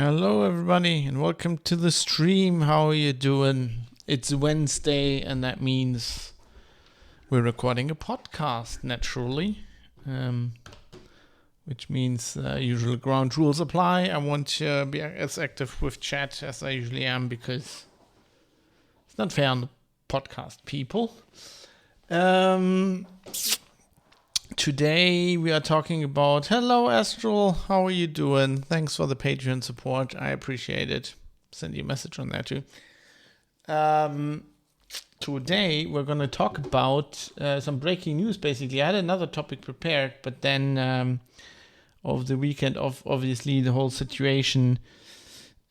Hello, everybody, and welcome to the stream. How are you doing? It's Wednesday, and that means we're recording a podcast, naturally, which means usual ground rules apply. I want to be as active with chat as I usually am because it's not fair on the podcast people. Today we are talking about, hello Astral, how are you doing? Thanks for the Patreon support, I appreciate it. Send you a message on that too. Today we're going to talk about some breaking news basically. I had another topic prepared, but then over the weekend, obviously the whole situation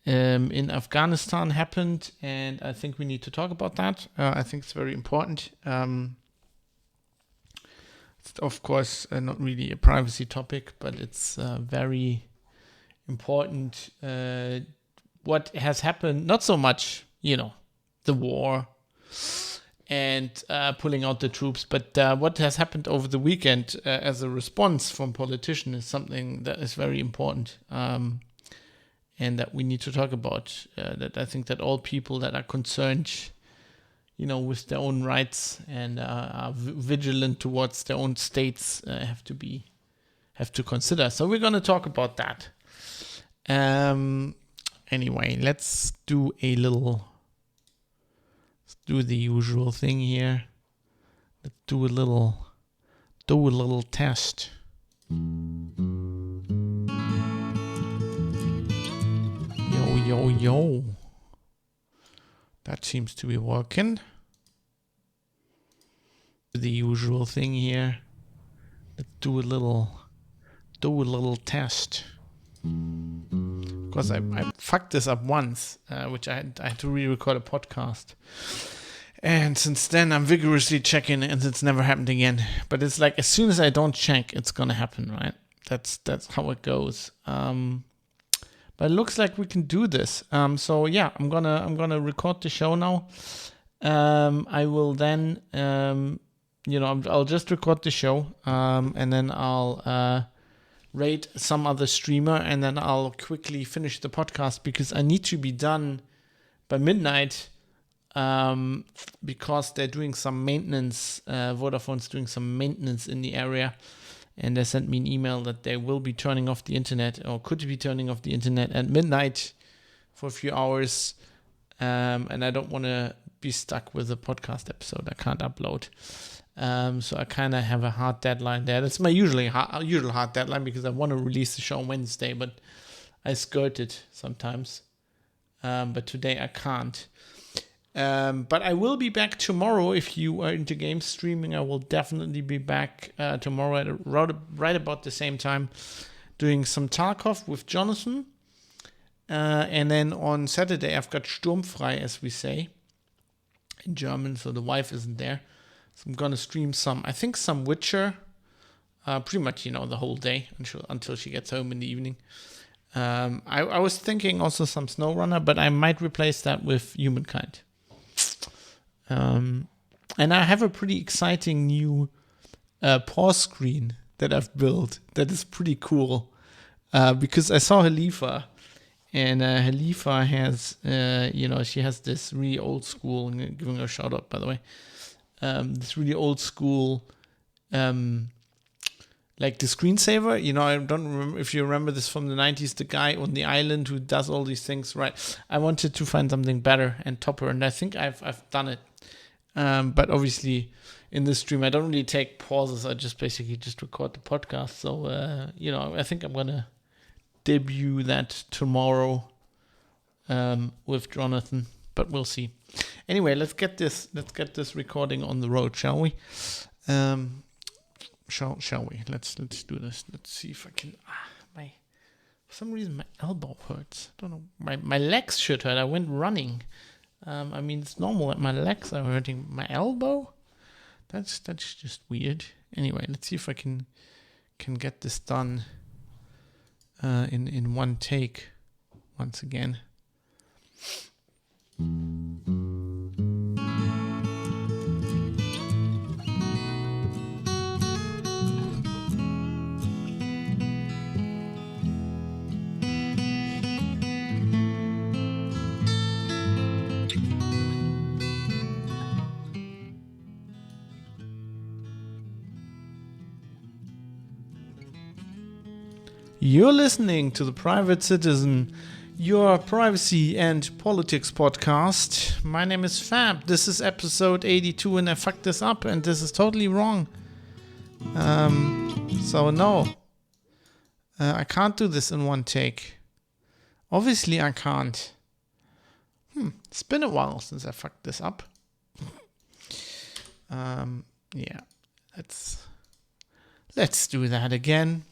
in Afghanistan happened, and I think we need to talk about that. I think it's very important. It's of course not really a privacy topic, but it's very important. What has happened, not so much, the war and pulling out the troops, but what has happened over the weekend as a response from politicians is something that is very important and that we need to talk about. That I think that all people that are concerned with their own rights and are vigilant towards their own states have to consider. So we're going to talk about that. Anyway, let's do the usual thing here. Let's do a little test. Yo. That seems to be working. The usual thing here. Let's do a little test. Because I fucked this up once, which I had to re-record a podcast. And since then I'm vigorously checking, and it's never happened again. But it's like as soon as I don't check, it's gonna happen, right? That's how it goes. But it looks like we can do this. So yeah, I'm gonna record the show now. I will then, I'll just record the show, and then I'll rate some other streamer, and then I'll quickly finish the podcast because I need to be done by midnight. Because they're doing some maintenance. Vodafone's doing some maintenance in the area. And they sent me an email that they will be turning off the internet, or could be turning off the internet at midnight for a few hours. And I don't want to be stuck with a podcast episode I can't upload. So I kind of have a hard deadline there. That's my usual hard deadline because I want to release the show on Wednesday, but I skirt it sometimes. But today I can't. But I will be back tomorrow. If you are into game streaming, I will definitely be back tomorrow at right about the same time, doing some Tarkov with Jonathan. And then on Saturday, I've got Sturmfrei, as we say, in German, so the wife isn't there. So I'm going to stream some Witcher, pretty much, the whole day until she gets home in the evening. I was thinking also some SnowRunner, but I might replace that with Humankind. And I have a pretty exciting new pause screen that I've built that is pretty cool because I saw Halifa, and Halifa has, she has this really old school, I'm giving her a shout out by the way, this really old school, like the screensaver, I don't remember if you remember this from the 90s, the guy on the island who does all these things, right? I wanted to find something better and topper, and I think I've done it. But obviously in this stream, I don't really take pauses. I just basically record the podcast. So, I think I'm going to debut that tomorrow with Jonathan, but we'll see. Anyway, let's get this recording on the road, shall we? Shall we? Let's do this. Let's see if I can. For some reason my elbow hurts. I don't know. My legs should hurt. I went running. It's normal that my legs are hurting. My elbow? That's just weird. Anyway, let's see if I can get this done in one take once again. You're listening to The Private Citizen, your privacy and politics podcast. My name is Fab. This is episode 82 and I fucked this up and this is totally wrong. So no, I can't do this in one take. Obviously I can't. It's been a while since I fucked this up. Yeah, let's do that again.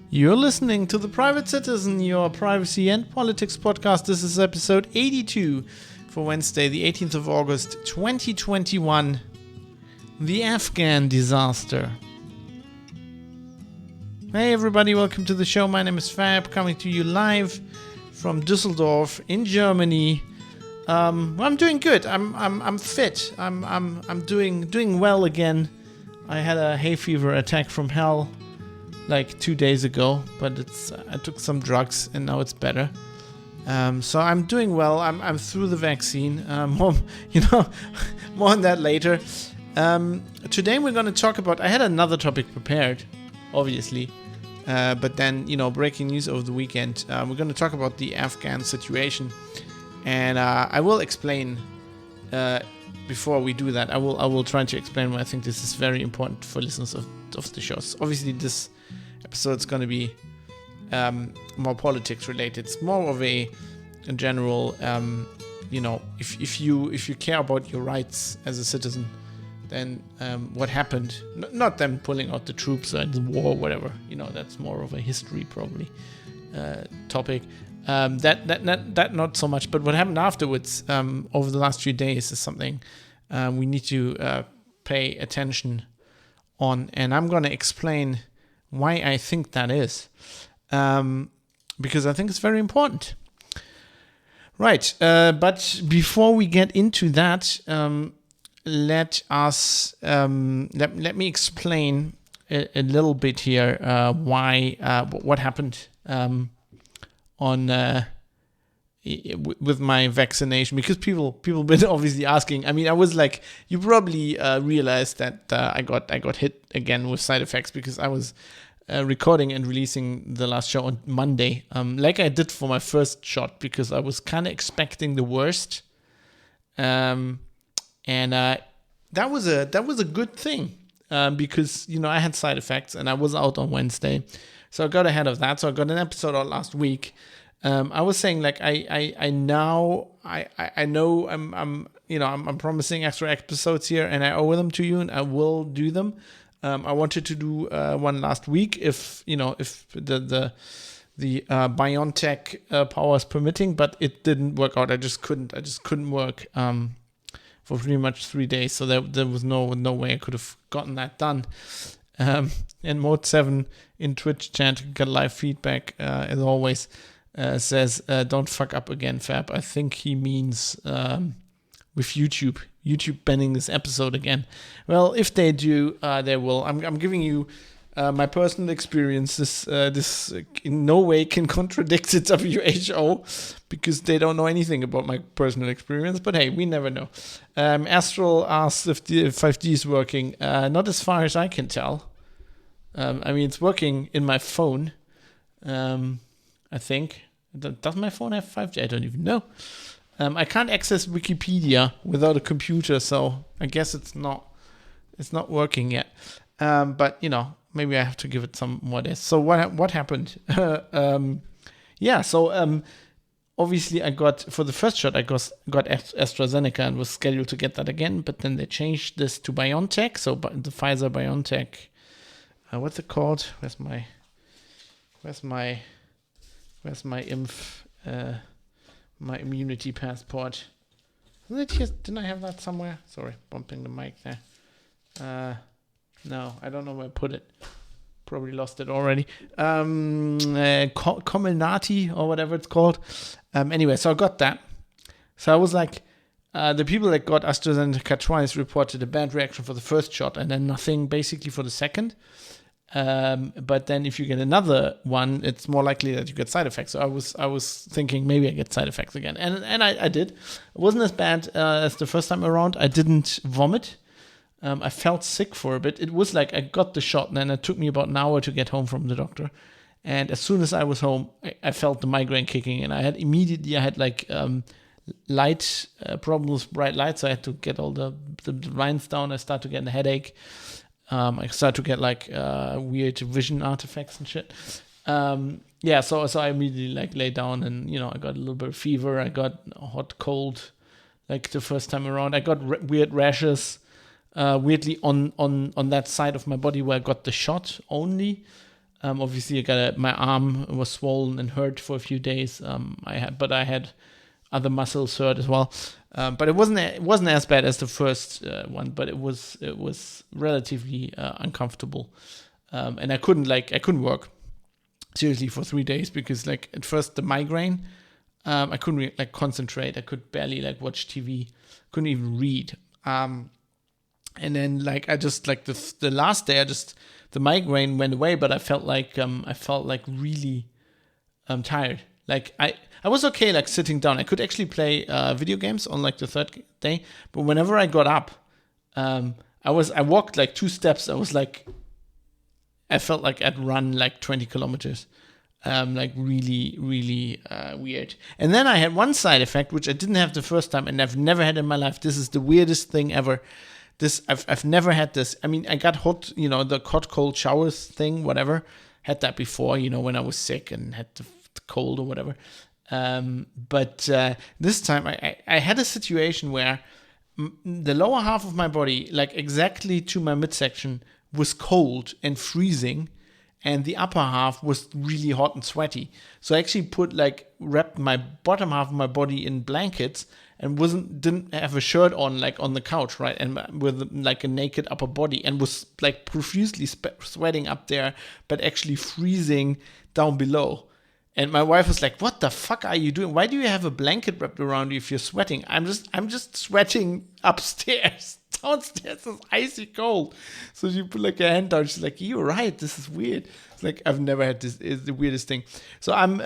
You're listening to The Private Citizen, your privacy and politics podcast. This is episode 82 for Wednesday, the 18th of August, 2021. The Afghan disaster. Hey everybody, welcome to the show. My name is Fab, coming to you live from Düsseldorf in Germany. I'm doing good. I'm fit. I'm doing well again. I had a hay fever attack from hell like 2 days ago, but I took some drugs and now it's better. So I'm doing well. I'm through the vaccine. More on that later. Today we're going to talk about. I had another topic prepared, obviously, but then breaking news over the weekend. We're going to talk about the Afghan situation, and I will explain. Before we do that, I will try to explain why I think this is very important for listeners of the shows. Obviously, this episode's going to be more politics related. It's more of a general, if you care about your rights as a citizen, then what happened? Not them pulling out the troops or the war, or whatever. That's more of a history probably topic. That not so much, but what happened afterwards over the last few days is something we need to pay attention on, and I'm going to explain why I think that is, because I think it's very important. Right, but before we get into that, let me explain a little bit here why what happened on with my vaccination, because people been obviously asking. I mean, I was like, you probably realized that I got hit again with side effects because I was recording and releasing the last show on Monday, like I did for my first shot, because I was kind of expecting the worst, and that was a good thing, because I had side effects and I was out on Wednesday. So I got ahead of that. So I got an episode out last week. I was saying, like, I know I'm promising extra episodes here, and I owe them to you, and I will do them. I wanted to do one last week if the BioNTech powers permitting, but it didn't work out. I just couldn't work for pretty much 3 days. So there was no way I could have gotten that done. And Mode 7 in Twitch chat got live feedback, as always, says, don't fuck up again, Fab. I think he means with YouTube banning this episode again. Well, if they do, they will. I'm giving you my personal experience. This in no way can contradict the WHO, because they don't know anything about my personal experience. But hey, we never know. Astral asks if the 5G is working. Not as far as I can tell. I mean, it's working in my phone. I think. Does my phone have 5G? I don't even know. I can't access Wikipedia without a computer, so I guess it's not working yet. But maybe I have to give it some more days. So what happened? Obviously I got, for the first shot, I got AstraZeneca and was scheduled to get that again, but then they changed this to BioNTech. So the Pfizer BioNTech, what's it called? Where's my my immunity passport? Didn't I have that somewhere? Sorry, bumping the mic there. No, I don't know where I put it. Probably lost it already. Comirnaty or whatever it's called. Anyway, so I got that. So I was like, the people that got AstraZeneca twice reported a bad reaction for the first shot and then nothing basically for the second. But then if you get another one, it's more likely that you get side effects. So I was thinking maybe I get side effects again. And I did. It wasn't as bad as the first time around. I didn't vomit. I felt sick for a bit. It was like I got the shot and then it took me about an hour to get home from the doctor. And as soon as I was home, I felt the migraine kicking, and I had like light problems, bright lights. So I had to get all the blinds down. I started to get a headache. I started to get like weird vision artifacts and shit. So I immediately like lay down, and I got a little bit of fever. I got a hot cold, like the first time around. I got weird rashes, weirdly on that side of my body where I got the shot only. Obviously, my arm was swollen and hurt for a few days. I had other muscles hurt as well. But it wasn't as bad as the first one, but it was relatively uncomfortable, and I couldn't work seriously for 3 days because like at first the migraine, I couldn't concentrate. I could barely watch TV, couldn't even read, and then I just the last day the migraine went away, but I felt like really tired. Like I was okay sitting down. I could actually play video games on the third day, but whenever I got up, I walked 2 steps. I felt like I'd run 20 kilometers. Really, really weird. And then I had one side effect which I didn't have the first time, and I've never had in my life. This is the weirdest thing ever. I've never had this. I mean, I got hot, the hot cold showers thing, whatever. Had that before, when I was sick and had the cold or whatever. But this time I had a situation where the lower half of my body, exactly to my midsection, was cold and freezing, and the upper half was really hot and sweaty. So I actually wrapped my bottom half of my body in blankets and didn't have a shirt on on the couch, right, and with a naked upper body, and was profusely sweating up there, but actually freezing down below. And my wife was like, "What the fuck are you doing? Why do you have a blanket wrapped around you if you're sweating?" I'm just sweating upstairs. Downstairs is icy cold. So she put a hand down. She's like, "You're right. This is weird." It's I've never had this. It's the weirdest thing. So I'm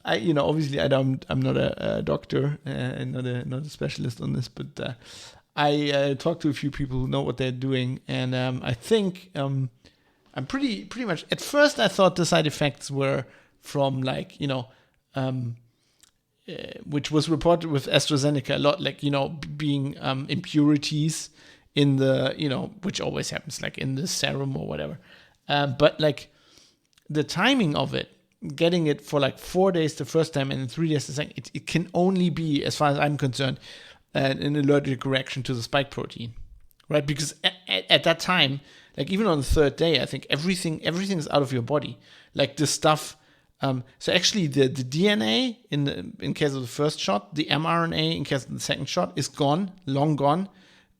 obviously I'm not a doctor and not a specialist on this, but I talked to a few people who know what they're doing, and I think I'm pretty much. At first, I thought the side effects were from which was reported with AstraZeneca a lot, being impurities in the, which always happens, in the serum or whatever. But the timing of it, getting it for 4 days the first time and then 3 days the second, it can only be, as far as I'm concerned, an allergic reaction to the spike protein, right? Because at that time, even on the third day, I think everything's out of your body. The stuff. So actually, the DNA in case of the first shot, the mRNA in case of the second shot is gone, long gone.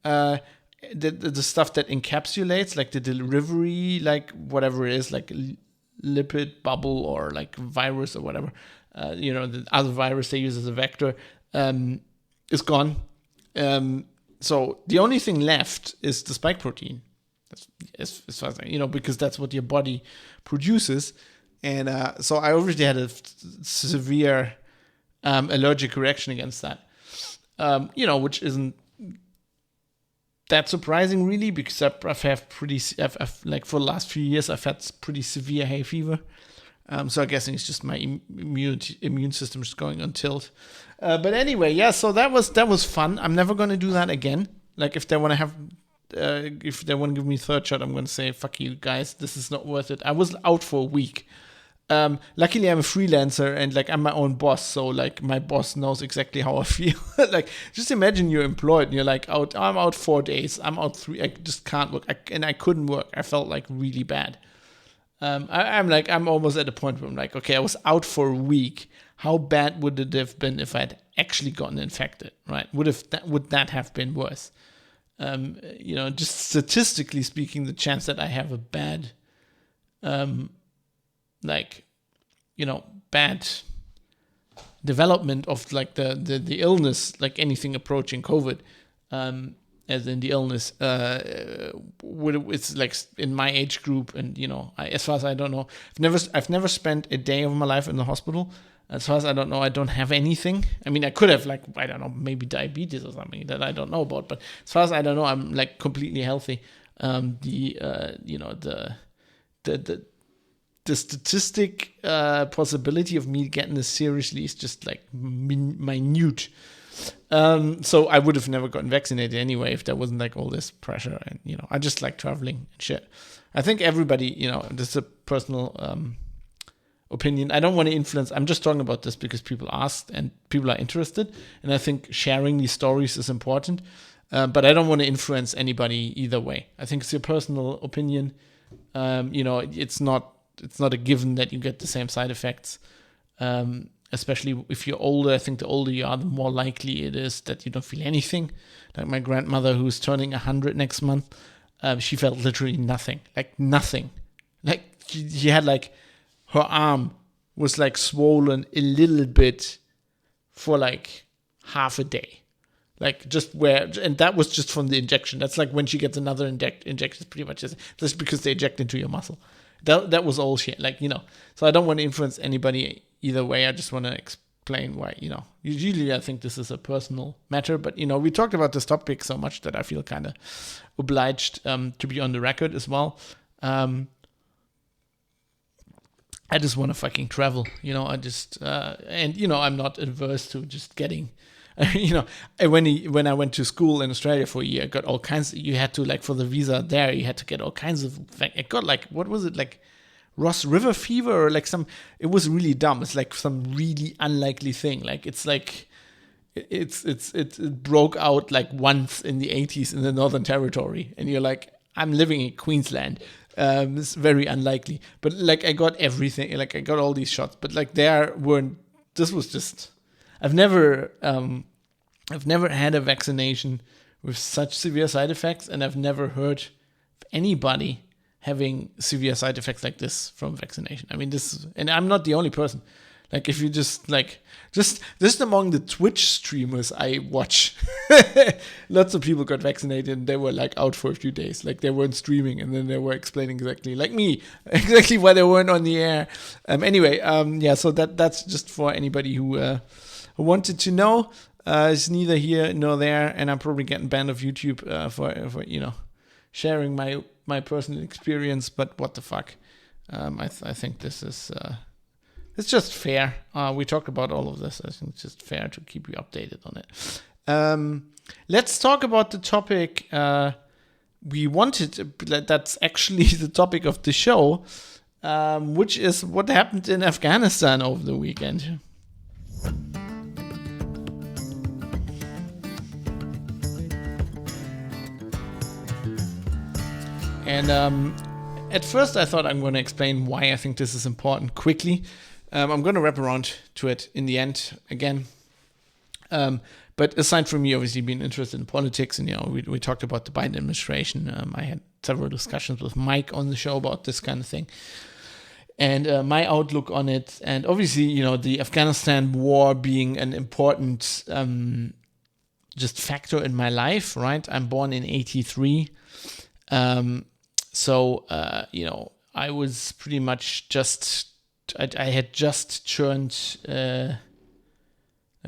The stuff that encapsulates, the delivery, whatever it is, lipid bubble or virus or whatever, the other virus they use as a vector, is gone. So the only thing left is the spike protein, as far as because that's what your body produces. And so I already had a severe allergic reaction against that, which isn't that surprising really, because I've for the last few years I've had pretty severe hay fever. So I'm guessing it's just my immune system is going on tilt. But anyway, yeah. So that was fun. I'm never gonna do that again. If they want to give me a third shot, I'm gonna say fuck you guys. This is not worth it. I was out for a week. Luckily I'm a freelancer and I'm my own boss, so my boss knows exactly how I feel. Just imagine you're employed and you're I'm out 4 days, I'm out 3, I just can't work, and I couldn't work. I felt really bad. I'm almost at the point where I'm okay, I was out for a week. How bad would it have been if I'd actually gotten infected, right? Would that have been worse? Just statistically speaking, the chance that I have a bad like, bad development of like the illness, like anything approaching COVID, as in the illness, it's like in my age group, and as far as I don't know, I've never spent a day of my life in the hospital. As far as I don't know, I don't have anything. I mean, I could have, like, I don't know, maybe diabetes or something that I don't know about. But as far as I don't know, I'm like completely healthy. The statistic possibility of me getting this seriously is just like minute. So I would have never gotten vaccinated anyway if there wasn't like all this pressure. And I just like traveling and shit. I think everybody, this is a personal opinion. I don't want to influence. I'm just talking about this because people asked and people are interested, and I think sharing these stories is important. But I don't want to influence anybody either way. I think it's your personal opinion. It's not a given that you get the same side effects. Especially if you're older. I think the older you are, the more likely it is that you don't feel anything. Like my grandmother, who's turning 100 next month, she felt literally nothing. Like nothing. Like she had like her arm was like swollen a little bit for like half a day. Like just and that was just from the injection. That's like when she gets another injection, pretty much just because they inject into your muscle. That was all shit. Like, so I don't want to influence anybody either way. I just want to explain why, usually I think this is a personal matter, but, we talked about this topic so much that I feel kind of obliged to be on the record as well. I just want to fucking travel, I just, I'm not adverse to just getting, when I went to school in Australia for a year, I got all kinds, you had to, like, for the visa there, you had to get all kinds of, I got, like, what was it, like, Ross River fever, or like it was really dumb. It's like some really unlikely thing. Like, it's like, it broke out, like, once in the 80s in the Northern Territory, and you're like, I'm living in Queensland. It's very unlikely, but like I got everything, like I got all these shots, but like this was just, I've never had a vaccination with such severe side effects, and I've never heard of anybody having severe side effects like this from vaccination. I mean, and I'm not the only person. Like, if you just among the Twitch streamers I watch, lots of people got vaccinated and they were like out for a few days. Like, they weren't streaming, and then they were explaining exactly like me, exactly why they weren't on the air. So that's just for anybody who wanted to know. It's neither here nor there, and I'm probably getting banned off YouTube for sharing my personal experience. But what the fuck? I think this is. It's just fair. We talked about all of this. I think it's just fair to keep you updated on it. Let's talk about the topic we wanted. That's actually the topic of the show, which is what happened in Afghanistan over the weekend. And at first I thought I'm going to explain why I think this is important quickly. I'm going to wrap around to it in the end again. But aside from me obviously being interested in politics, and we talked about the Biden administration, I had several discussions with Mike on the show about this kind of thing, and my outlook on it. And obviously, the Afghanistan war being an important just factor in my life, right? I'm born in 1983. I was pretty much I had just turned,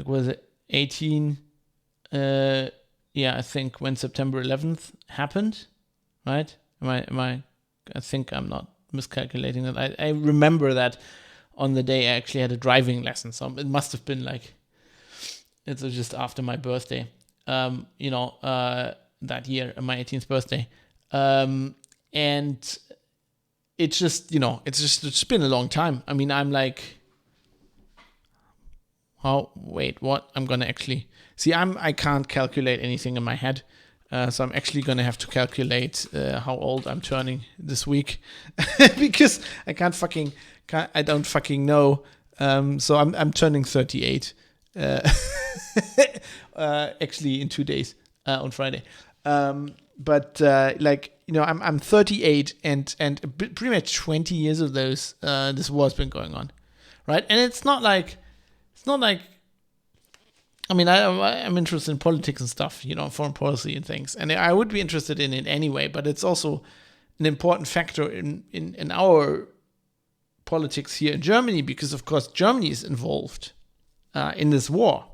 was it 18? I think when September 11th happened, right? I think I'm not miscalculating that. I remember that on the day I actually had a driving lesson, so it must have been like, it was just after my birthday, that year, my 18th birthday. And it's just, it's been a long time. I mean, I'm like, oh, wait, what? I'm going to actually, I can't calculate anything in my head. So I'm actually going to have to calculate how old I'm turning this week because I don't fucking know. So I'm turning 38, actually in 2 days, on Friday. I'm 38, and pretty much 20 years of those, this war's been going on, right? And it's not like, I mean, I'm interested in politics and stuff, foreign policy and things, and I would be interested in it anyway. But it's also an important factor in our politics here in Germany, because of course Germany is involved in this war.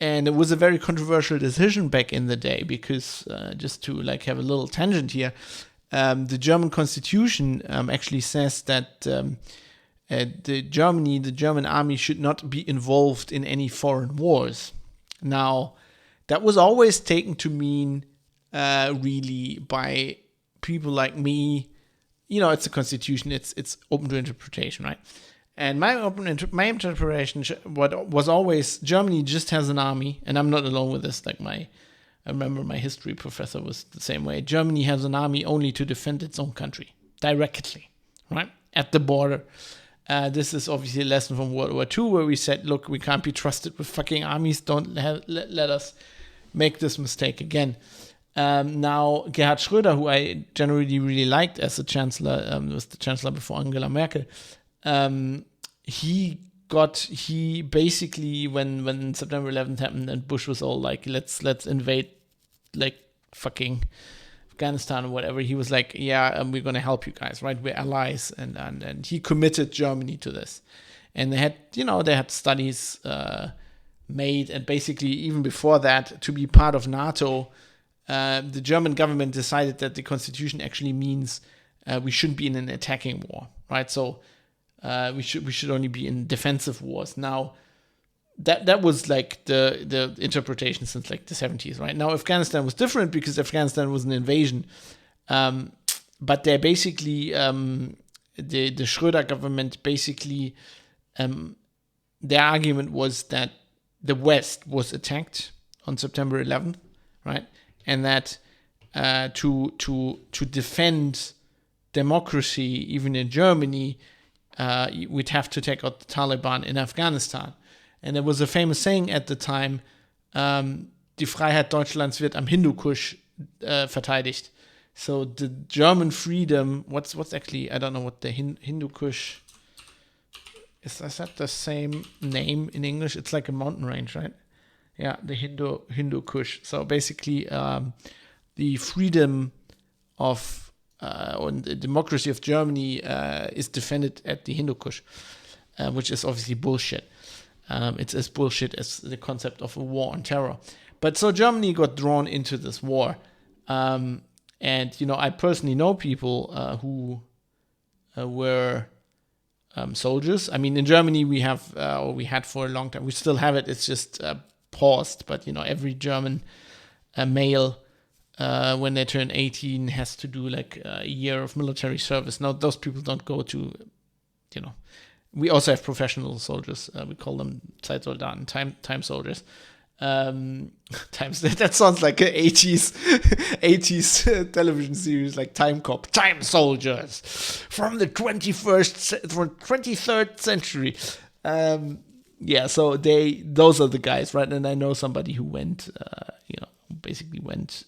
And it was a very controversial decision back in the day, because just to have a little tangent here, the German constitution actually says that the German army should not be involved in any foreign wars. Now, that was always taken to mean really by people like me. It's a constitution, it's open to interpretation, right? And my interpretation was always Germany just has an army, and I'm not alone with this. I remember my history professor was the same way. Germany has an army only to defend its own country directly, right, at the border. This is obviously a lesson from World War II, where we said, look, we can't be trusted with fucking armies. Don't let us make this mistake again. Now, Gerhard Schröder, who I generally really liked as a chancellor, was the chancellor before Angela Merkel. He basically, when September 11th happened and Bush was all like, let's invade fucking Afghanistan or whatever, he was like, yeah, we're going to help you guys, right? We're allies. And he committed Germany to this. And they had studies made, and basically even before that, to be part of NATO, the German government decided that the constitution actually means we shouldn't be in an attacking war, right? So we should only be in defensive wars. Now, that was the interpretation since the 70s, right? Now, Afghanistan was different because Afghanistan was an invasion, but they basically the Schröder government basically their argument was that the West was attacked on September 11th, right? And that to defend democracy, even in Germany, we'd have to take out the Taliban in Afghanistan. And there was a famous saying at the time, die Freiheit Deutschlands wird am Hindukusch verteidigt. So the German freedom, what's actually, I don't know what the Hindukusch, is that the same name in English? It's like a mountain range, right? Yeah, the Hindu Kush. So basically, the freedom of and the democracy of Germany is defended at the Hindu Kush, which is obviously bullshit. It's as bullshit as the concept of a war on terror. But so Germany got drawn into this war, and I personally know people who were soldiers. I mean, in Germany we have, or we had for a long time. We still have it. It's just paused, but every German male when they turn 18 has to do a year of military service. Now those people don't go to, we also have professional soldiers. We call them Zeitsoldaten, time soldiers. That sounds like an 80s television series, like Time Cop, Time Soldiers from the 23rd century. So those are the guys, right? And I know somebody who went, basically went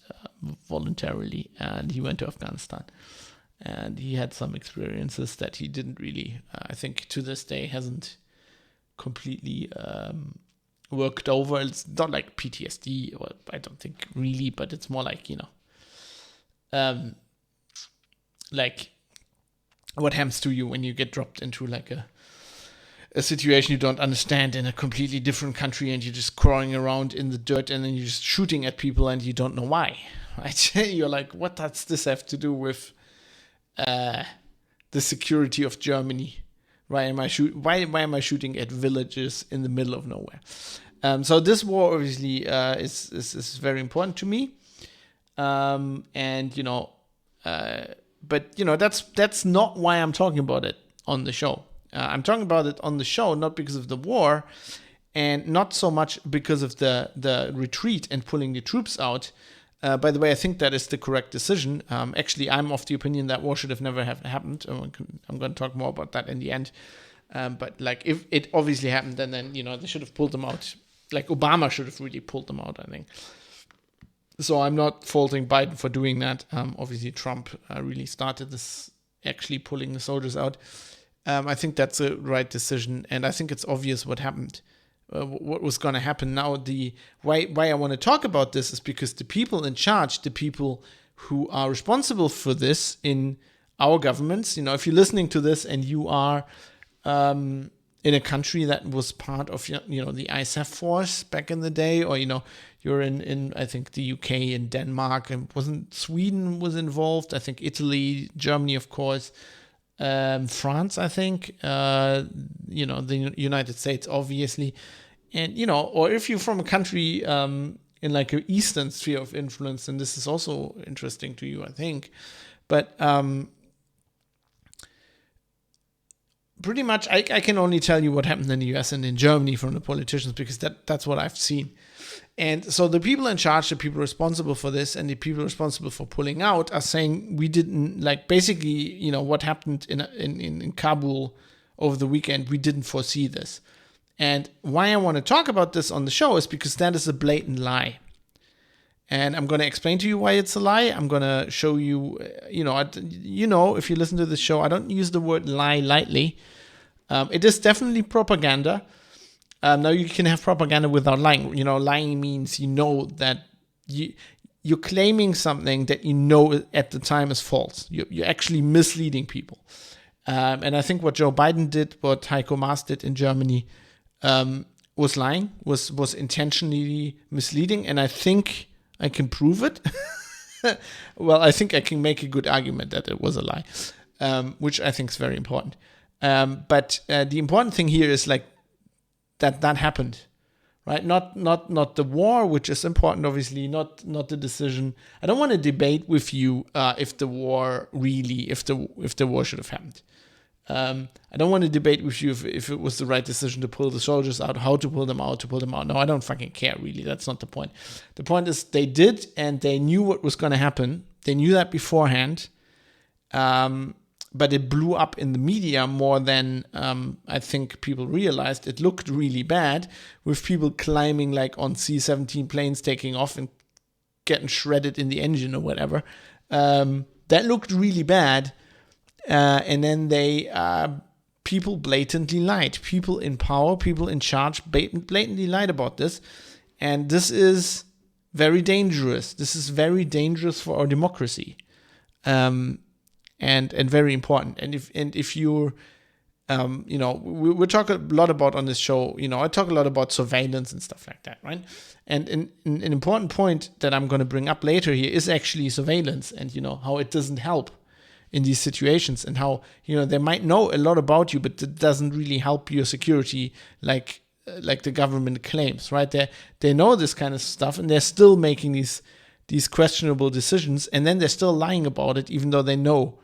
voluntarily, and he went to Afghanistan, and he had some experiences that he didn't really, I think to this day hasn't completely worked over. It's not like PTSD, or I don't think really, but it's more like, like what happens to you when you get dropped into a situation you don't understand in a completely different country, and you're just crawling around in the dirt, and then you're just shooting at people and you don't know why, right? You're like, what does this have to do with the security of Germany? Why am I shooting at villages in the middle of nowhere? So this war obviously is very important to me, but that's not why I'm talking about it on the show. I'm talking about it on the show not because of the war, and not so much because of the retreat and pulling the troops out. By the way, I think that is the correct decision. Actually, I'm of the opinion that war should have never happened. I'm going to talk more about that in the end. But if it obviously happened, then they should have pulled them out. Obama should have really pulled them out, I think. So I'm not faulting Biden for doing that. Obviously, Trump really started this, actually pulling the soldiers out. I think that's a right decision, and I think it's obvious what happened, what was going to happen. Now, why I want to talk about this is because the people in charge, the people who are responsible for this in our governments, if you're listening to this and you are in a country that was part of the ISAF force back in the day, or you're in I think the UK and Denmark, and wasn't Sweden was involved, I think Italy, Germany, of course, France, I think, the United States, obviously, and or if you're from a country in like an eastern sphere of influence, and this is also interesting to you, I think, but pretty much I can only tell you what happened in the US and in Germany from the politicians, because that's what I've seen. And so the people in charge, the people responsible for this, and the people responsible for pulling out are saying we didn't, like, basically, what happened in Kabul over the weekend, we didn't foresee this. And why I want to talk about this on the show is because that is a blatant lie. And I'm going to explain to you why it's a lie. I'm going to show you, if you listen to the show, I don't use the word lie lightly. It is definitely propaganda. Now, you can have propaganda without lying. Lying means that you're claiming something that at the time is false. You're actually misleading people. And I think what Joe Biden did, what Heiko Maas did in Germany, was lying, was intentionally misleading. And I think I can prove it. Well, I think I can make a good argument that it was a lie, which I think is very important. But the important thing here is that happened, right? Not the war, which is important, obviously, not the decision. I don't want to debate with you if the war should have happened. I don't want to debate with you if it was the right decision to pull the soldiers out, how to pull them out. No, I don't fucking care, really. That's not the point. The point is they did, and they knew what was going to happen. They knew that beforehand. But it blew up in the media more than I think people realized. It looked really bad, with people climbing on C-17 planes, taking off and getting shredded in the engine or whatever. That looked really bad. And then people blatantly lied. People in power, people in charge blatantly lied about this. And this is very dangerous. This is very dangerous for our democracy. And very important. And if you're, we talk a lot about on this show, I talk a lot about surveillance and stuff like that, right? And an important point that I'm going to bring up later here is actually surveillance, and, how it doesn't help in these situations, and how, they might know a lot about you, but it doesn't really help your security like the government claims, right? They know this kind of stuff, and they're still making these questionable decisions, and then they're still lying about it, even though they know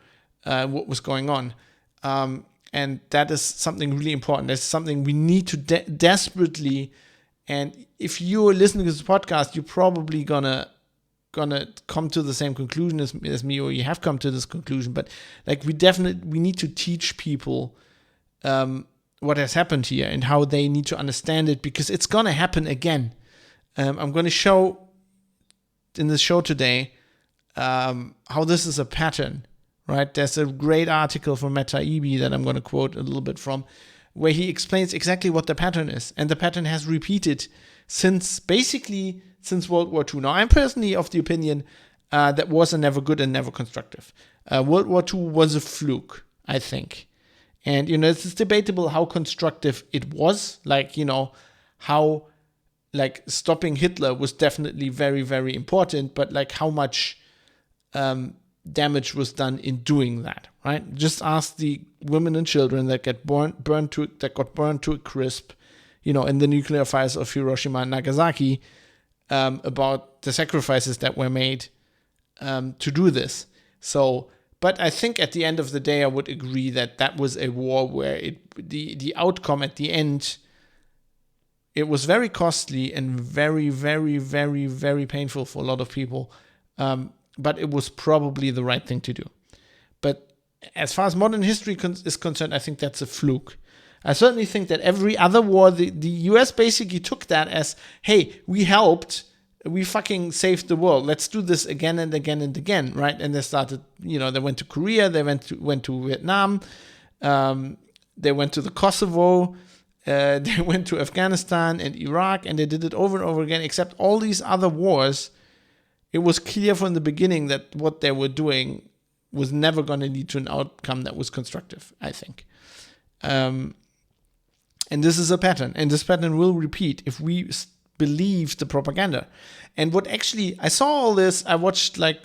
what was going on. And that is something really important. That's something we need to desperately, and if you're listening to this podcast, you're probably gonna come to the same conclusion as me, or you have come to this conclusion, but we need to teach people what has happened here and how they need to understand it, because it's gonna happen again. I'm gonna show in this show today how this is a pattern. Right, there's a great article from Matt Taibbi that I'm going to quote a little bit from, where he explains exactly what the pattern is. And the pattern has repeated since World War II. Now, I'm personally of the opinion that wars are never good and never constructive. World War II was a fluke, I think. And, it's debatable how constructive it was. How stopping Hitler was definitely very, very important, but how much damage was done in doing that, right? Just ask the women and children that got burned to a crisp, in the nuclear fires of Hiroshima and Nagasaki, about the sacrifices that were made to do this. So, but I think at the end of the day, I would agree that was a war where the outcome at the end, it was very costly and very, very, very, very painful for a lot of people. But it was probably the right thing to do. But as far as modern history is concerned, I think that's a fluke. I certainly think that every other war, the US basically took that as, hey, we helped we fucking saved the world. Let's do this again and again and again, right? And they started, they went to Korea, they went to Vietnam, they went to the Kosovo, they went to Afghanistan and Iraq, and they did it over and over again, except all these other wars. It was clear from the beginning that what they were doing was never going to lead to an outcome that was constructive, I think. And this is a pattern, and this pattern will repeat if we believe the propaganda. And what actually, I saw all this, I watched I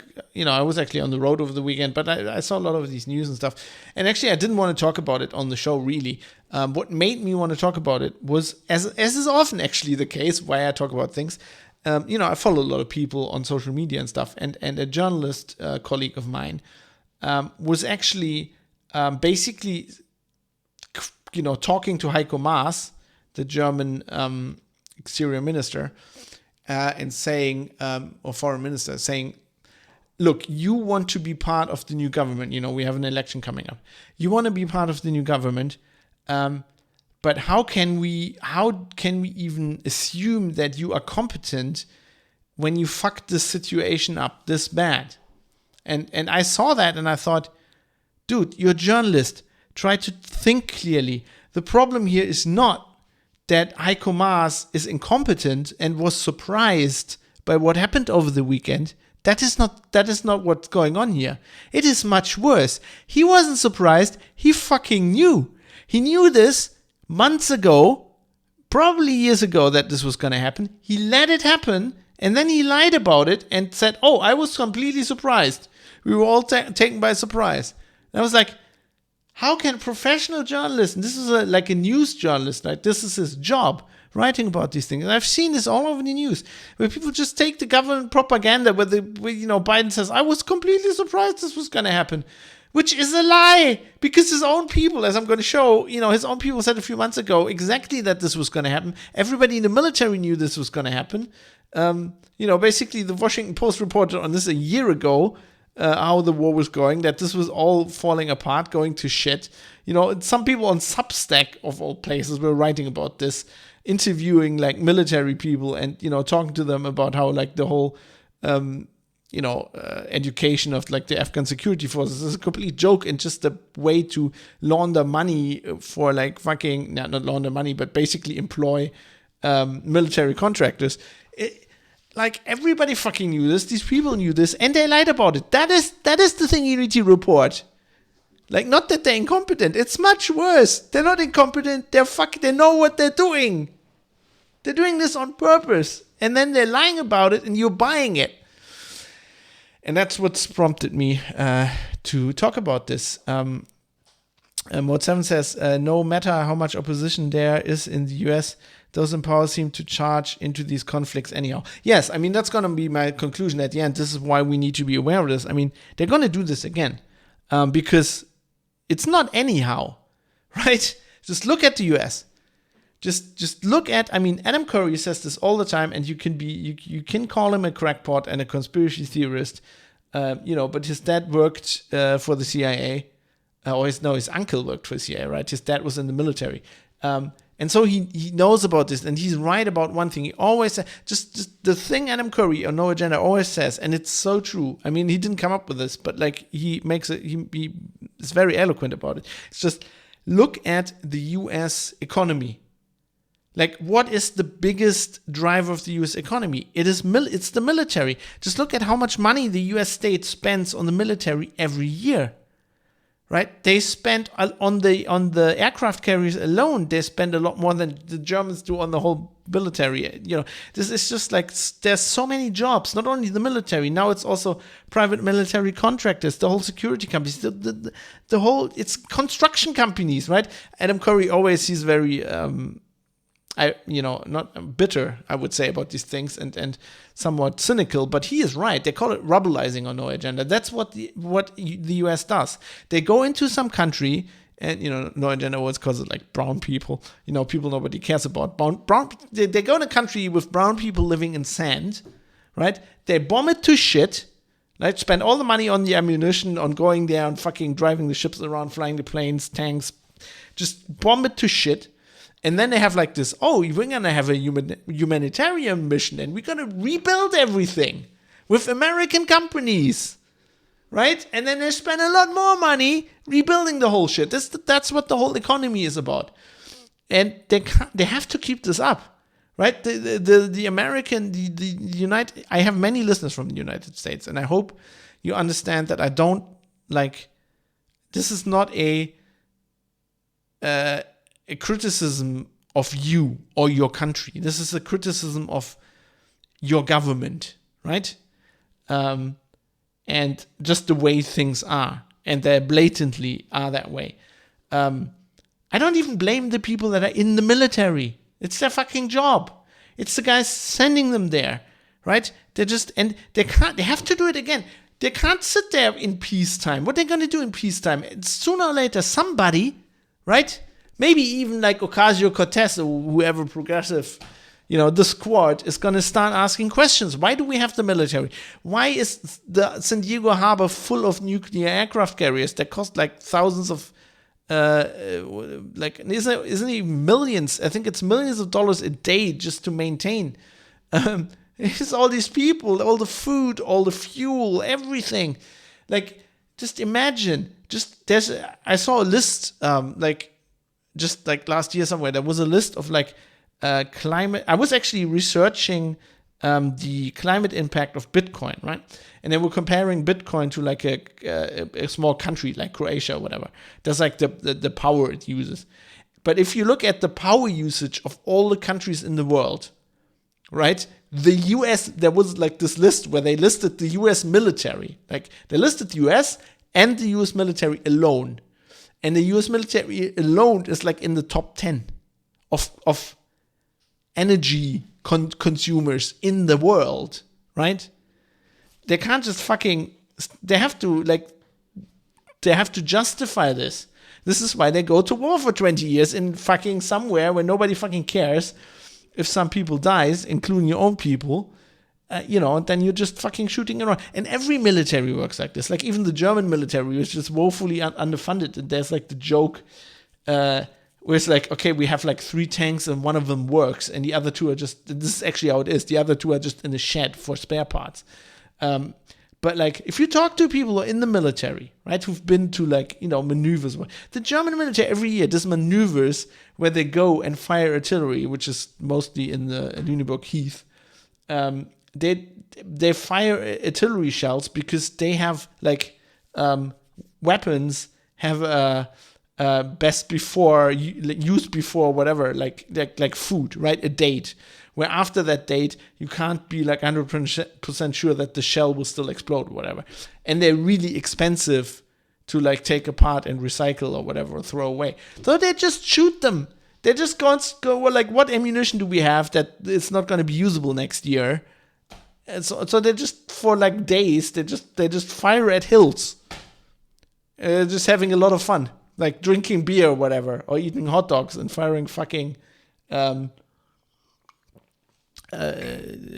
was actually on the road over the weekend, but I saw a lot of these news and stuff. And actually, I didn't want to talk about it on the show, really. What made me want to talk about it was, as is often actually the case, why I talk about things. I follow a lot of people on social media and stuff, and a journalist colleague of mine was actually basically, talking to Heiko Maas, the German exterior minister, and saying, or foreign minister, saying, look, you want to be part of the new government. We have an election coming up. You want to be part of the new government, but how can we even assume that you are competent when you fuck this situation up this bad? And I saw that and I thought, dude, you're a journalist. Try to think clearly. The problem here is not that Heiko Maas is incompetent and was surprised by what happened over the weekend. That is not what's going on here. It is much worse. He wasn't surprised. He fucking knew. He knew this months ago, probably years ago, that this was going to happen. He let it happen, and then he lied about it and said, oh, I was completely surprised. We were all taken by surprise. And I was like, how can a professional journalist, and this is like a news journalist, like this is his job, writing about these things. And I've seen this all over the news, where people just take the government propaganda where Biden says, I was completely surprised this was going to happen, which is a lie, because his own people, as I'm going to show, his own people said a few months ago exactly that this was going to happen. Everybody in the military knew this was going to happen. Basically the Washington Post reported on this a year ago, how the war was going, that this was all falling apart, going to shit. Some people on Substack, of all places, were writing about this, interviewing like military people and, talking to them about how like the whole, education of like the Afghan security forces is a complete joke and just a way to launder money for like fucking, not launder money, but basically employ military contractors. Like, everybody fucking knew this. These people knew this, and they lied about it. That is the thing you need to report. Like, not that they're incompetent. It's much worse. They're not incompetent. They know what they're doing. They're doing this on purpose, and then they're lying about it, and you're buying it. And that's what's prompted me to talk about this. Mode 7 says, no matter how much opposition there is in the US, those in power seem to charge into these conflicts anyhow. Yes, I mean, that's going to be my conclusion at the end. This is why we need to be aware of this. I mean, they're going to do this again because it's not anyhow, right? Just look at the US. Just look at, I mean, Adam Curry says this all the time, and you can call him a crackpot and a conspiracy theorist, but his dad worked for the CIA. His uncle worked for the CIA, right? His dad was in the military. And so he knows about this, and he's right about one thing. He always says, just the thing Adam Curry on No Agenda always says, and it's so true. I mean, he didn't come up with this, but like he makes it, he is very eloquent about it. It's just, look at the U.S. economy. Like, what is the biggest driver of the U.S. economy? It's the military. Just look at how much money the U.S. state spends on the military every year. Right? They spend on the aircraft carriers alone, they spend a lot more than the Germans do on the whole military. This is just like, there's so many jobs, not only the military, now it's also private military contractors, the whole security companies, the whole, it's construction companies, right? Adam Curry always, he's very, not bitter, I would say, about these things and somewhat cynical, but he is right. They call it rubbleizing on No Agenda. That's what the US does. They go into some country, and No Agenda always calls it like brown people. People nobody cares about. Brown. They go in a country with brown people living in sand, right? They bomb it to shit. Right? Spend all the money on the ammunition, on going there and fucking driving the ships around, flying the planes, tanks. Just bomb it to shit. And then they have like this, we're going to have a humanitarian mission and we're going to rebuild everything with American companies, right? And then they spend a lot more money rebuilding the whole shit. That's what the whole economy is about. And they have to keep this up, right? The American, the United, I have many listeners from the United States, and I hope you understand that I don't this is not a criticism of you or your country. This is a criticism of your government, right? And just the way things are, and they blatantly are that way. I don't even blame the people that are in the military. It's their fucking job. It's the guys sending them there, right? They have to do it again. They can't sit there in peacetime. What are they going to do in peacetime? Sooner or later, somebody, right? Maybe even like Ocasio-Cortez or whoever progressive, the squad is going to start asking questions. Why do we have the military? Why is the San Diego harbor full of nuclear aircraft carriers that cost like thousands of, isn't it millions? I think it's millions of dollars a day just to maintain. It's all these people, all the food, all the fuel, everything. Like, just imagine. I saw a list, just like last year somewhere, there was a list of climate. I was actually researching the climate impact of Bitcoin, right? And they were comparing Bitcoin to like a small country like Croatia or whatever. That's like the power it uses. But if you look at the power usage of all the countries in the world, right? The US, there was like this list where they listed the US military. Like they listed the US and the US military alone. And the US military alone is like in the top 10 of energy consumers in the world, right? They can't just they have to justify this. This is why they go to war for 20 years in fucking somewhere where nobody fucking cares if some people dies, including your own people, and then you're just fucking shooting around. And every military works like this. Like even the German military is just woefully underfunded. And there's like the joke where it's like, okay, we have like 3 tanks and one of them works, and the other 2 are just, this is actually how it is, the other 2 are just in a shed for spare parts. But like, if you talk to people who are in the military, right, who've been to maneuvers, the German military every year does maneuvers where they go and fire artillery, which is mostly in the Lüneburg Heath. They fire artillery shells because they have weapons have best before used before whatever like food, right? A date. Where after that date, you can't be like 100% sure that the shell will still explode or whatever. And they're really expensive to like take apart and recycle or whatever, or throw away. So they just shoot them. They just go, well, like, what ammunition do we have that it's not going to be usable next year? And so they just, for like days, they just fire at hills. Just having a lot of fun. Like drinking beer or whatever, or eating hot dogs and firing fucking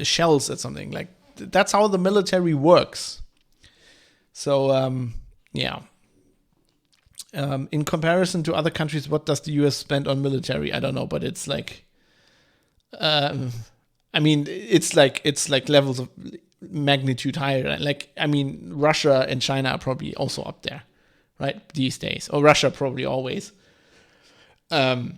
shells at something. Like that's how the military works. So yeah. In comparison to other countries, what does the US spend on military? I don't know, but it's like, it's like levels of magnitude higher. Like, Russia and China are probably also up there, right? These days, or Russia probably always. But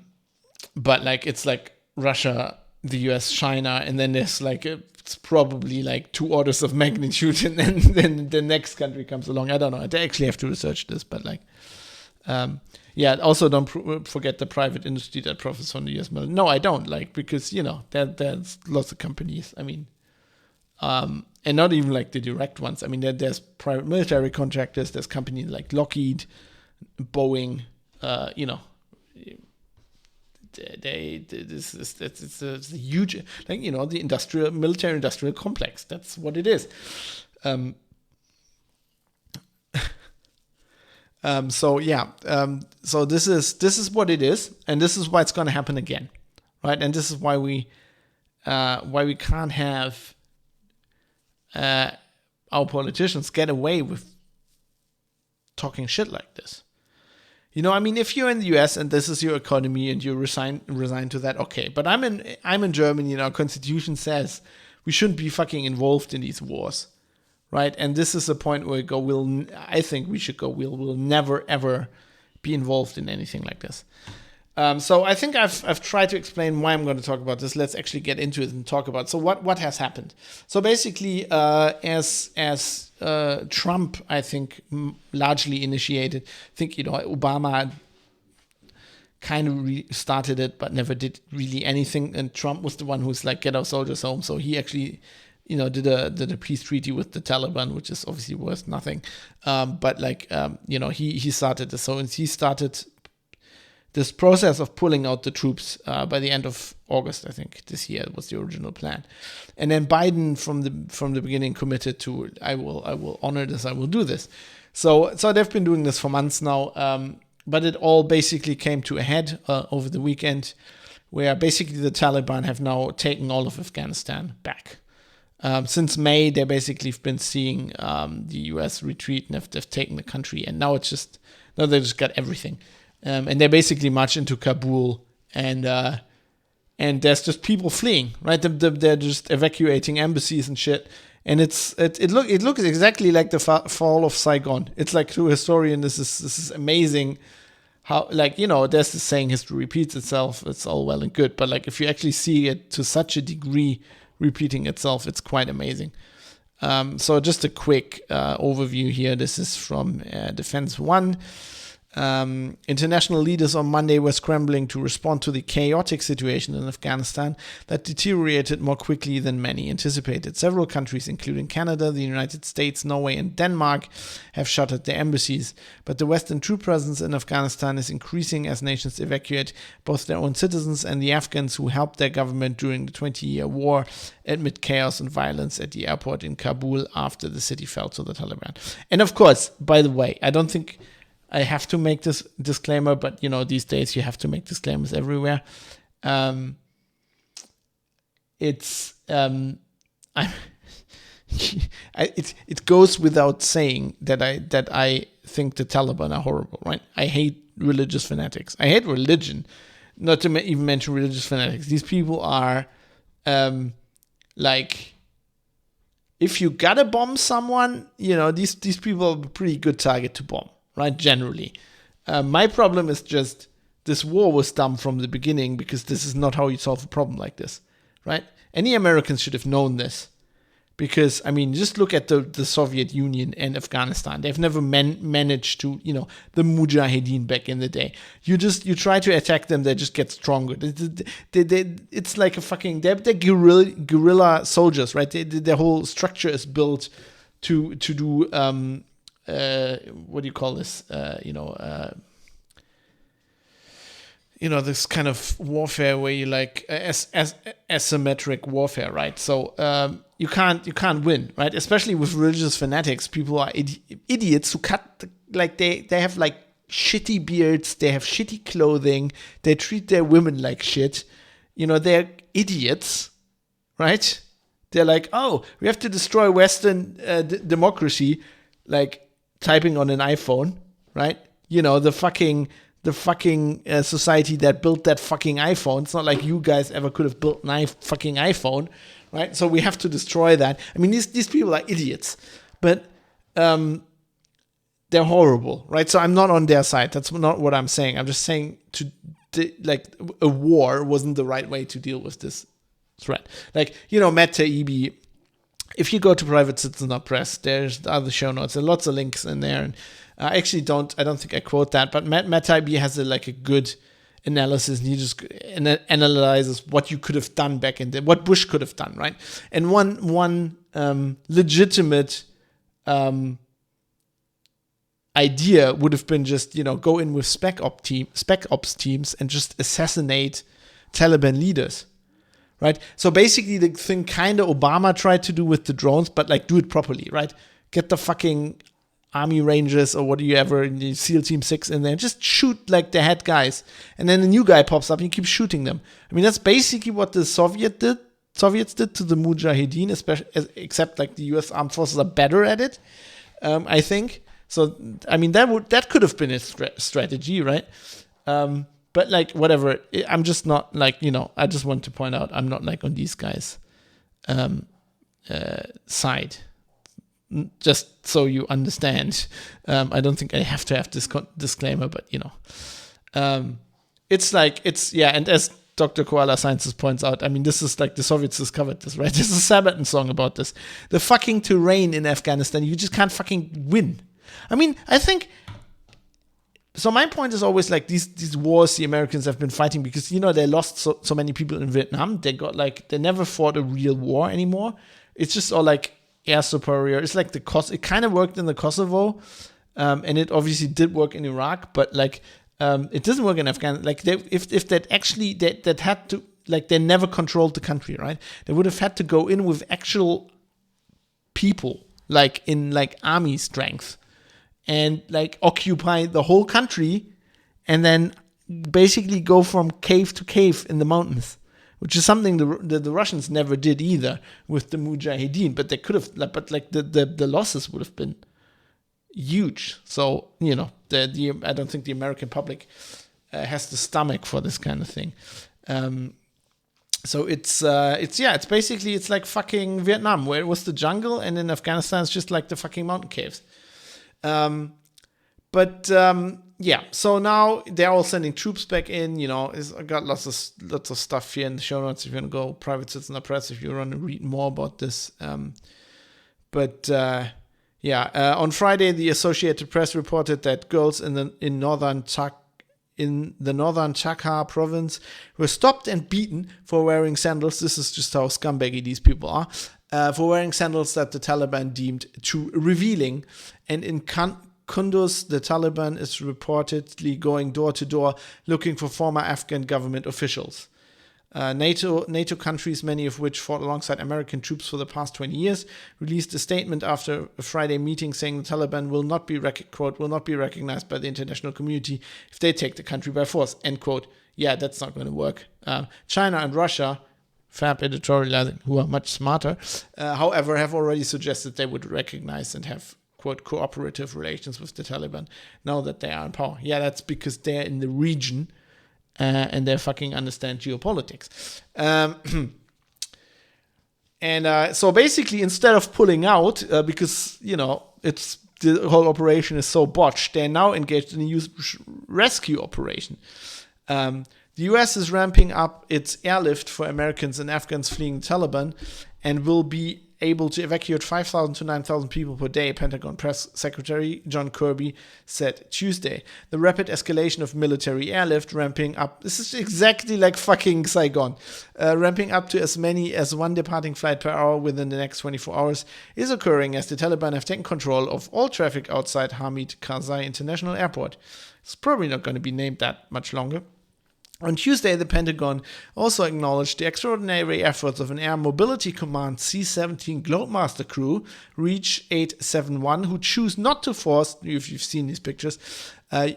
like, it's like Russia, the US, China, and then there's like it's probably like 2 orders of magnitude, and then the next country comes along. I don't know. I actually have to research this, but like, also don't forget the private industry that profits from the US military. No, I don't, like, because there's lots of companies. And not even like the direct ones. There's private military contractors. There's companies like Lockheed, Boeing. It's a huge, like, the military industrial complex. That's what it is. So this is what it is, and this is why it's going to happen again, right? And this is why we can't have our politicians get away with talking shit like this. I mean, if you're in the US and this is your economy and you resign to that, okay. But I'm in Germany and our constitution says we shouldn't be fucking involved in these wars, right? And this is a point where I think we should go. We'll never ever be involved in anything like this. So I think I've tried to explain why I'm going to talk about this. Let's actually get into it and talk about it. So what has happened? So basically, as Trump, I think, largely initiated, I think, Obama kind of started it, but never did really anything. And Trump was the one who's like, get our soldiers home. So he actually, did a peace treaty with the Taliban, which is obviously worth nothing. But he started this. So he started this process of pulling out the troops by the end of August, I think, this year was the original plan. And then Biden from the beginning committed to, I will honor this, I will do this. So they've been doing this for months now, but it all basically came to a head over the weekend, where basically the Taliban have now taken all of Afghanistan back. Since May, they basically have been seeing the US retreat, and they've taken the country, and now they just got everything. And they basically march into Kabul, and there's just people fleeing, right? They're just evacuating embassies and shit, and it looks exactly like the fall of Saigon. It's like, to a historian, this is amazing. How, there's the saying, history repeats itself. It's all well and good, but like if you actually see it to such a degree repeating itself, it's quite amazing. So just a quick overview here. This is from Defense One. International leaders on Monday were scrambling to respond to the chaotic situation in Afghanistan that deteriorated more quickly than many anticipated. Several countries, including Canada, the United States, Norway, and Denmark, have shuttered their embassies. But the Western troop presence in Afghanistan is increasing as nations evacuate both their own citizens and the Afghans who helped their government during the 20-year war amid chaos and violence at the airport in Kabul after the city fell to the Taliban. And of course, by the way, I don't think I have to make this disclaimer, but these days you have to make disclaimers everywhere. It goes without saying that I think the Taliban are horrible, right? I hate religious fanatics. I hate religion, not to even mention religious fanatics. These people are if you gotta bomb someone, these people are a pretty good target to bomb. Right, generally. My problem is just this war was dumb from the beginning, because this is not how you solve a problem like this, right? Any Americans should have known this, because, I mean, just look at the Soviet Union and Afghanistan. They've never managed to, the Mujahideen back in the day. You try to attack them, they just get stronger. It's like a fucking, they're guerrilla soldiers, right? Their whole structure is built to do, what do you call this? This kind of warfare where you like asymmetric warfare, right? So you can't win, right? Especially with religious fanatics, people are idiots who cut they have like shitty beards, they have shitty clothing, they treat their women like shit. They're idiots, right? They're like, oh, we have to destroy Western democracy, like typing on an iPhone, right? The fucking society that built that fucking iPhone. It's not like you guys ever could have built an fucking iPhone, right? So we have to destroy that. I mean, these people are idiots, but they're horrible, right? So I'm not on their side. That's not what I'm saying. I'm just saying a war wasn't the right way to deal with this threat. Matt Taibbi. If you go to Private Citizen Press, there's the other show notes. There are lots of links in there. And I don't think I quote that, but Matt Taibbi has a good analysis, and he just analyzes what you could have done back in what Bush could have done, right? And one legitimate idea would have been just, go in with Spec Ops teams and just assassinate Taliban leaders. Right, so basically the thing kind of Obama tried to do with the drones, but do it properly, right? Get the fucking Army Rangers or whatever, SEAL Team 6 in there, just shoot the head guys, and then a new guy pops up and you keep shooting them. I mean, that's basically what the Soviets did to the Mujahideen, except the U.S. Armed Forces are better at it, I think. So, I mean, that could have been a strategy, right? But like, whatever. I'm just not like, I just want to point out I'm not like on these guys' side. Just so you understand. I don't think I have to have this disclaimer, but it's like, and as Dr. Koala Sciences points out, I mean, this is like the Soviets discovered this, right? There's a Sabaton song about this. The fucking terrain in Afghanistan, you just can't fucking win. I mean, I think, so my point is always like these wars the Americans have been fighting because, they lost so many people in Vietnam. They never fought a real war anymore. It's just all like air superior. It's like it kind of worked in the Kosovo, and it obviously did work in Iraq, but like, it doesn't work in Afghanistan. Like if that actually that had to, like, they never controlled the country, right? They would have had to go in with actual people, like in like army strength, and like occupy the whole country, and then basically go from cave to cave in the mountains, which is something the Russians never did either with the Mujahideen. But they could have, but like the losses would have been huge. So I don't think the American public has the stomach for this kind of thing. So it's basically, it's like fucking Vietnam, where it was the jungle, and in Afghanistan it's just like the fucking mountain caves. So now they're all sending troops back in. I got lots of stuff here in the show notes if you want to go Private Citizen or Press if you want to read more about this. On Friday, the Associated Press reported that girls in the northern Chakhar province were stopped and beaten for wearing sandals. This is just how scumbaggy these people are. For wearing sandals that the Taliban deemed too revealing. And in Kunduz, the Taliban is reportedly going door to door looking for former Afghan government officials. NATO countries, many of which fought alongside American troops for the past 20 years, released a statement after a Friday meeting saying the Taliban will not be recognized by the international community if they take the country by force, end quote. Yeah, that's not going to work. China and Russia, fab editorializing, who are much smarter, however, have already suggested they would recognize and have, quote, cooperative relations with the Taliban now that they are in power. Yeah, that's because they're in the region. And they fucking understand geopolitics. So basically, instead of pulling out, because, it's the whole operation is so botched, they're now engaged in a huge rescue operation. The US is ramping up its airlift for Americans and Afghans fleeing the Taliban and will be able to evacuate 5,000 to 9,000 people per day, Pentagon Press Secretary John Kirby said Tuesday. The rapid escalation of military airlift ramping up, this is exactly like fucking Saigon, ramping up to as many as one departing flight per hour within the next 24 hours is occurring as the Taliban have taken control of all traffic outside Hamid Karzai International Airport. It's probably not going to be named that much longer. On Tuesday, the Pentagon also acknowledged the extraordinary efforts of an Air Mobility Command C-17 Globemaster crew, Reach 871, who choose not to force, if you've seen these pictures, out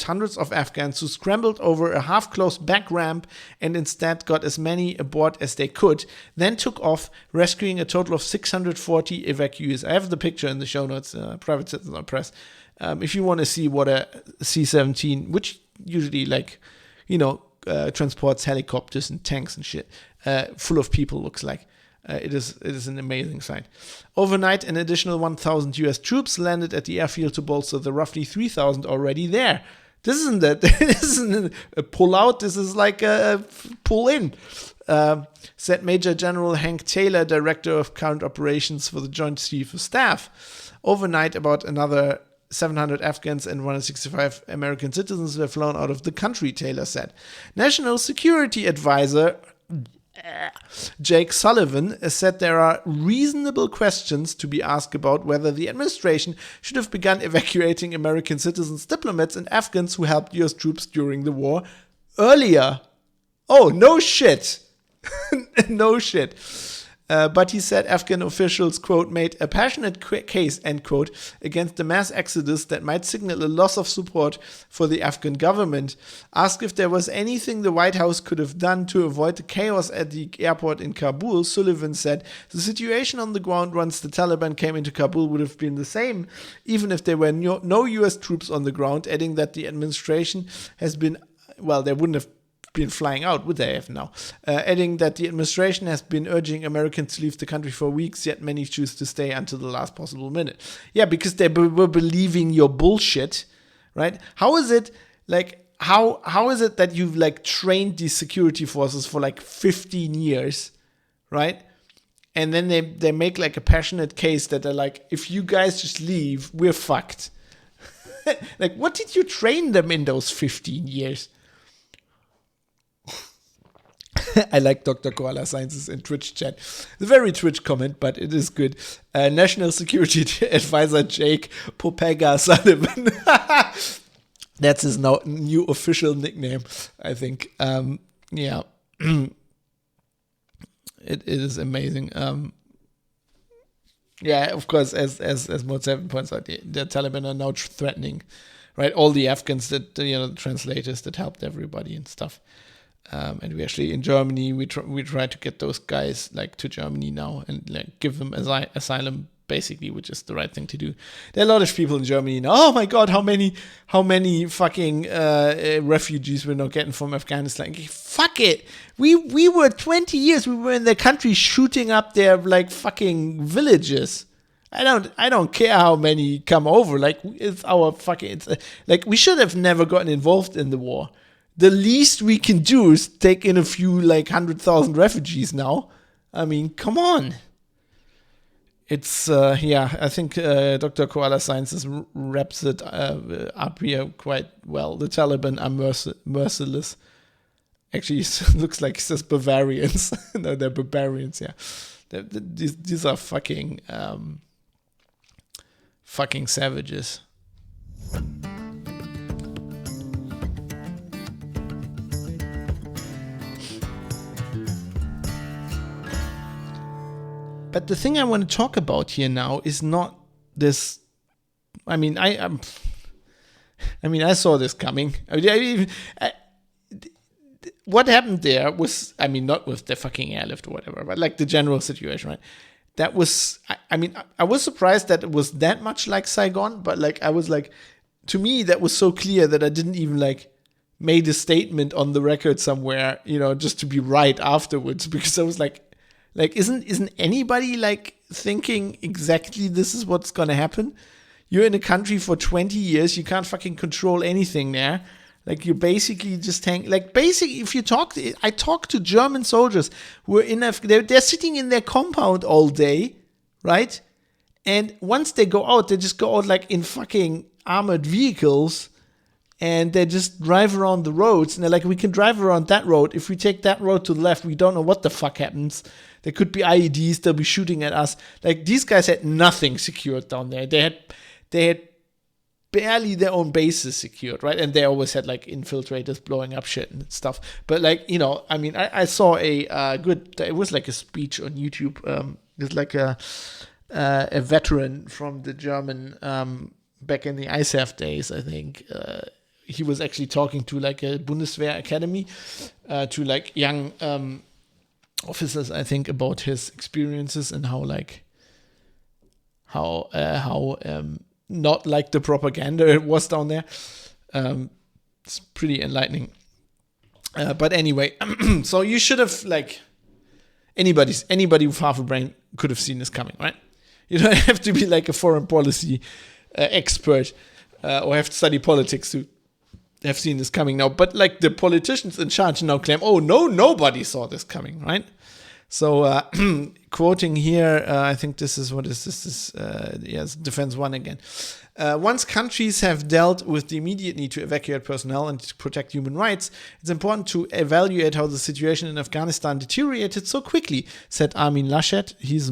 hundreds of Afghans who scrambled over a half-closed back ramp and instead got as many aboard as they could, then took off, rescuing a total of 640 evacuees. I have the picture in the show notes, Private Citizen or Press. If you want to see what a C-17, which usually transports helicopters and tanks and shit, full of people looks like. It is an amazing sight. Overnight, an additional 1,000 US troops landed at the airfield to bolster the roughly 3,000 already there. This isn't a pull out, this is like a pull in, said Major General Hank Taylor, Director of Current Operations for the Joint Chief of Staff. Overnight, about another 700 Afghans and 165 American citizens were flown out of the country, Taylor said. National Security Advisor Jake Sullivan said there are reasonable questions to be asked about whether the administration should have begun evacuating American citizens, diplomats, and Afghans who helped US troops during the war earlier. Oh, no shit. No shit. But he said Afghan officials, quote, made a passionate case, end quote, against the mass exodus that might signal a loss of support for the Afghan government. Asked if there was anything the White House could have done to avoid the chaos at the airport in Kabul, Sullivan said the situation on the ground once the Taliban came into Kabul would have been the same, even if there were no U.S. troops on the ground, adding that the administration has been, well, they wouldn't have been flying out, would they have now? Adding that the administration has been urging Americans to leave the country for weeks, yet many choose to stay until the last possible minute. Yeah, because they were believing your bullshit, right? How is it, like, how is it that you've, like, trained these security forces for, like, 15 years, right? And then they make, like, a passionate case that they're like, if you guys just leave, we're fucked. Like, what did you train them in those 15 years? I like Dr. Koala Sciences in Twitch chat. It's a very Twitch comment, but it is good. National Security Advisor Jake Popega Sullivan. That's his new official nickname, I think. Yeah. It is amazing. Yeah, of course, as Mod 7 points out, the Taliban are now threatening, right? All the Afghans that, the translators that helped everybody and stuff. And we actually, in Germany, we try to get those guys, like, to Germany now and, like, give them asylum, basically, which is the right thing to do. There are a lot of people in Germany now. Oh my God, how many fucking refugees we're not getting from Afghanistan? Fuck it. We were 20 years. We were in their country shooting up their, like, fucking villages. I don't care how many come over. Like, it's our fucking. Like, we should have never gotten involved in the war. The least we can do is take in a few, like, 100,000 refugees now. I mean, come on. It's, I think Dr. Koala Sciences wraps it up here quite well. The Taliban are merciless. Actually, it looks like it says Bavarians. No, they're barbarians, yeah. These are fucking savages. But the thing I want to talk about here now is not this. I mean, I saw this coming. What happened there was, I mean, not with the fucking airlift or whatever, but like the general situation, right? That was, I was surprised that it was that much like Saigon, but like, I was like, to me, that was so clear that I didn't even like made a statement on the record somewhere, just to be right afterwards, because I was like, isn't anybody like thinking exactly this is what's gonna happen? You're in a country for 20 years, you can't fucking control anything there. Like, you basically just if you I talk to German soldiers who are in they're sitting in their compound all day, right? And once they go out, they just go out like in fucking armored vehicles, and they just drive around the roads, and they're like, we can drive around that road. If we take that road to the left, we don't know what the fuck happens. There could be IEDs, they'll be shooting at us. Like, these guys had nothing secured down there. They had barely their own bases secured, right? And they always had like infiltrators blowing up shit and stuff. But like, I saw it was like a speech on YouTube. There's like a veteran from the German, back in the ISAF days, I think, he was actually talking to like a Bundeswehr academy, to like young officers, I think, about his experiences and how not like the propaganda it was down there. It's pretty enlightening. But anyway, so you should have, like, anybody with half a brain could have seen this coming, right? You don't have to be like a foreign policy expert or have to study politics to have seen this coming now. But like the politicians in charge now claim, oh no, nobody saw this coming, right? So quoting here, I think this is yes, Defense One again. Once countries have dealt with the immediate need to evacuate personnel and to protect human rights, it's important to evaluate how the situation in Afghanistan deteriorated so quickly, said Armin Laschet. He's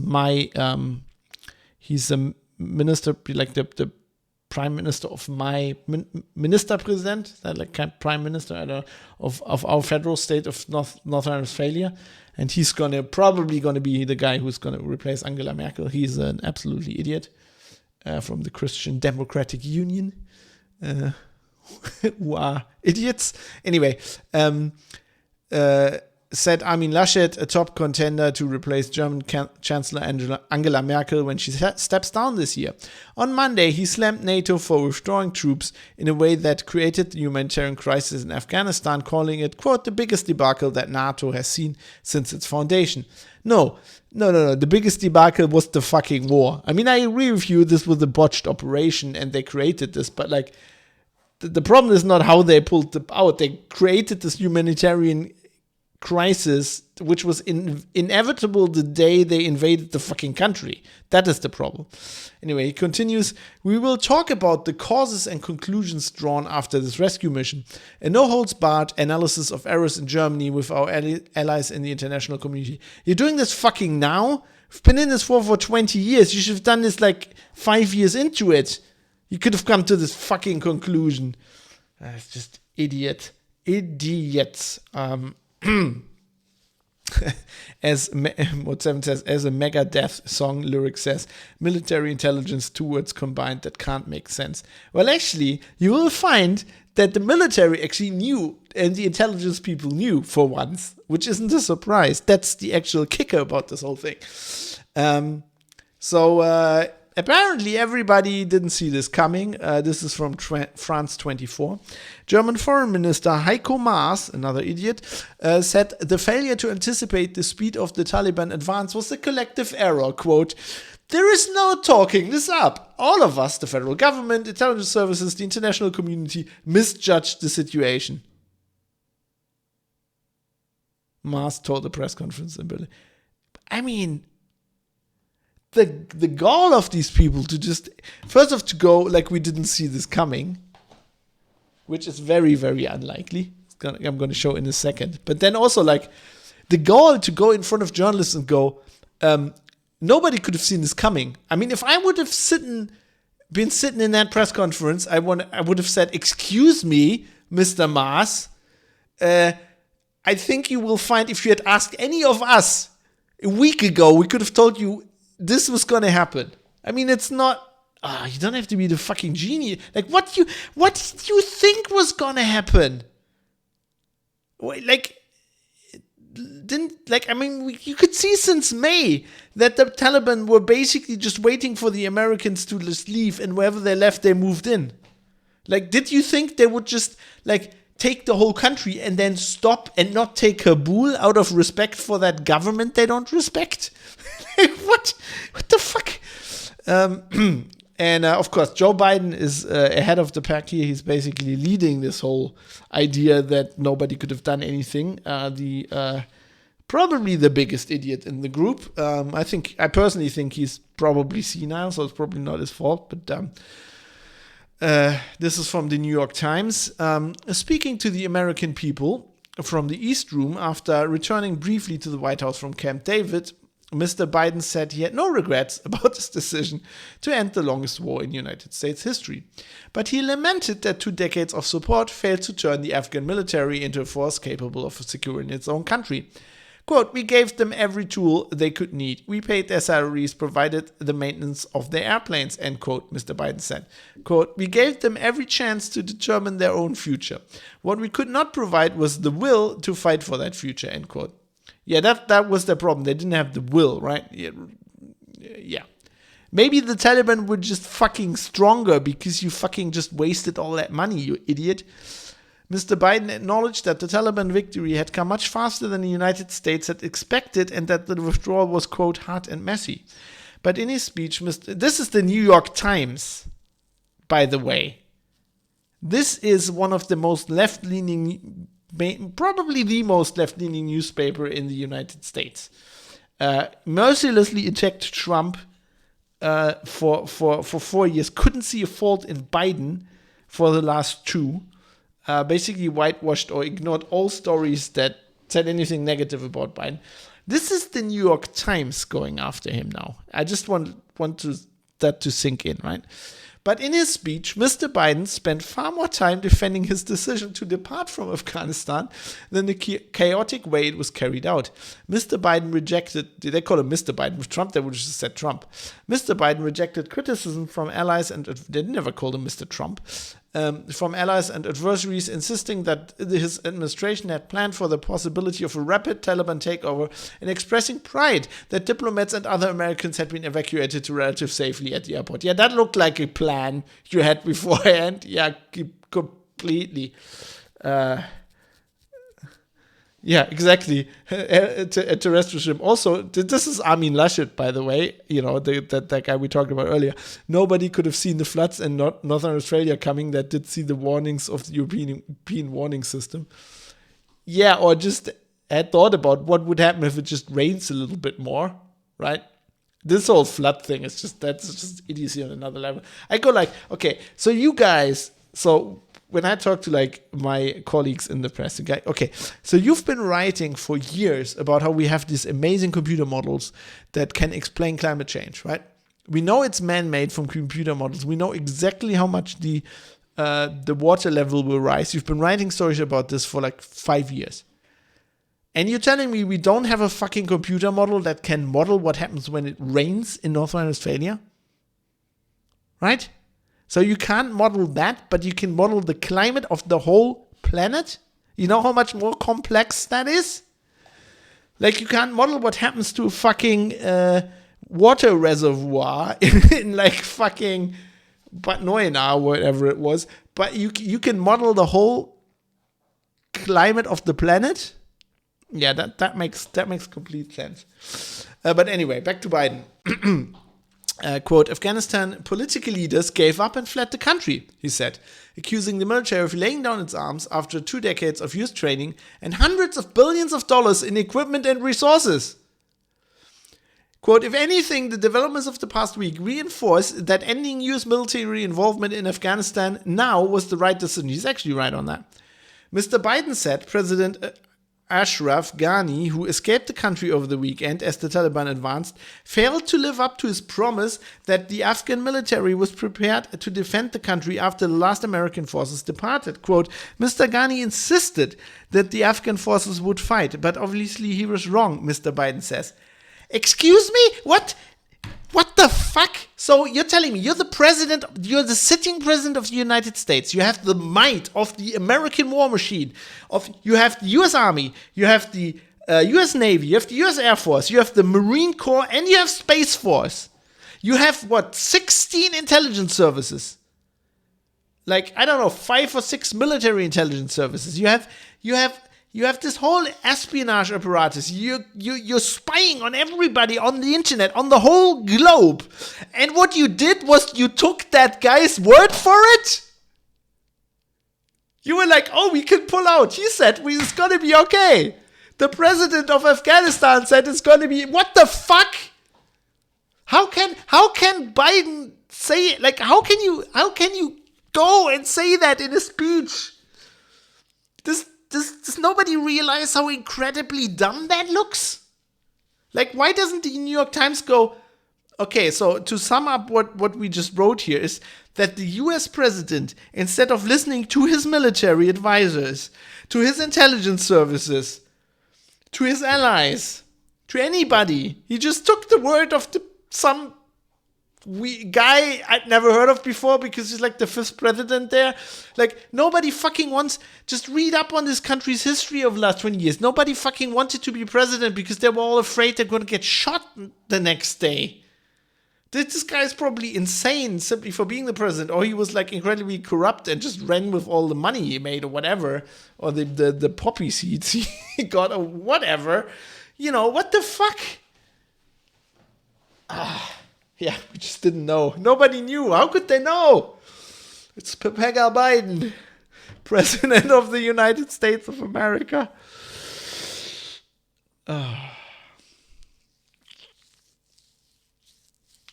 a minister, like the prime minister of my Ministerpräsident, that like kind of prime minister, I don't know, of our federal state of North Rhine-Westphalia, and he's probably gonna be the guy who's gonna replace Angela Merkel. He's an absolutely idiot from the Christian Democratic Union, who are idiots. Anyway, said Armin Laschet, a top contender to replace German Chancellor Angela Merkel when she steps down this year. On Monday, he slammed NATO for withdrawing troops in a way that created the humanitarian crisis in Afghanistan, calling it, quote, the biggest debacle that NATO has seen since its foundation. No. The biggest debacle was the fucking war. I mean, I agree with you, this was a botched operation and they created this, but like, the problem is not how they pulled it out. They created this humanitarian crisis, which was inevitable the day they invaded the fucking country. That is the problem. Anyway, he continues, we will talk about the causes and conclusions drawn after this rescue mission. A no-holds-barred analysis of errors in Germany with our allies in the international community. You're doing this fucking now? We've been in this for 20 years. You should have done this like 5 years into it. You could have come to this fucking conclusion. It's just idiots. As what Seven says, as a Megadeth song lyric says, military intelligence, two words combined that can't make sense. Well, actually, you will find that the military actually knew, and the intelligence people knew for once, which isn't a surprise. That's the actual kicker about this whole thing. Apparently, everybody didn't see this coming. This is from France 24. German Foreign Minister Heiko Maas, another idiot, said the failure to anticipate the speed of the Taliban advance was a collective error. Quote, there is no talking this up. All of us, the federal government, intelligence services, the international community, misjudged the situation. Maas told the press conference in Berlin. I mean, the goal of these people to just, first off, to go like we didn't see this coming, which is very, very unlikely. I'm going to show in a second. But then also like the goal to go in front of journalists and go, nobody could have seen this coming. I mean, if I would have been sitting in that press conference, I would have said, excuse me, Mr. Maas, I think you will find if you had asked any of us a week ago, we could have told you this was going to happen. I mean, it's not, you don't have to be the fucking genius. Like, what did you think was going to happen? You could see since May that the Taliban were basically just waiting for the Americans to just leave, and wherever they left, they moved in. Like, did you think they would just, like, take the whole country and then stop and not take Kabul out of respect for that government they don't respect? What the fuck? And of course, Joe Biden is ahead of the pack here. He's basically leading this whole idea that nobody could have done anything. Probably the biggest idiot in the group. I personally think he's probably senile, so it's probably not his fault. But this is from the New York Times. Speaking to the American people from the East Room after returning briefly to the White House from Camp David, Mr. Biden said he had no regrets about his decision to end the longest war in United States history. But he lamented that 2 decades of support failed to turn the Afghan military into a force capable of securing its own country. Quote, we gave them every tool they could need. We paid their salaries, provided the maintenance of their airplanes, end quote, Mr. Biden said. Quote, we gave them every chance to determine their own future. What we could not provide was the will to fight for that future, end quote. Yeah, that was the problem. They didn't have the will, right? Yeah. Maybe the Taliban were just fucking stronger because you fucking just wasted all that money, you idiot. Mr. Biden acknowledged that the Taliban victory had come much faster than the United States had expected and that the withdrawal was, quote, hard and messy. But in his speech, this is the New York Times, by the way. This is one of the most left-leaning, probably the most left-leaning newspaper in the United States. Mercilessly attacked Trump for 4 years. Couldn't see a fault in Biden for the last 2. Basically whitewashed or ignored all stories that said anything negative about Biden. This is the New York Times going after him now. I just want that to sink in, right? But in his speech, Mr. Biden spent far more time defending his decision to depart from Afghanistan than the chaotic way it was carried out. Mr. Biden rejected, they call him Mr. Biden, with Trump they would have just said Trump. Mr. Biden rejected criticism from allies, and they never called him Mr. Trump, from allies and adversaries, insisting that his administration had planned for the possibility of a rapid Taliban takeover, and expressing pride that diplomats and other Americans had been evacuated to relative safety at the airport. Yeah, that looked like a plan you had beforehand. Yeah, completely. Yeah, exactly. A terrestrial ship. Also, this is Armin Laschet, by the way. You know, that guy we talked about earlier. Nobody could have seen the floods in Northern Australia coming that did see the warnings of the European warning system. Yeah, or just had thought about what would happen if it just rains a little bit more, right? This whole flood thing is that's just idiocy on another level. I go like, okay, so you guys, when I talk to like my colleagues in the press, okay, so you've been writing for years about how we have these amazing computer models that can explain climate change, right? We know it's man-made from computer models. We know exactly how much the water level will rise. You've been writing stories about this for like 5 years. And you're telling me we don't have a fucking computer model that can model what happens when it rains in North Rhine-Westphalia? Right? So you can't model that, but you can model the climate of the whole planet? You know how much more complex that is? Like, you can't model what happens to a fucking water reservoir in like fucking Bad Neuenahr or whatever it was. But you can model the whole climate of the planet? Yeah, that makes complete sense. But anyway, back to Biden. Quote, Afghanistan political leaders gave up and fled the country, he said, accusing the military of laying down its arms after 2 decades of US training and hundreds of billions of dollars in equipment and resources. Quote, if anything, the developments of the past week reinforce that ending US military involvement in Afghanistan now was the right decision. He's actually right on that. Mr. Biden said President Ashraf Ghani, who escaped the country over the weekend as the Taliban advanced, failed to live up to his promise that the Afghan military was prepared to defend the country after the last American forces departed. Quote, Mr. Ghani insisted that the Afghan forces would fight, but obviously he was wrong, Mr. Biden says. Excuse me? What the fuck? So you're telling me you're the sitting president of the United States. You have the might of the American war machine. You have the US Army, you have the US Navy, you have the US Air Force, you have the Marine Corps, and you have Space Force. You have, 16 intelligence services? Like, I don't know, 5 or 6 military intelligence services. You have this whole espionage apparatus. You're spying on everybody on the internet, on the whole globe. And what you did was you took that guy's word for it. You were like, oh, we can pull out. He said it's going to be okay. The president of Afghanistan said it's going to be... What the fuck? How can Biden say... Like, how can you go and say that in a speech? Does nobody realize how incredibly dumb that looks? Like, why doesn't the New York Times go, okay, so to sum up what we just wrote here is that the US president, instead of listening to his military advisors, to his intelligence services, to his allies, to anybody, he just took the word of some guy I'd never heard of before because he's like the 5th president there. Like, nobody fucking wants, just read up on this country's history of the last 20 years. Nobody fucking wanted to be president because they were all afraid they're going to get shot the next day. This guy is probably insane simply for being the president, or he was like incredibly corrupt and just ran with all the money he made or whatever, or the poppy seeds he got or whatever. You know, what the fuck? Yeah, we just didn't know. Nobody knew. How could they know? It's Pepega Biden, President of the United States of America.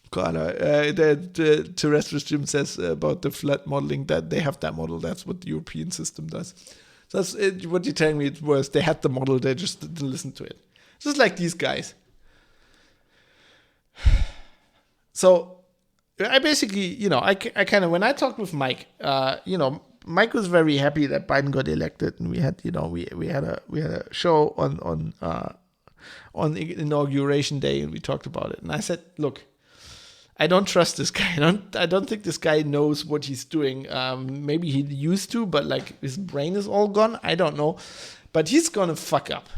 God, the terrestrial stream says about the flood modeling that they have that model. That's what the European system does. So that's it, what you're telling me. It was they had the model. They just didn't listen to it. Just like these guys. So I basically, I kind of, when I talked with Mike, Mike was very happy that Biden got elected, and we had, we had a show on inauguration day, and we talked about it. And I said, look, I don't trust this guy. I don't think this guy knows what he's doing. Maybe he used to, but like his brain is all gone. I don't know, but he's gonna fuck up.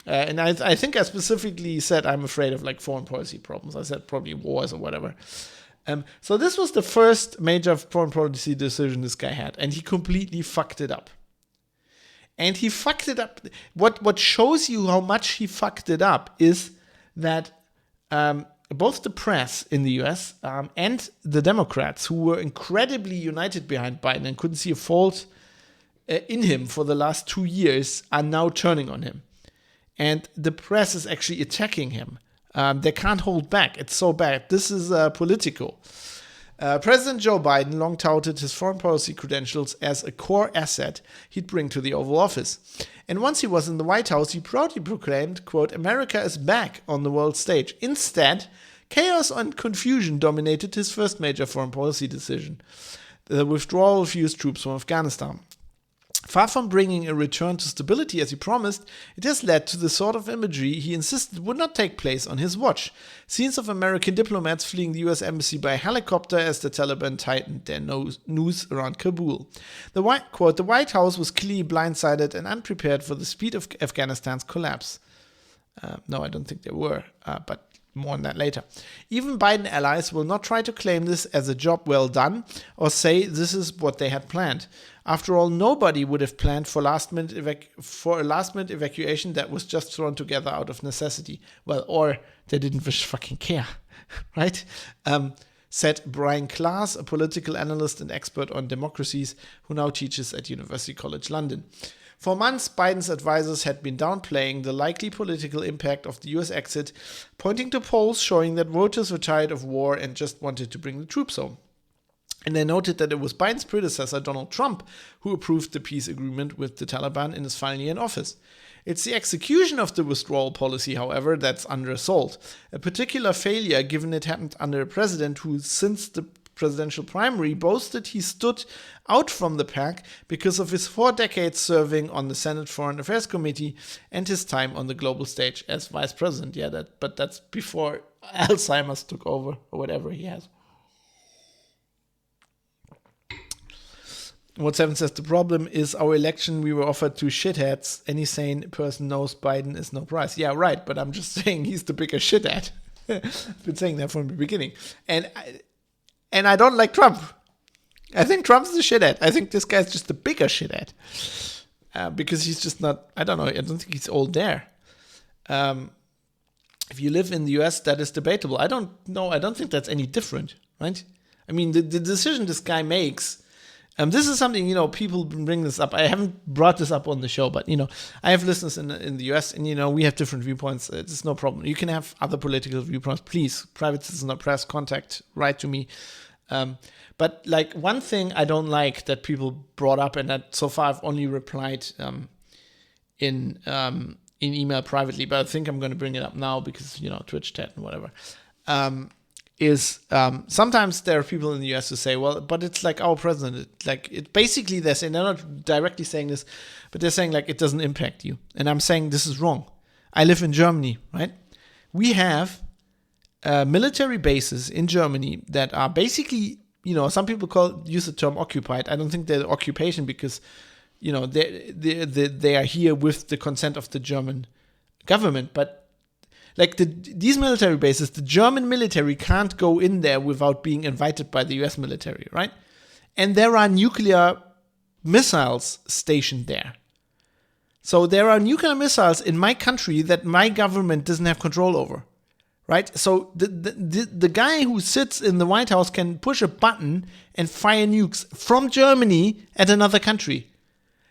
And I think I specifically said I'm afraid of like foreign policy problems. I said probably wars or whatever. So this was the first major foreign policy decision this guy had, and he completely fucked it up. And he fucked it up. What shows you how much he fucked it up is that both the press in the US and the Democrats, who were incredibly united behind Biden and couldn't see a fault in him for the last 2 years, are now turning on him. And the press is actually attacking him. They can't hold back. It's so bad. This is political. President Joe Biden long touted his foreign policy credentials as a core asset he'd bring to the Oval Office. And once he was in the White House, he proudly proclaimed, quote, "America is back on the world stage." Instead, chaos and confusion dominated his first major foreign policy decision, the withdrawal of U.S. troops from Afghanistan. Far from bringing a return to stability as he promised, it has led to the sort of imagery he insisted would not take place on his watch. Scenes of American diplomats fleeing the US embassy by helicopter as the Taliban tightened their noose around Kabul. The White House was clearly blindsided and unprepared for the speed of Afghanistan's collapse. No, I don't think they were, but more on that later. Even Biden allies will not try to claim this as a job well done or say this is what they had planned. After all, nobody would have planned for a last-minute evacuation that was just thrown together out of necessity. Well, or they didn't fucking care, right? Said Brian Klaas, a political analyst and expert on democracies who now teaches at University College London. For months, Biden's advisors had been downplaying the likely political impact of the US exit, pointing to polls showing that voters were tired of war and just wanted to bring the troops home. And they noted that it was Biden's predecessor, Donald Trump, who approved the peace agreement with the Taliban in his final year in office. It's the execution of the withdrawal policy, however, that's under assault. A particular failure, given it happened under a president who, since the presidential primary, boasted he stood out from the pack because of his 4 decades serving on the Senate Foreign Affairs Committee and his time on the global stage as vice president. Yeah, but that's before Alzheimer's took over or whatever he has. What 7 says, the problem is our election, we were offered to shitheads. Any sane person knows Biden is no prize. Yeah, right, but I'm just saying he's the bigger shithead. I've been saying that from the beginning. And I don't like Trump. I think Trump's the shithead. I think this guy's just the bigger shithead. Because he's just not, I don't know, I don't think he's all there. If you live in the US, that is debatable. I don't know, I don't think that's any different, right? I mean, the decision this guy makes, this is something, people bring this up. I haven't brought this up on the show, but, I have listeners in the US and, we have different viewpoints. It's no problem. You can have other political viewpoints. Please, private citizen press, write to me. But like one thing I don't like that people brought up, and that so far I've only replied in email privately, but I think I'm going to bring it up now because, Twitch chat and whatever, is sometimes there are people in the US who say, well, but it's like our president. Basically they're saying, they're not directly saying this, but they're saying like it doesn't impact you. And I'm saying this is wrong. I live in Germany, right? We have military bases in Germany that are basically, some people use the term occupied. I don't think they're occupation because, they are here with the consent of the German government. But like these military bases, the German military can't go in there without being invited by the US military, right? And there are nuclear missiles stationed there. So there are nuclear missiles in my country that my government doesn't have control over, right? So the guy who sits in the White House can push a button and fire nukes from Germany at another country.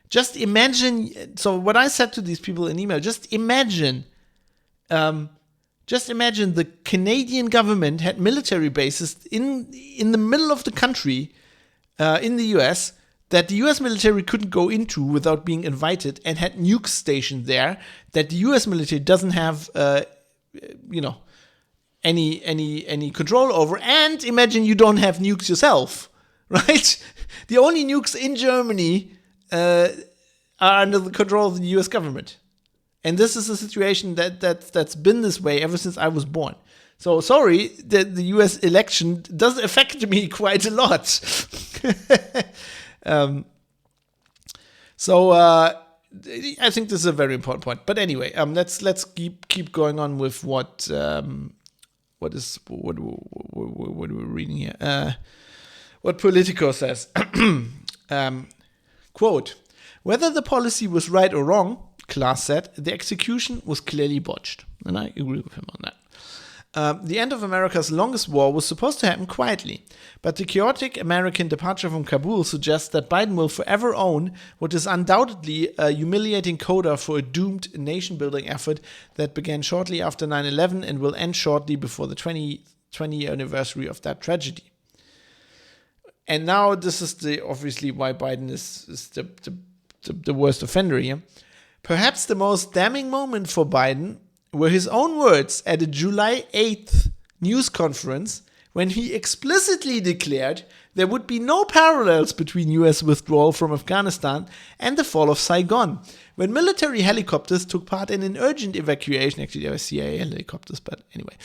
Just imagine, so what I said to these people in email, just imagine the Canadian government had military bases in the middle of the country in the US that the US military couldn't go into without being invited, and had nukes stationed there that the US military doesn't have, any control over. And imagine you don't have nukes yourself, right? The only nukes in Germany are under the control of the US government. And this is a situation that's been this way ever since I was born. So sorry, the US election does affect me quite a lot. I think this is a very important point. But anyway, let's keep going on with what are we reading here? What Politico says. Quote, whether the policy was right or wrong, Klaas said, the execution was clearly botched. And I agree with him on that. The end of America's longest war was supposed to happen quietly, but the chaotic American departure from Kabul suggests that Biden will forever own what is undoubtedly a humiliating coda for a doomed nation-building effort that began shortly after 9/11 and will end shortly before the 20-year anniversary of that tragedy. And now this is obviously why Biden is the worst offender here. Perhaps the most damning moment for Biden were his own words at a July 8th news conference when he explicitly declared there would be no parallels between US withdrawal from Afghanistan and the fall of Saigon. When military helicopters took part in an urgent evacuation, actually there were CIA helicopters, but anyway,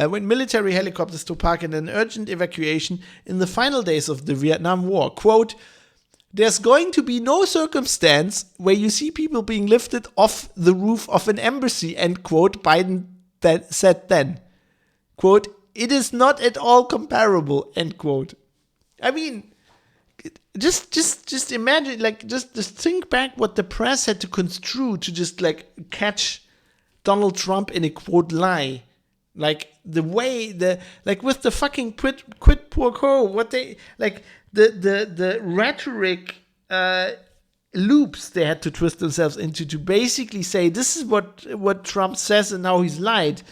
when military helicopters took part in an urgent evacuation in the final days of the Vietnam War, quote, there's going to be no circumstance where you see people being lifted off the roof of an embassy, end quote, Biden said then. Quote, it is not at all comparable, end quote. I mean, just imagine, like, just think back what the press had to construe to just, like, catch Donald Trump in a, quote, lie. Like, the way, like, with the fucking quid pro quo, what they, like, the rhetoric loops they had to twist themselves into to basically say this is what Trump says and now he's lied.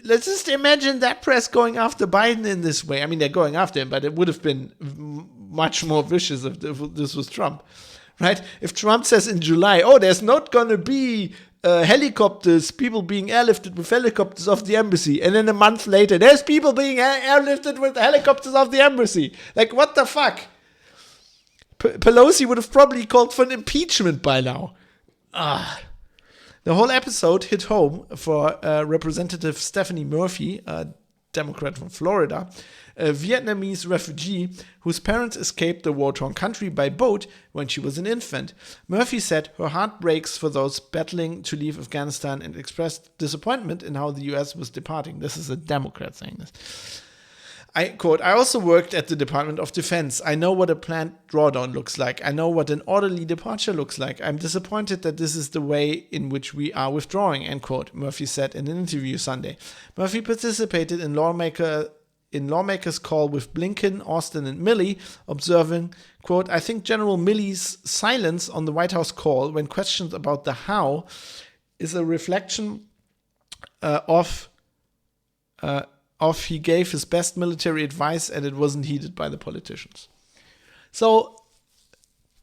Let's just imagine that press going after Biden in this way. I mean, they're going after him, but it would have been much more vicious if this was Trump, right? If Trump says in July, oh, there's not going to be helicopters, people being airlifted with helicopters off the embassy, and then a month later, there's people being airlifted with helicopters off the embassy. Like, what the fuck? Pelosi would have probably called for an impeachment by now. The whole episode hit home for Representative Stephanie Murphy, a Democrat from Florida, a Vietnamese refugee whose parents escaped the war-torn country by boat when she was an infant. Murphy said her heart breaks for those battling to leave Afghanistan and expressed disappointment in how the US was departing. This is a Democrat saying this. I quote, I also worked at the Department of Defense. I know what a planned drawdown looks like. I know what an orderly departure looks like. I'm disappointed that this is the way in which we are withdrawing, end quote, Murphy said in an interview Sunday. Murphy participated in lawmakers' call with Blinken, Austin, and Milley, observing, quote, I think General Milley's silence on the White House call when questioned about the how is a reflection of he gave his best military advice and it wasn't heeded by the politicians. So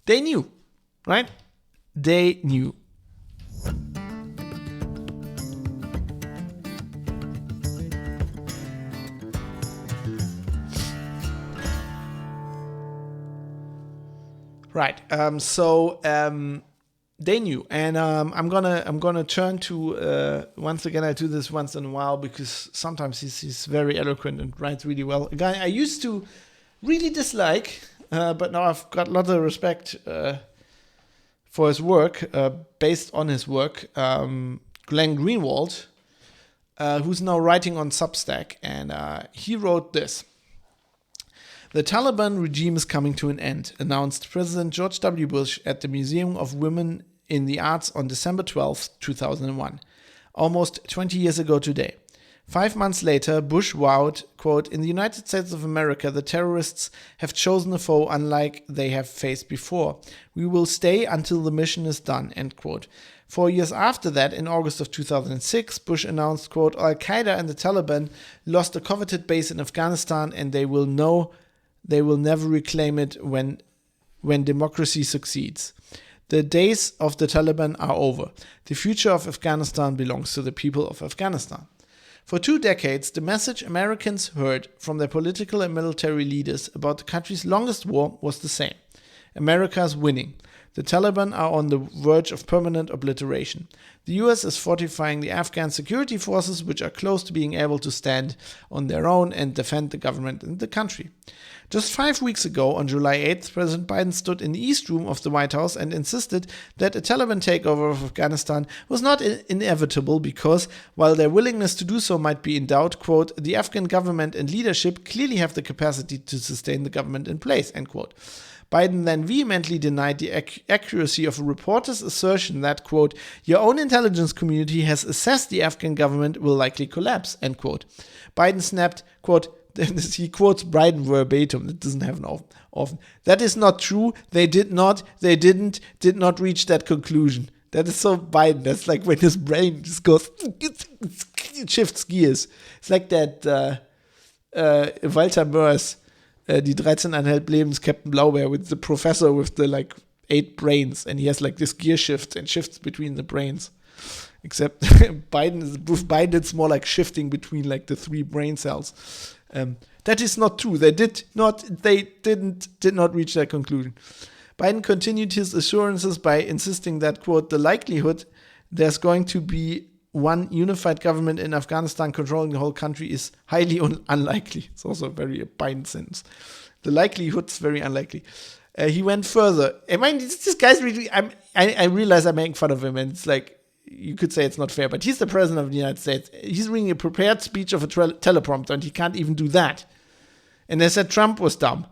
they knew, right? They knew. Right. They knew, and I'm gonna turn to once again. I do this once in a while because sometimes he's very eloquent and writes really well. A guy I used to really dislike, but now I've got a lot of respect for his work, based on his work. Glenn Greenwald, who's now writing on Substack, and he wrote this. The Taliban regime is coming to an end, announced President George W. Bush at the Museum of Women in the Arts on December 12, 2001, almost 20 years ago today. 5 months later, Bush vowed, quote, in the United States of America, the terrorists have chosen a foe unlike they have faced before. We will stay until the mission is done, end quote. 4 years after that, in August of 2006, Bush announced, quote, Al-Qaeda and the Taliban lost a coveted base in Afghanistan and they will never reclaim it when democracy succeeds. The days of the Taliban are over. The future of Afghanistan belongs to the people of Afghanistan. For 2 decades, the message Americans heard from their political and military leaders about the country's longest war was the same. America's winning. The Taliban are on the verge of permanent obliteration. The US is fortifying the Afghan security forces, which are close to being able to stand on their own and defend the government and the country. Just 5 weeks ago, on July 8th, President Biden stood in the East Room of the White House and insisted that a Taliban takeover of Afghanistan was not inevitable because, while their willingness to do so might be in doubt, quote, the Afghan government and leadership clearly have the capacity to sustain the government in place, end quote. Biden then vehemently denied the accuracy of a reporter's assertion that, quote, your own intelligence community has assessed the Afghan government will likely collapse, end quote. Biden snapped, quote, he quotes Biden verbatim. It doesn't happen often. That is not true. They did not reach that conclusion. That is so Biden. That's like when his brain just goes, shifts gears. It's like that Walter Mörs, die 13,5 Lebens Captain Blaubeer, with the professor with the like 8 brains, and he has like this gear shift and shifts between the brains. Except Biden, it's more like shifting between like the 3 brain cells. That is not true. They did not reach that conclusion. Biden continued his assurances by insisting that, quote, the likelihood there's going to be one unified government in Afghanistan controlling the whole country is highly unlikely. It's also a very Biden sentence. The likelihood is very unlikely. He went further. I mean, this guy's really, I realize I'm making fun of him, and it's like, you could say it's not fair, but he's the president of the United States. He's reading a prepared speech of a teleprompter, and he can't even do that. And they said Trump was dumb.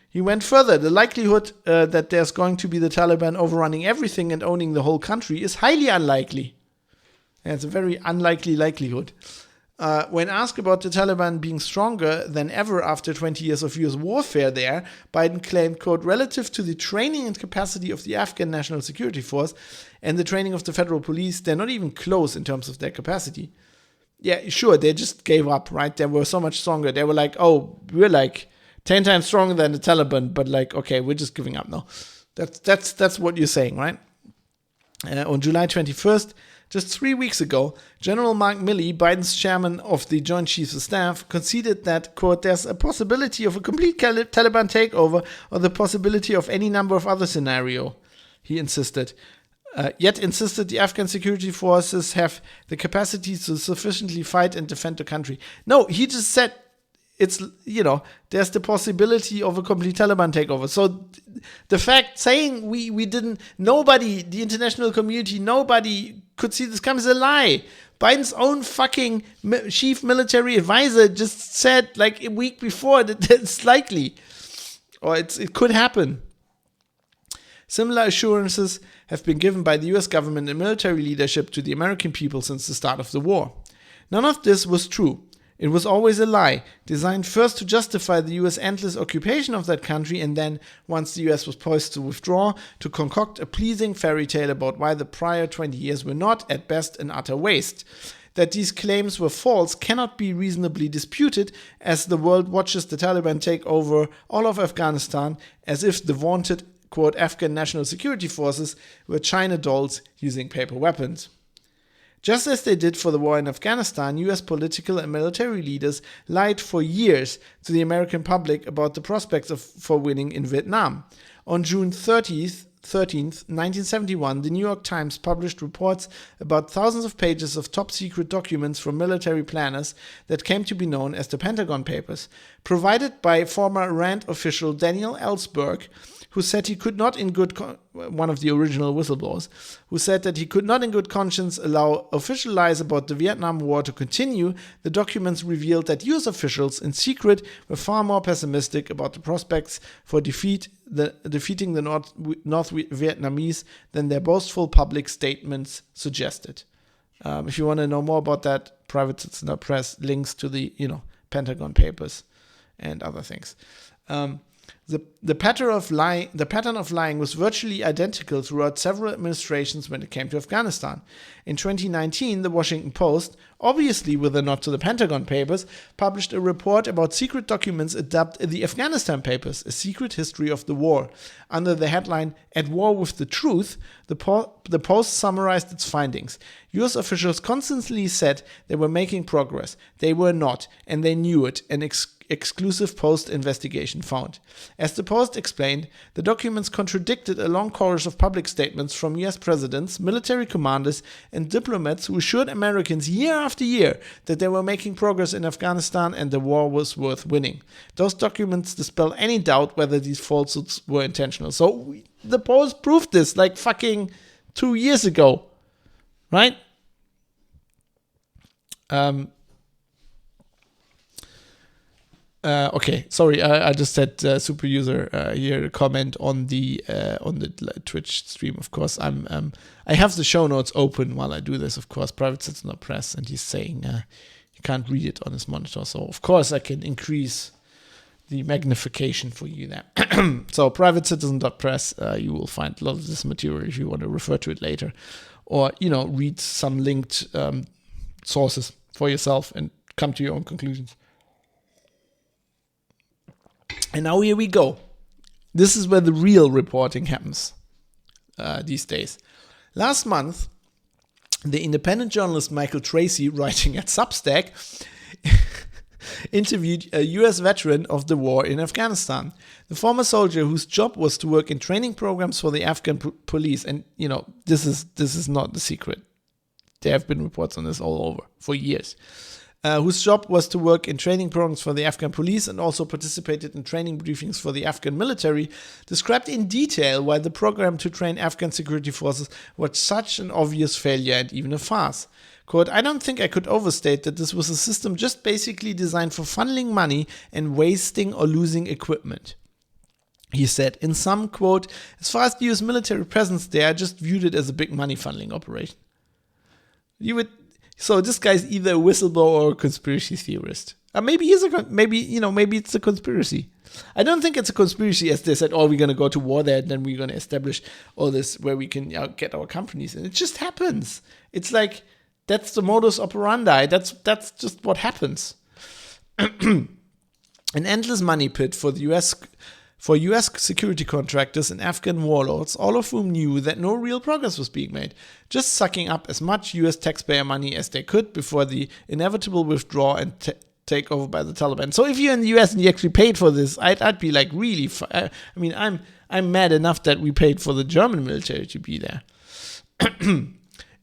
He went further. The likelihood that there's going to be the Taliban overrunning everything and owning the whole country is highly unlikely. And it's a very unlikely likelihood. When asked about the Taliban being stronger than ever after 20 years of US warfare there, Biden claimed, quote, relative to the training and capacity of the Afghan National Security Force and the training of the federal police, they're not even close in terms of their capacity. Yeah, sure, they just gave up, right? They were so much stronger. They were like, oh, we're like 10 times stronger than the Taliban, but like, okay, we're just giving up now. That's what you're saying, right? On July 21st, just 3 weeks ago, General Mark Milley, Biden's chairman of the Joint Chiefs of Staff, conceded that, quote, there's a possibility of a complete Taliban takeover or the possibility of any number of other scenarios, he insisted. Yet insisted the Afghan security forces have the capacity to sufficiently fight and defend the country. No, he just said it's, there's the possibility of a complete Taliban takeover. So the fact saying we didn't, nobody, the international community, nobody could see this come is a lie. Biden's own fucking chief military advisor just said like a week before that it's likely, or it could happen. Similar assurances have been given by the US government and military leadership to the American people since the start of the war. None of this was true. It was always a lie, designed first to justify the US endless occupation of that country and then, once the US was poised to withdraw, to concoct a pleasing fairy tale about why the prior 20 years were not, at best, an utter waste. That these claims were false cannot be reasonably disputed, as the world watches the Taliban take over all of Afghanistan as if the vaunted, quote, Afghan National Security Forces were China dolls using paper weapons. Just as they did for the war in Afghanistan, US political and military leaders lied for years to the American public about the prospects for winning in Vietnam. On June 13th, 1971, the New York Times published reports about thousands of pages of top-secret documents from military planners that came to be known as the Pentagon Papers, provided by former RAND official Daniel Ellsberg, who said he could not in good one of the original whistleblowers, who said that he could not in good conscience allow official lies about the Vietnam War to continue. The documents revealed that US officials in secret were far more pessimistic about the prospects for defeating the North Vietnamese than their boastful public statements suggested. If you want to know more about that, Private Citizen Press links to the Pentagon Papers and other things. The pattern of lying was virtually identical throughout several administrations when it came to Afghanistan. In 2019, the Washington Post, obviously with a nod to the Pentagon Papers, published a report about secret documents dubbed the Afghanistan Papers, a secret history of the war. Under the headline, "At War with the Truth," the Post summarized its findings. US officials constantly said they were making progress. They were not, and they knew it, an exclusive Post investigation found. As the Post explained, the documents contradicted a long chorus of public statements from US presidents, military commanders, and diplomats who assured Americans year after year that they were making progress in Afghanistan and the war was worth winning. Those documents dispel any doubt whether these falsehoods were intentional. So the Post proved this like fucking 2 years ago, right? Okay, sorry, I just had super user here comment on the Twitch stream. Of course, I have the show notes open while I do this. Of course, Private Citizen.press, and he's saying he can't read it on his monitor. So of course I can increase the magnification for you there. So Private Citizen.press, you will find a lot of this material if you want to refer to it later, or read some linked sources for yourself and come to your own conclusions. And now here we go. This is where the real reporting happens these days. Last month, the independent journalist Michael Tracy, writing at Substack, interviewed a US veteran of the war in Afghanistan. The former soldier, whose job was to work in training programs for the Afghan police, and this is not the secret. There have been reports on this all over for years. Whose job was to work in training programs for the Afghan police and also participated in training briefings for the Afghan military, described in detail why the program to train Afghan security forces was such an obvious failure and even a farce. Quote, "I don't think I could overstate that this was a system just basically designed for funneling money and wasting or losing equipment." He said, in some, quote, "As far as the US military presence there, I just viewed it as a big money funneling operation." So this guy's either a whistleblower or a conspiracy theorist. Maybe it's a conspiracy. I don't think it's a conspiracy, as they said, "Oh, we're going to go to war there, and then we're going to establish all this where we can get our companies." And it just happens. It's like, that's the modus operandi. That's just what happens. An endless money pit for the US security contractors and Afghan warlords, all of whom knew that no real progress was being made, just sucking up as much US taxpayer money as they could before the inevitable withdrawal and takeover by the Taliban. So if you're in the US and you actually paid for this, I'd be like, really, I'm mad enough that we paid for the German military to be there.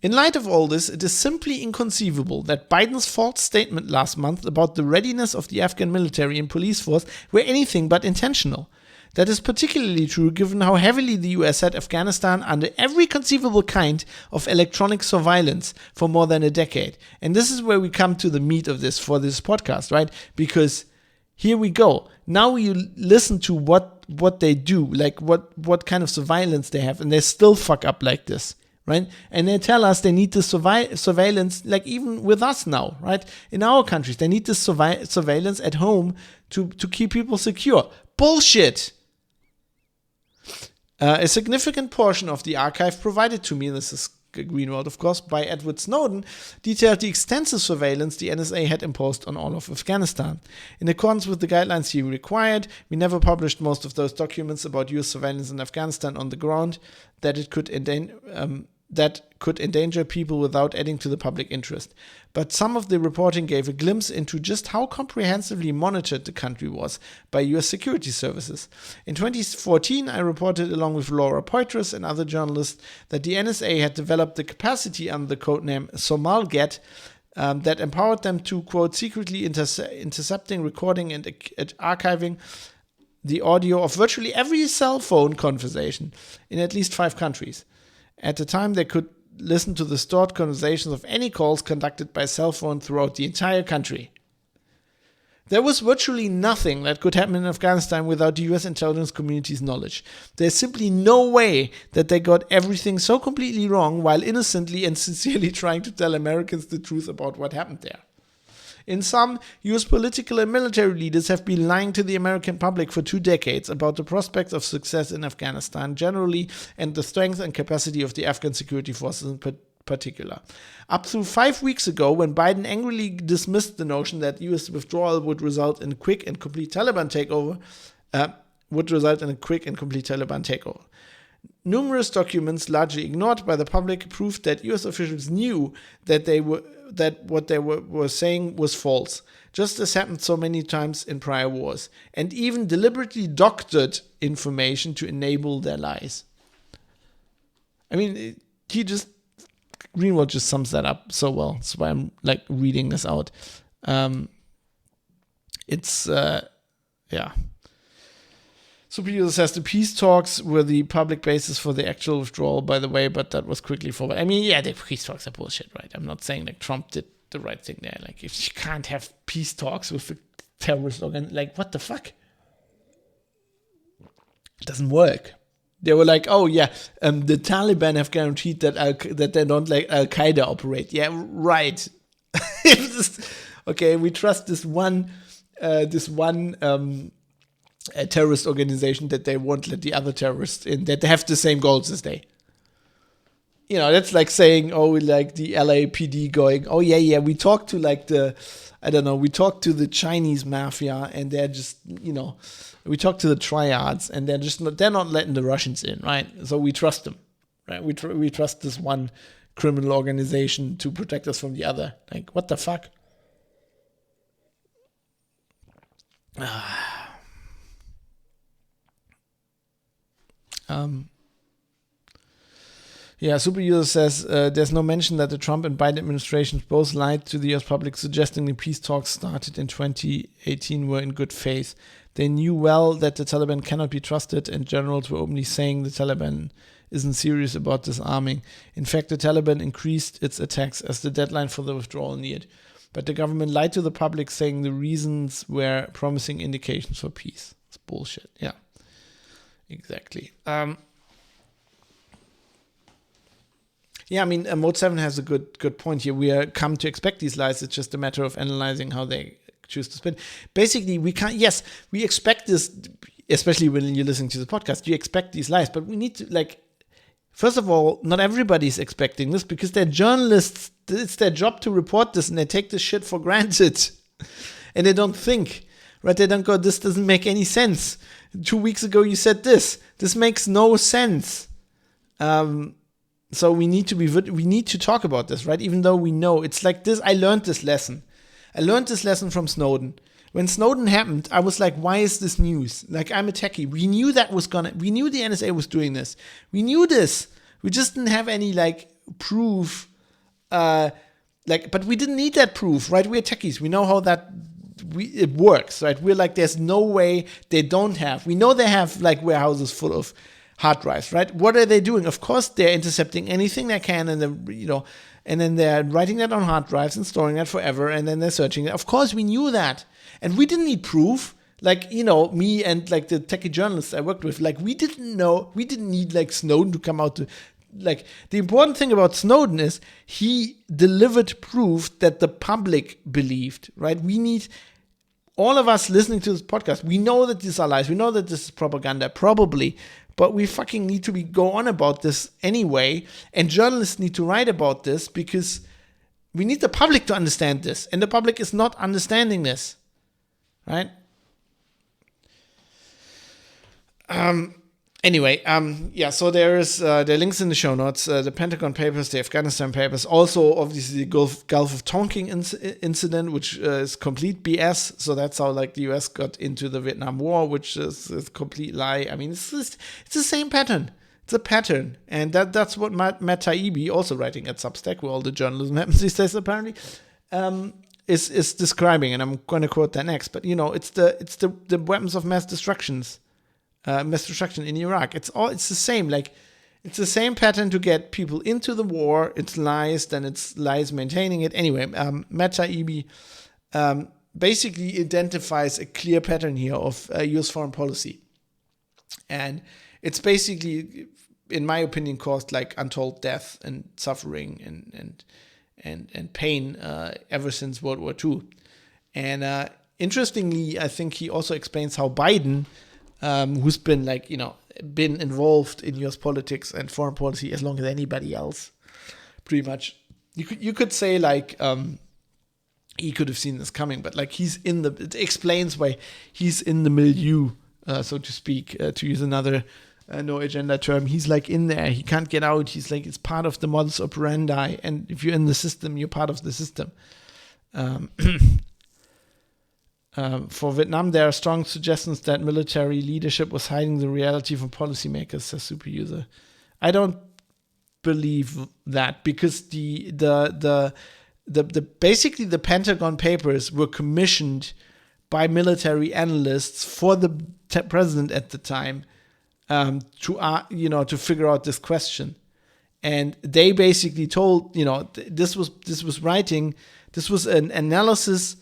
In light of all this, it is simply inconceivable that Biden's false statement last month about the readiness of the Afghan military and police force were anything but intentional. That is particularly true given how heavily the US had Afghanistan under every conceivable kind of electronic surveillance for more than a decade. And this is where we come to the meat of this for this podcast, right? Because here we go. Now you listen to what they do, like what kind of surveillance they have, and they still fuck up like this. Right? And they tell us they need the surveillance, like even with us now, right? In our countries, they need the surveillance at home to keep people secure. Bullshit! A significant portion of the archive provided to me, this is Greenwald, of course, by Edward Snowden, detailed the extensive surveillance the NSA had imposed on all of Afghanistan. In accordance with the guidelines he required, we never published most of those documents about US surveillance in Afghanistan on the ground that it could endanger people without adding to the public interest. But some of the reporting gave a glimpse into just how comprehensively monitored the country was by US security services. In 2014, I reported, along with Laura Poitras and other journalists, that the NSA had developed the capacity under the codename Somalget that empowered them to, quote, secretly intercepting, recording, and archiving the audio of virtually every cell phone conversation in at least 5 countries. At the time, they could listen to the stored conversations of any calls conducted by cell phone throughout the entire country. There was virtually nothing that could happen in Afghanistan without the US intelligence community's knowledge. There's simply no way that they got everything so completely wrong while innocently and sincerely trying to tell Americans the truth about what happened there. In sum, US political and military leaders have been lying to the American public for 2 decades about the prospects of success in Afghanistan generally and the strength and capacity of the Afghan security forces in particular. Up to 5 weeks ago, when Biden angrily dismissed the notion that US withdrawal would result in a quick and complete Taliban takeover, numerous documents, largely ignored by the public, proved that US officials knew that what they were saying was false, just as happened so many times in prior wars, and even deliberately doctored information to enable their lies. I mean, Greenwald just sums that up so well. That's why I'm like reading this out. Super User says the peace talks were the public basis for the actual withdrawal, by the way, but that was quickly forwarded. I mean, yeah, the peace talks are bullshit, right? I'm not saying like Trump did the right thing there. Like, if you can't have peace talks with a terrorist organ, like, what the fuck? It doesn't work. They were like, oh yeah, the Taliban have guaranteed that they don't let Al Qaeda operate. Yeah, right. Okay, we trust this one a terrorist organization that they won't let the other terrorists in, that they have the same goals as they. You know, that's like saying, oh, like the LAPD going, oh yeah, we talked to like we talked to the Chinese mafia and they're just, we talked to the triads and they're not letting the Russians in, right? So we trust them, right? We trust this one criminal organization to protect us from the other. Like, what the fuck? Super User says there's no mention that the Trump and Biden administrations both lied to the US public, suggesting the peace talks started in 2018 were in good faith. They knew well that the Taliban cannot be trusted, and generals were openly saying the Taliban isn't serious about disarming. In fact, the Taliban increased its attacks as the deadline for the withdrawal neared. But the government lied to the public, saying the reasons were promising indications for peace. It's bullshit. Yeah, exactly. Mode 7 has a good point here. We are come to expect these lies. It's just a matter of analyzing how they choose to spin. Basically, we expect this, especially when you're listening to the podcast, you expect these lies, but we need to, first of all, not everybody's expecting this because they're journalists. It's their job to report this and they take this shit for granted. And they don't think, right? They don't go, this doesn't make any sense. 2 weeks ago you said this. This makes no sense. So we need to talk about this, right? Even though we know it's like this. I learned this lesson from Snowden. When Snowden happened, I was like, why is this news? Like, I'm a techie. We knew we knew the NSA was doing this. We knew this. We just didn't have any proof. But we didn't need that proof, right? We're techies. We know how it works, right? We're like, there's no way they don't have. We know they have warehouses full of hard drives, right? What are they doing? Of course, they're intercepting anything they can, and then they're writing that on hard drives and storing that forever, and then they're searching it. Of course, we knew that, and we didn't need proof. Me and the techie journalists I worked with, we didn't need Snowden to come out to. The important thing about Snowden is he delivered proof that the public believed, right? We need all of us listening to this podcast. We know that these are lies. We know that this is propaganda, probably. But we fucking need to go on about this anyway. And journalists need to write about this because we need the public to understand this. And the public is not understanding this. Right? So there is there are links in the show notes. The Pentagon Papers, the Afghanistan Papers, also obviously the Gulf of Tonkin incident, which is complete BS. So that's how the US got into the Vietnam War, which is a complete lie. I mean, it's the same pattern. It's a pattern, and that's what Matt Taibbi, also writing at Substack, where all the journalism happens these days apparently, is describing. And I'm going to quote that next. But it's the weapons of mass destruction in Iraq. It's the same. It's the same pattern to get people into the war. It's lies, then it's lies maintaining it. Anyway, Matt Taibbi basically identifies a clear pattern here of U.S. foreign policy, and it's basically, in my opinion, caused untold death and suffering and pain ever since World War II. And interestingly, I think he also explains how Biden, who's been been involved in U.S. politics and foreign policy as long as anybody else, pretty much. You could say he could have seen this coming, but it explains why he's in the milieu, so to speak, to use another no agenda term. He's in there. He can't get out. He's it's part of the modus operandi. And if you're in the system, you're part of the system. For Vietnam, there are strong suggestions that military leadership was hiding the reality from policymakers, says super user. I don't believe that, because the basically the Pentagon Papers were commissioned by military analysts for the president at the time to figure out this question, and they basically told this was an analysis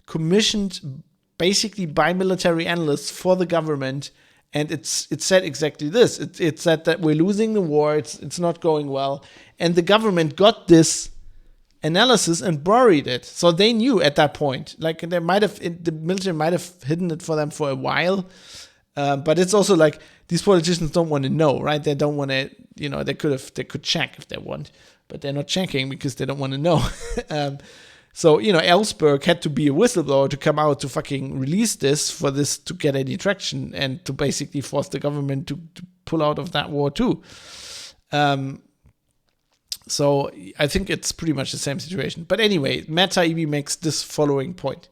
commissioned basically by military analysts for the government. And it said exactly this. It said that we're losing the war. It's not going well. And the government got this analysis and buried it. So they knew at that point. The military might have hidden it for them for a while. But it's also these politicians don't want to know, right? They don't want to, they could check if they want. But they're not checking because they don't want to know. So, Ellsberg had to be a whistleblower to come out to fucking release this for this to get any traction and to basically force the government to pull out of that war too. So I think it's pretty much the same situation. But anyway, Matt Taibbi makes this following point.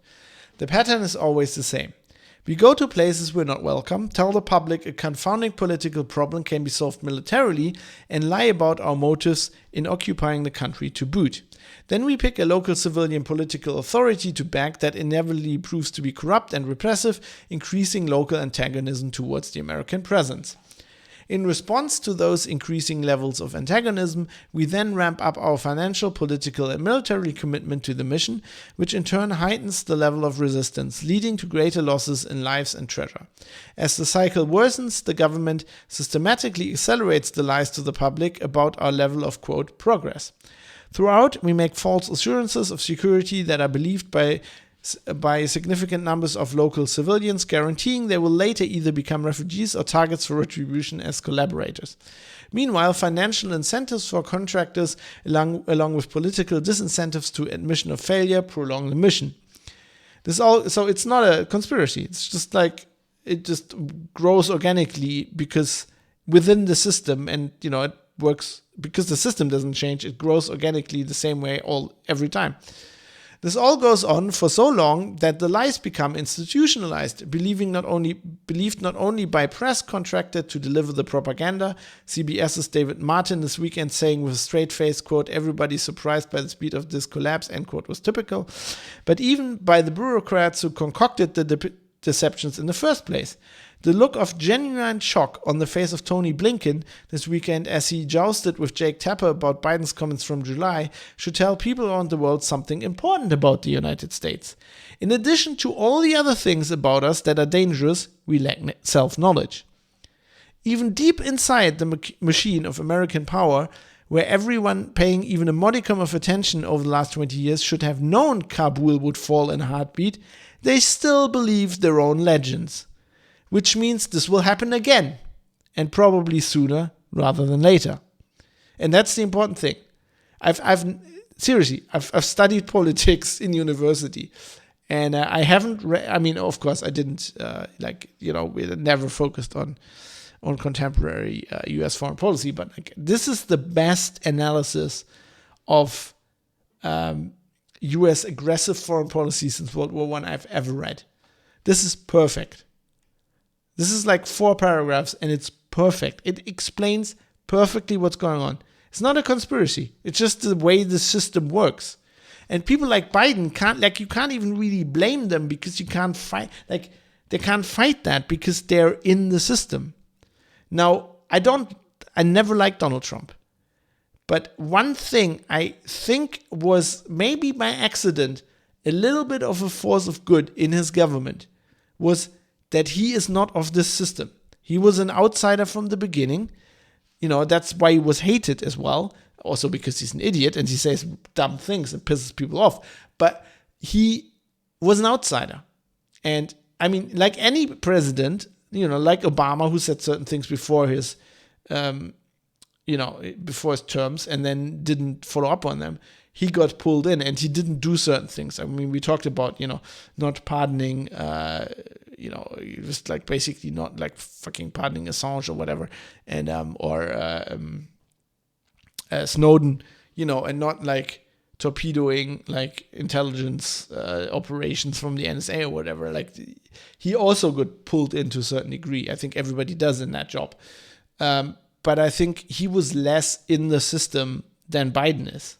The pattern is always the same. We go to places we're not welcome, tell the public a confounding political problem can be solved militarily, and lie about our motives in occupying the country to boot. Then we pick a local civilian political authority to back that inevitably proves to be corrupt and repressive, increasing local antagonism towards the American presence. In response to those increasing levels of antagonism, we then ramp up our financial, political, and military commitment to the mission, which in turn heightens the level of resistance, leading to greater losses in lives and treasure. As the cycle worsens, the government systematically accelerates the lies to the public about our level of, quote, progress. Throughout, we make false assurances of security that are believed by significant numbers of local civilians, guaranteeing they will later either become refugees or targets for retribution as collaborators. Meanwhile, financial incentives for contractors, along with political disincentives to admission of failure, prolong the mission. So it's not a conspiracy. It's just it just grows organically because within the system, and it works because the system doesn't change. It grows organically the same way every time. This all goes on for so long that the lies become institutionalized, believed not only by press contracted to deliver the propaganda. CBS's David Martin this weekend saying with a straight face, quote, everybody surprised by the speed of this collapse, end quote, was typical, but even by the bureaucrats who concocted the deceptions in the first place. The look of genuine shock on the face of Tony Blinken this weekend as he jousted with Jake Tapper about Biden's comments from July should tell people around the world something important about the United States. In addition to all the other things about us that are dangerous, we lack self-knowledge. Even deep inside the machine of American power, where everyone paying even a modicum of attention over the last 20 years should have known Kabul would fall in a heartbeat, they still believe their own legends. Which means this will happen again, and probably sooner rather than later. And that's the important thing. I've studied politics in university, and I haven't of course I didn't we never focused on contemporary U.S. foreign policy, but this is the best analysis of U.S. aggressive foreign policy since World War I I've ever read. This is perfect. This is 4 paragraphs, and it's perfect. It explains perfectly what's going on. It's not a conspiracy. It's just the way the system works. And people like Biden you can't even really blame them because you can't fight, they can't fight that because they're in the system. Now, I never liked Donald Trump. But one thing I think was maybe by accident a little bit of a force of good in his government was that he is not of this system. He was an outsider from the beginning. That's why he was hated as well. Also because he's an idiot and he says dumb things and pisses people off. But he was an outsider. And I mean, like any president, like Obama, who said certain things before his, before his terms and then didn't follow up on them, he got pulled in and he didn't do certain things. I mean, we talked about, not pardoning, just like basically not like fucking pardoning Assange or whatever, and, Snowden, and not like torpedoing like intelligence operations from the NSA or whatever. Like he also got pulled in to a certain degree. I think everybody does in that job. But I think he was less in the system than Biden is,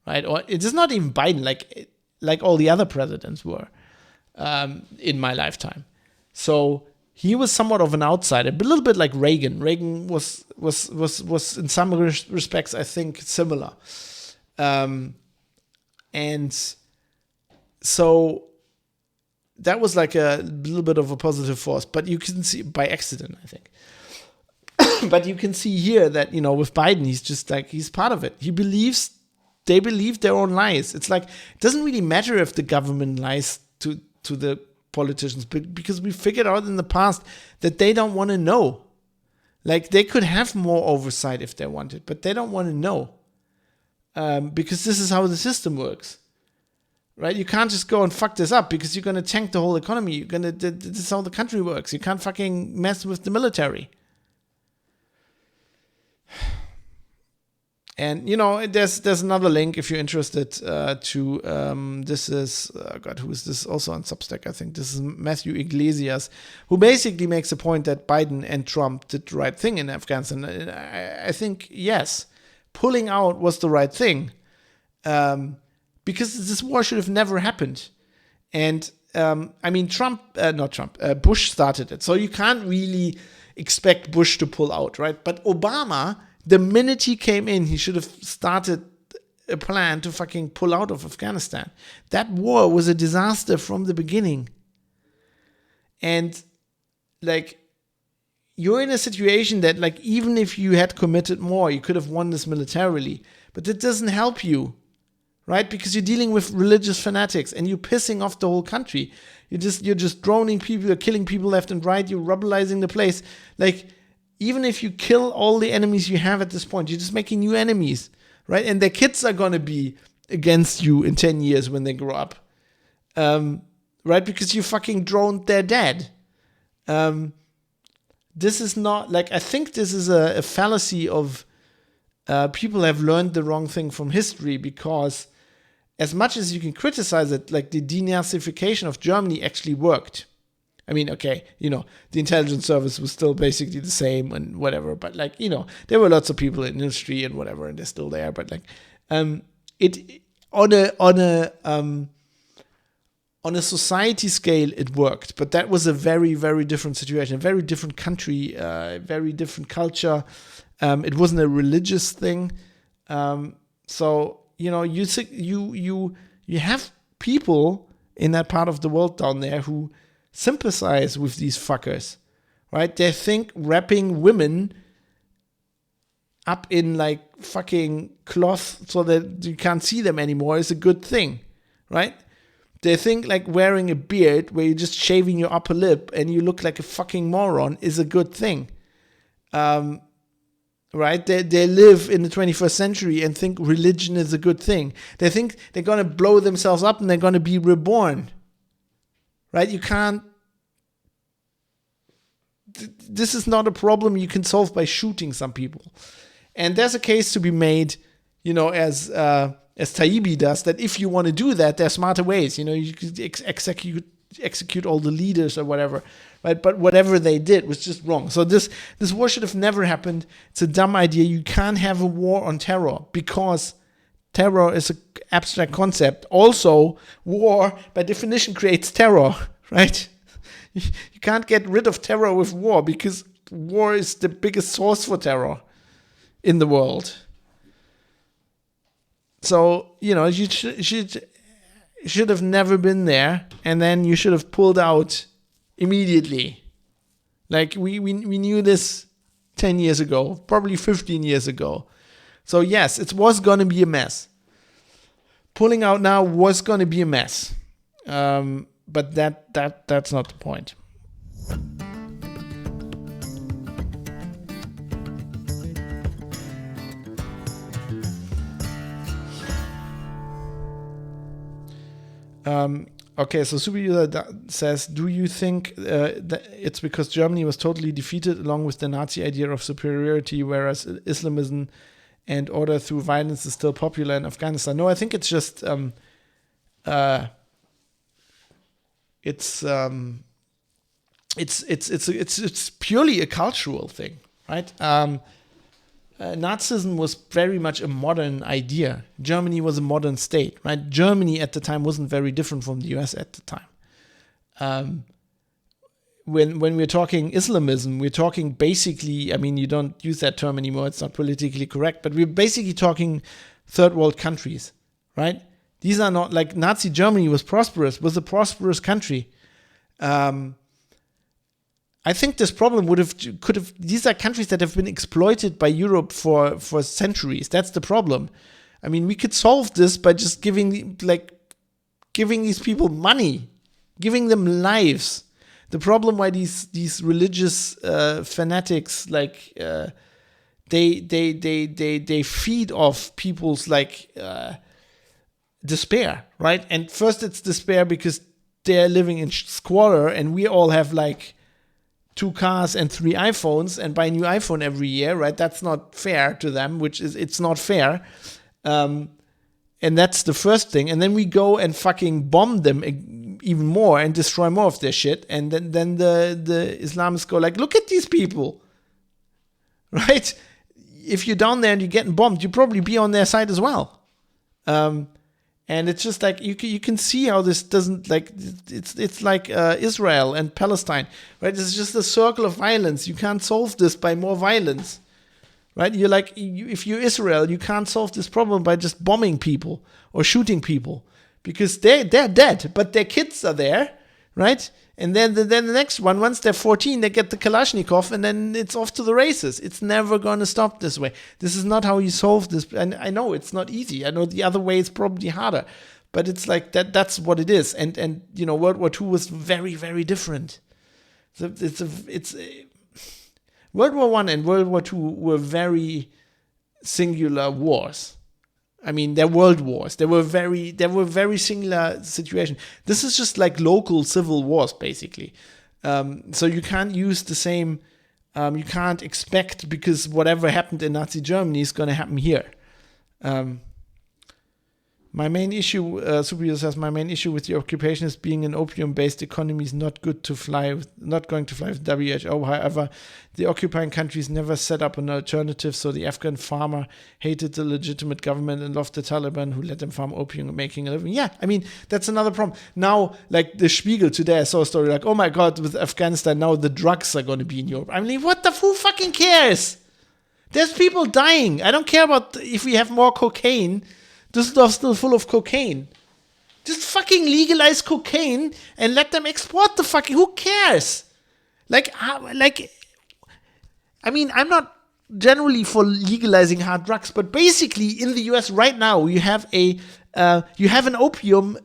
right? Or it is not even Biden, like all the other presidents were in my lifetime. So he was somewhat of an outsider, but a little bit like Reagan. Reagan was in some respects, I think, similar. And so that was like a little bit of a positive force, but you can see by accident, I think. But you can see here that, with Biden, he's just like, he's part of it. They believe their own lies. It's like, it doesn't really matter if the government lies to the politicians, but because we figured out in the past that they don't want to know. Like, they could have more oversight if they wanted, but they don't want to know. Because this is how the system works, right? You can't just go and fuck this up because you're going to tank the whole economy. This is how the country works. You can't fucking mess with the military. And, there's another link if you're interested to, this is, who is this? Also on Substack, I think. This is Matthew Iglesias, who basically makes a point that Biden and Trump did the right thing in Afghanistan. I think, yes, pulling out was the right thing, because this war should have never happened. And, Bush started it. So you can't really expect Bush to pull out, right? But Obama, the minute he came in, he should have started a plan to fucking pull out of Afghanistan. That war was a disaster from the beginning. And, like, you're in a situation that, like, even if you had committed more, you could have won this militarily. But that doesn't help you, right? Because you're dealing with religious fanatics and you're pissing off the whole country. You're just droning people, you're killing people left and right, you're rubberizing the place. Like, even if you kill all the enemies you have at this point, you're just making new enemies, right? And their kids are going to be against you in 10 years when they grow up, right? Because you fucking droned their dad. This is not, like, I think this is a fallacy of people have learned the wrong thing from history, because as much as you can criticize it, like, the denazification of Germany actually worked. I mean, okay, the intelligence service was still basically the same and whatever, but, like, there were lots of people in industry and whatever, and they're still there, but, like, it on a society scale, it worked, but that was a very, very different situation, a very different country, very different culture. It wasn't a religious thing. So, you have people in that part of the world down there who sympathize with these fuckers, right? They think wrapping women up in, like, fucking cloth so that you can't see them anymore is a good thing, right? They think, like, wearing a beard where you're just shaving your upper lip and you look like a fucking moron is a good thing, right? They live in the 21st century and think religion is a good thing. They think they're going to blow themselves up and they're going to be reborn, right? You can't. This is not a problem you can solve by shooting some people. And there's a case to be made, as Taibbi does, that if you want to do that, there are smarter ways. You could execute all the leaders or whatever, right? But whatever they did was just wrong. So this war should have never happened. It's a dumb idea. You can't have a war on terror because terror is an abstract concept. Also, war by definition creates terror, right? You can't get rid of terror with war because war is the biggest source for terror in the world. So, you should have never been there, and then you should have pulled out immediately. Like, we knew this 10 years ago, probably 15 years ago. So, yes, it was going to be a mess. Pulling out now was going to be a mess. But that's not the point. Okay, so Super User says, do you think that it's because Germany was totally defeated along with the Nazi idea of superiority, whereas Islamism and order through violence is still popular in Afghanistan? No, I think it's just it's purely a cultural thing, right? Nazism was very much a modern idea. Germany was a modern state, right? Germany at the time wasn't very different from the US at the time. When we're talking Islamism, we're talking basically, I mean, you don't use that term anymore, it's not politically correct, but we're basically talking third world countries, right? These are not like Nazi Germany was a prosperous country. I think this problem could have. These are countries that have been exploited by Europe for centuries. That's the problem. I mean, we could solve this by just giving these people money, giving them lives. The problem why these religious fanatics they feed off people's despair, right? And first it's despair because they're living in squalor, and we all have 2 cars and 3 iPhones and buy a new iPhone every year, right? That's not fair to them, it's not fair. And that's the first thing. And then we go and fucking bomb them even more and destroy more of their shit. And then the Islamists go look at these people, right? If you're down there and you're getting bombed, you'll probably be on their side as well. And it's just you can see how this doesn't it's like Israel and Palestine, right? It's just a circle of violence. You can't solve this by more violence, right? You're if you're Israel, you can't solve this problem by just bombing people or shooting people because they're dead, but their kids are there, right? And then the next one, once they're 14, they get the Kalashnikov, and then it's off to the races. It's never going to stop this way. This is not how you solve this. And I know it's not easy. I know the other way is probably harder. But it's like that. That's what it is. And World War II was very, very different. World War I and World War II were very singular wars. I mean, they're world wars. They were very singular situation. This is just like local civil wars, basically. So you can't use the same. You can't expect because whatever happened in Nazi Germany is going to happen here. My main issue, Superhero says, my main issue with the occupation is being an opium-based economy is not going to fly with WHO. However, the occupying countries never set up an alternative, so the Afghan farmer hated the legitimate government and loved the Taliban who let them farm opium, making a living. Yeah, I mean, that's another problem. Now, the Spiegel today, I saw a story oh my God, with Afghanistan, now the drugs are going to be in Europe. I mean, who fucking cares? There's people dying. I don't care about if we have more cocaine. Düsseldorf's still full of cocaine. Just fucking legalize cocaine and let them export the fucking. Who cares? I mean, I'm not generally for legalizing hard drugs, but basically in the US right now, you have an opium.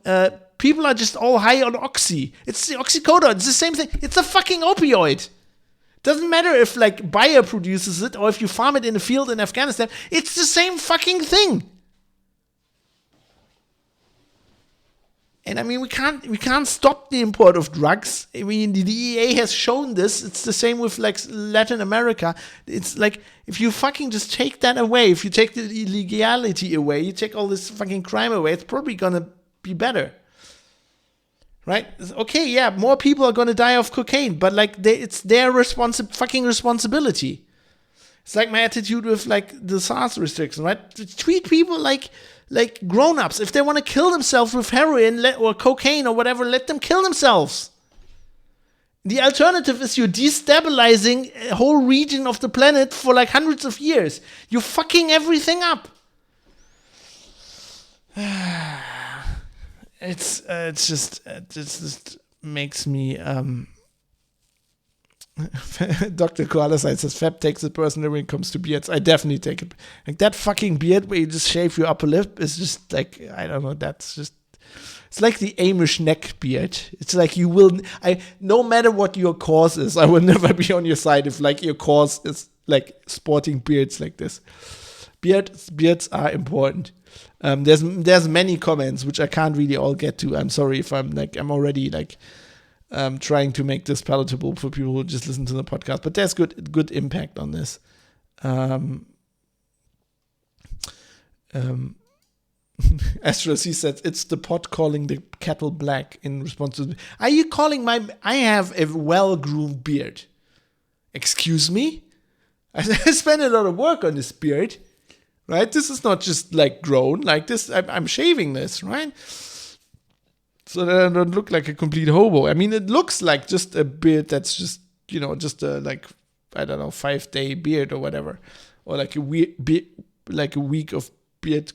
People are just all high on oxy. It's the oxycodone. It's the same thing. It's a fucking opioid. Doesn't matter if Bayer produces it or if you farm it in a field in Afghanistan. It's the same fucking thing. And I mean, we can't stop the import of drugs. I mean, the DEA has shown this. It's the same with Latin America. It's if you fucking just take that away, if you take the illegality away, you take all this fucking crime away, it's probably gonna be better, right? Okay, yeah, more people are gonna die of cocaine, but it's their fucking responsibility. It's like my attitude with the SARS restriction, right? Treat people like grown-ups. If they want to kill themselves with heroin or cocaine or whatever, let them kill themselves. The alternative is you're destabilizing a whole region of the planet for hundreds of years. You're fucking everything up. It just makes me. Dr. Koala says Fab takes it personally when it comes to beards. I definitely take it. That fucking beard where you just shave your upper lip is just I don't know, that's just It's like the Amish neck beard. It's like no matter what your cause is, I will never be on your side if like your cause is like sporting beards like this. Beards are important. There's many comments which I can't really all get to. I'm sorry if I'm already trying to make this palatable for people who just listen to the podcast, but there's good impact on this. Astro C says it's the pot calling the kettle black in response to. Are you calling I have a well-groomed beard. Excuse me? I spent a lot of work on this beard, right? This is not just like grown like this. I'm shaving this, right? So that I don't look like a complete hobo. I mean, it looks like just a beard that's just, just a 5-day beard or whatever, or like a week of beard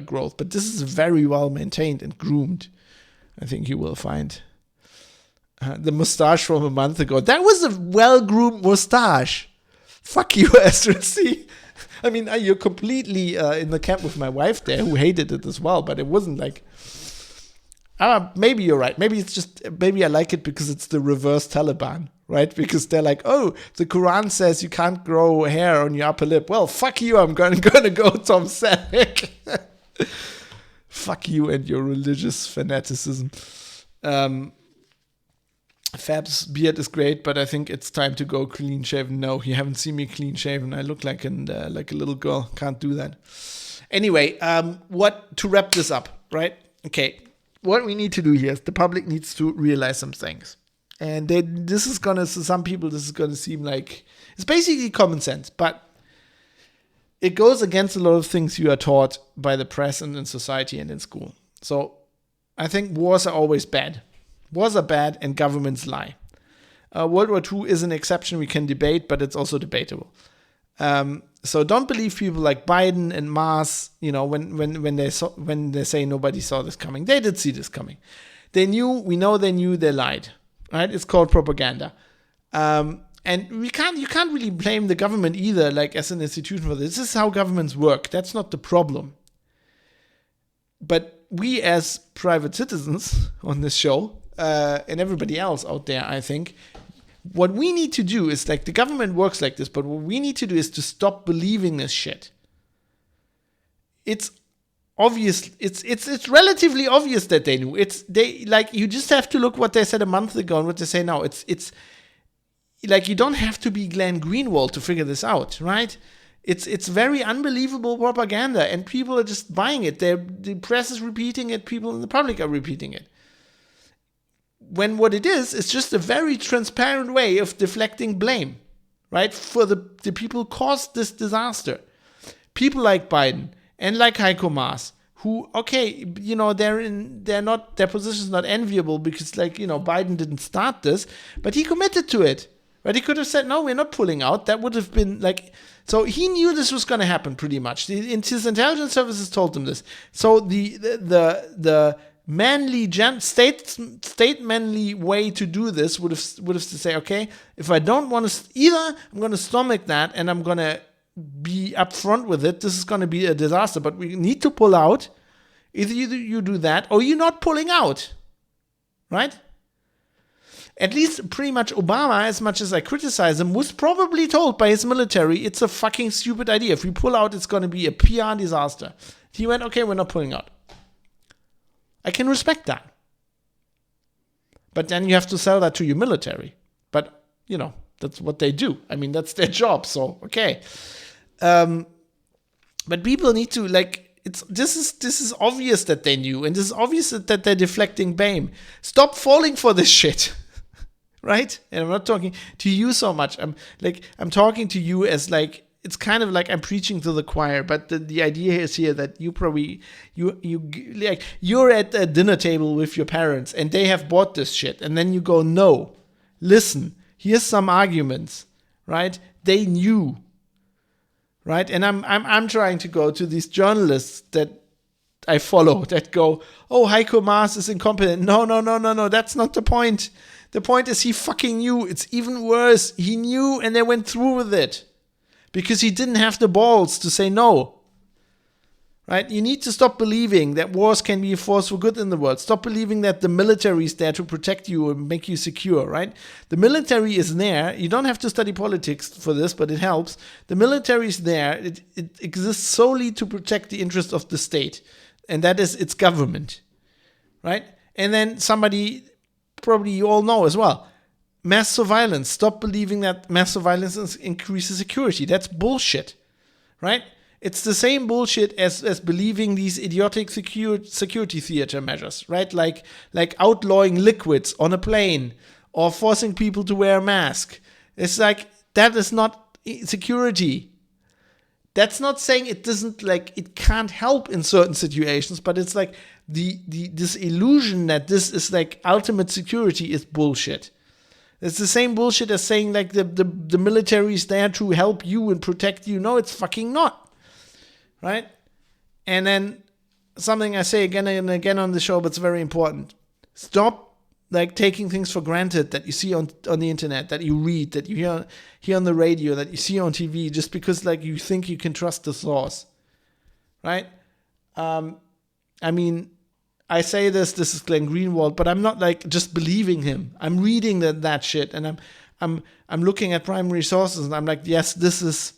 growth. But this is very well maintained and groomed. I think you will find the mustache from a month ago. That was a well-groomed mustache. Fuck you, Astrid C. I mean, you're completely in the camp with my wife there, who hated it as well. But it wasn't like. Maybe you're right. Maybe I like it because it's the reverse Taliban, right? Because they're like, oh, the Quran says you can't grow hair on your upper lip. Well, fuck you. I'm gonna go Tom Selleck. Fuck you and your religious fanaticism. Fab's beard is great, but I think it's time to go clean shaven. No, you haven't seen me clean shaven. I look like a little girl. Can't do that. Anyway, to wrap this up, right? Okay. What we need to do here is the public needs to realize some things. And to some people, this is going to seem like it's basically common sense, but it goes against a lot of things you are taught by the press and in society and in school. So I think wars are always bad. Wars are bad and governments lie. World War II is an exception we can debate, but it's also debatable. So don't believe people like Biden and Mars, when they say nobody saw this coming. They did see this coming. They knew, they lied. Right? It's called propaganda. And you can't really blame the government either, like as an institution for this. This is how governments work. That's not the problem. But we as private citizens on this show, and everybody else out there, I think, what we need to do is, like, the government works like this, but what we need to do is to stop believing this shit. It's obvious. It's relatively obvious that they knew. You just have to look what they said a month ago and what they say now. It's like, you don't have to be Glenn Greenwald to figure this out, right? It's very unbelievable propaganda, and people are just buying it. The press is repeating it. People in the public are repeating it. When what it is just a very transparent way of deflecting blame, right? For the people who caused this disaster. People like Biden and like Heiko Maas, who, okay, their position is not enviable because, Biden didn't start this, but he committed to it, right? He could have said, no, we're not pulling out. That would have been so he knew this was going to happen pretty much. His intelligence services told him this. So the manly statesmanly way to do this would have to say, okay, if I don't want to, either I'm going to stomach that and I'm going to be upfront with it. This is going to be a disaster, but we need to pull out. Either you do that or you're not pulling out, right? At least pretty much Obama, as much as I criticize him, was probably told by his military, it's a fucking stupid idea. If we pull out, it's going to be a PR disaster. He went, okay, we're not pulling out. I can respect that. But then you have to sell that to your military. But, that's what they do. I mean, that's their job, so, okay. But people need to, this is obvious that they knew, and this is obvious that they're deflecting blame. Stop falling for this shit. Right? And I'm not talking to you so much. I'm talking to you as it's kind of like I'm preaching to the choir, but the idea is here that you're at a dinner table with your parents and they have bought this shit, and then you go, no, listen, here's some arguments, right? They knew, right? And I'm trying to go to these journalists that I follow that go, oh, Heiko Maas is incompetent. No, that's not the point. The point is he fucking knew. It's even worse. He knew and they went through with it. Because he didn't have the balls to say no. Right? You need to stop believing that wars can be a force for good in the world. Stop believing that the military is there to protect you and make you secure, right? The military is there. You don't have to study politics for this, but it helps. The military is there. It exists solely to protect the interest of the state, and that is its government, right? And then somebody, probably you all know as well, mass surveillance. Stop believing that mass surveillance increases security. That's bullshit, right? It's the same bullshit as believing these idiotic security theater measures, right? Like outlawing liquids on a plane or forcing people to wear a mask. It's like, that is not security. That's not saying it doesn't, like, it can't help in certain situations, but it's like this illusion that this is like ultimate security is bullshit. It's the same bullshit as saying like the military is there to help you and protect you. No, it's fucking not. Right? And then something I say again and again on the show, but it's very important. Stop like taking things for granted that you see on the internet, that you read, that you hear on the radio, that you see on TV, just because like you think you can trust the source. Right? I mean, I say this is Glenn Greenwald, but I'm not like just believing him. I'm reading that shit, and I'm looking at primary sources, and I'm like, yes, this is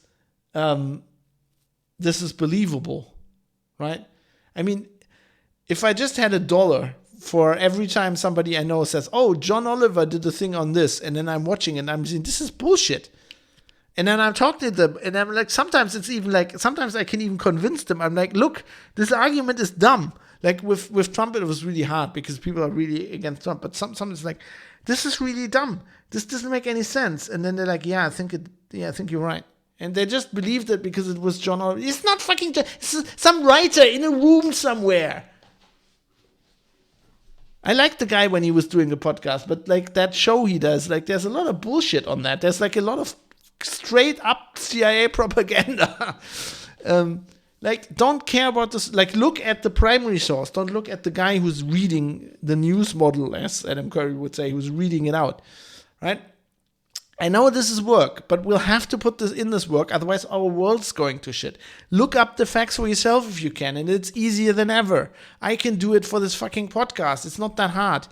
believable, right? I mean, if I just had $1 for every time somebody I know says, oh, John Oliver did a thing on this, and then I'm watching and I'm saying, this is bullshit. And then I'm talking to them, and I'm like, sometimes it's even like, sometimes I can even convince them. I'm like, look, this argument is dumb. Like with Trump, it was really hard because people are really against Trump. But sometimes it's like, this is really dumb. This doesn't make any sense. And then they're like, I think you're right. And they just believed it because it was John Oliver. It's not fucking it's some writer in a room somewhere. I like the guy when he was doing the podcast, but like that show he does, like there's a lot of bullshit on that. There's like a lot of straight up CIA propaganda. Like, don't care about this. Like, look at the primary source. Don't look at the guy who's reading the news model, as Adam Curry would say, who's reading it out, right? I know this is work, but we'll have to put this in this work, otherwise our world's going to shit. Look up the facts for yourself if you can, and it's easier than ever. I can do it for this fucking podcast. It's not that hard,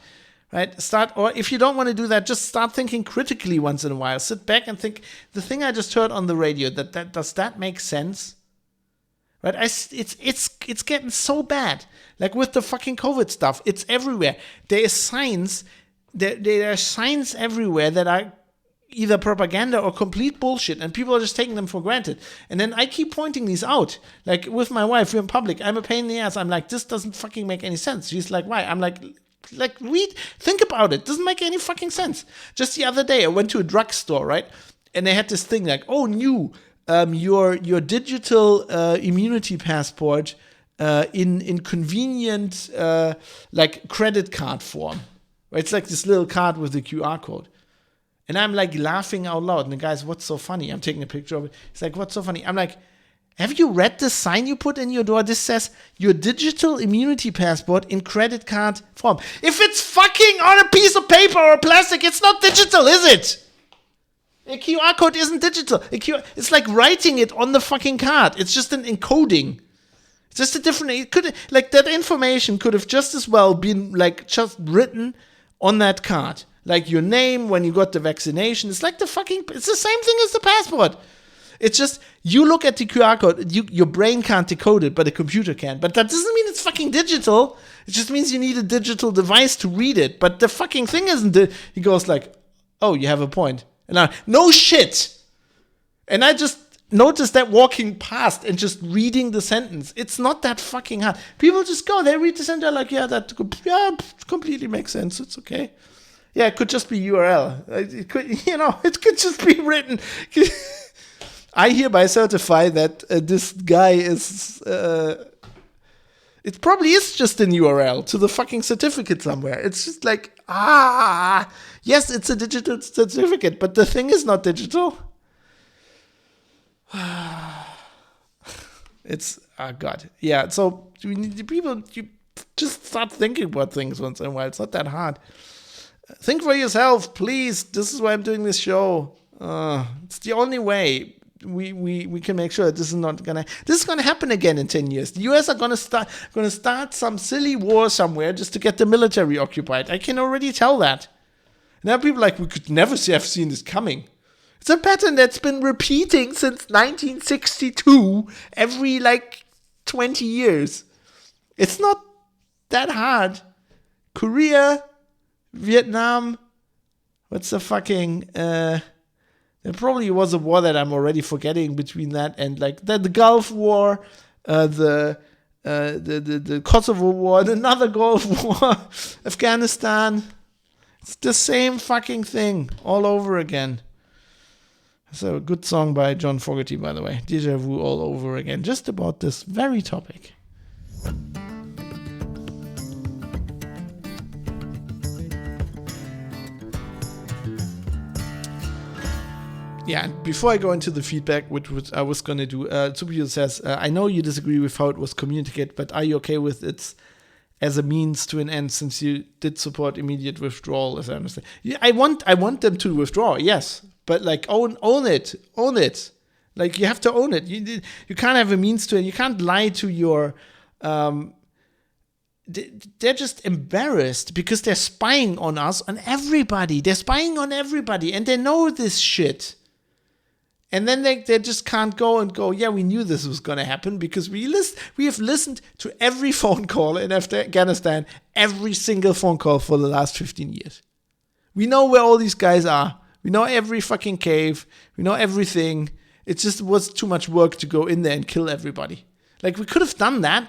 right? Or if you don't want to do that, just start thinking critically once in a while. Sit back and think, the thing I just heard on the radio, does that make sense? Right? It's getting so bad. Like with the fucking COVID stuff, it's everywhere. There is signs. There are signs everywhere that are either propaganda or complete bullshit, and people are just taking them for granted. And then I keep pointing these out. Like with my wife, we're in public. I'm a pain in the ass. I'm like, this doesn't fucking make any sense. She's like, why? I'm like read, think about it. Doesn't make any fucking sense. Just the other day, I went to a drugstore, right? And they had this thing like, oh, new. Your digital immunity passport in convenient like credit card form. Right? It's like this little card with the QR code. And I'm like laughing out loud. And the guy's, what's so funny? I'm taking a picture of it. He's like, what's so funny? I'm like, have you read the sign you put in your door? This says your digital immunity passport in credit card form. If it's fucking on a piece of paper or plastic, it's not digital, is it? A QR code isn't digital. It's like writing it on the fucking card. It's just an encoding. It's just a different. It could, like, that information could have just as well been like just written on that card, like your name when you got the vaccination. It's like the fucking. It's the same thing as the passport. It's just you look at the QR code. Your brain can't decode it, but a computer can. But that doesn't mean it's fucking digital. It just means you need a digital device to read it. But the fucking thing isn't. He goes like, "Oh, you have a point." And I, no shit. And I just noticed that walking past and just reading the sentence. It's not that fucking hard. People just go, they read the sentence, they're like, that completely makes sense. It's okay. Yeah, it could just be URL. It could, it could just be written. I hereby certify that this guy is, it probably is just an URL to the fucking certificate somewhere. It's just like, yes, it's a digital certificate, but the thing is not digital. It's, God. Yeah, so we need people, you just start thinking about things once in a while. It's not that hard. Think for yourself, please. This is why I'm doing this show. It's the only way. we can make sure that this is gonna happen again in 10 years. The US are gonna start some silly war somewhere just to get the military occupied. I can already tell that. Now people we could never have seen this coming. It's a pattern that's been repeating since 1962 every 20 years. It's not that hard. Korea, Vietnam, what's the fucking there probably was a war that I'm already forgetting between that and the Gulf War, the Kosovo War, another Gulf War, Afghanistan. It's the same fucking thing all over again. It's a good song by John Fogerty, by the way. Deja vu all over again, just about this very topic. Yeah, and before I go into the feedback, which I was going to do, Tsubio says, I know you disagree with how it was communicated, but are you okay with it as a means to an end, since you did support immediate withdrawal, as I understand? Yeah, I want them to withdraw, yes, but own it. You have to own it. You can't have a means to it. You can't lie to your... they're just embarrassed because they're spying on us, on everybody. They're spying on everybody, and they know this shit. And then they just can't go, yeah, we knew this was going to happen because we have listened to every phone call in Afghanistan, every single phone call for the last 15 years. We know where all these guys are. We know every fucking cave. We know everything. It just was too much work to go in there and kill everybody. We could have done that.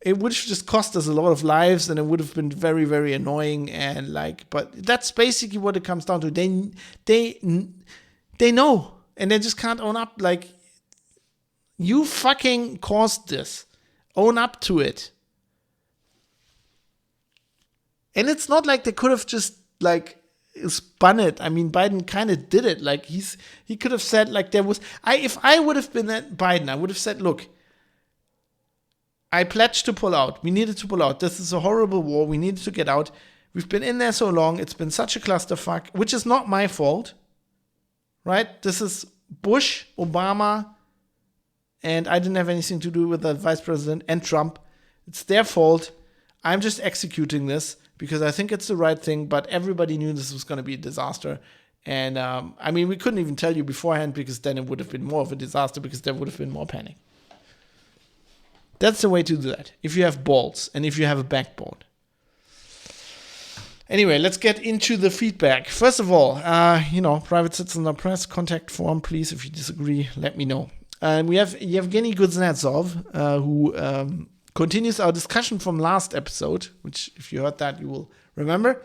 It would have just cost us a lot of lives, and it would have been very, very annoying. And but that's basically what it comes down to. They know. And they just can't own up, you fucking caused this. Own up to it. And it's not like they could have just, spun it. I mean, Biden kind of did it. He could have said, if I would have been Biden, I would have said, look, I pledged to pull out. We needed to pull out. This is a horrible war. We needed to get out. We've been in there so long. It's been such a clusterfuck, which is not my fault. Right? This is Bush, Obama, and I didn't have anything to do with the vice president and Trump. It's their fault. I'm just executing this because I think it's the right thing, but everybody knew this was going to be a disaster. And, we couldn't even tell you beforehand because then it would have been more of a disaster because there would have been more panic. That's the way to do that, if you have balls and if you have a backbone. Anyway, let's get into the feedback. First of all, private citizen press contact form, please. If you disagree, let me know. And we have Yevgeny Kuznetsov, who continues our discussion from last episode, which, if you heard that, you will remember.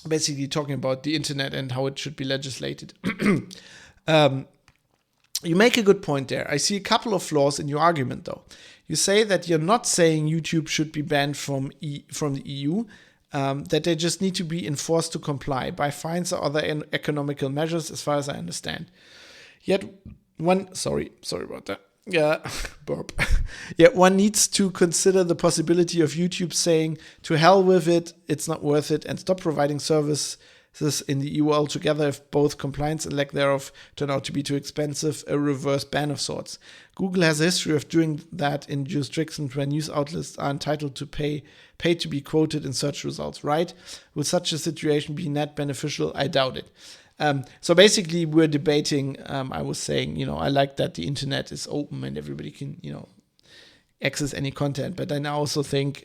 Basically talking about the internet and how it should be legislated. You make a good point there. I see a couple of flaws in your argument, though. You say that you're not saying YouTube should be banned from the EU, that they just need to be enforced to comply by fines or other economical measures, as far as I understand. Yet sorry about that. Yeah, burp. Yet one needs to consider the possibility of YouTube saying, to hell with it, it's not worth it, and stop providing services in the EU altogether if both compliance and lack thereof turn out to be too expensive, a reverse ban of sorts. Google has a history of doing that in jurisdictions where news outlets are entitled to pay to be quoted in search results, right? Will such a situation be net beneficial? I doubt it. So basically we're debating, I was saying, I like that the internet is open and everybody can, access any content, but I also think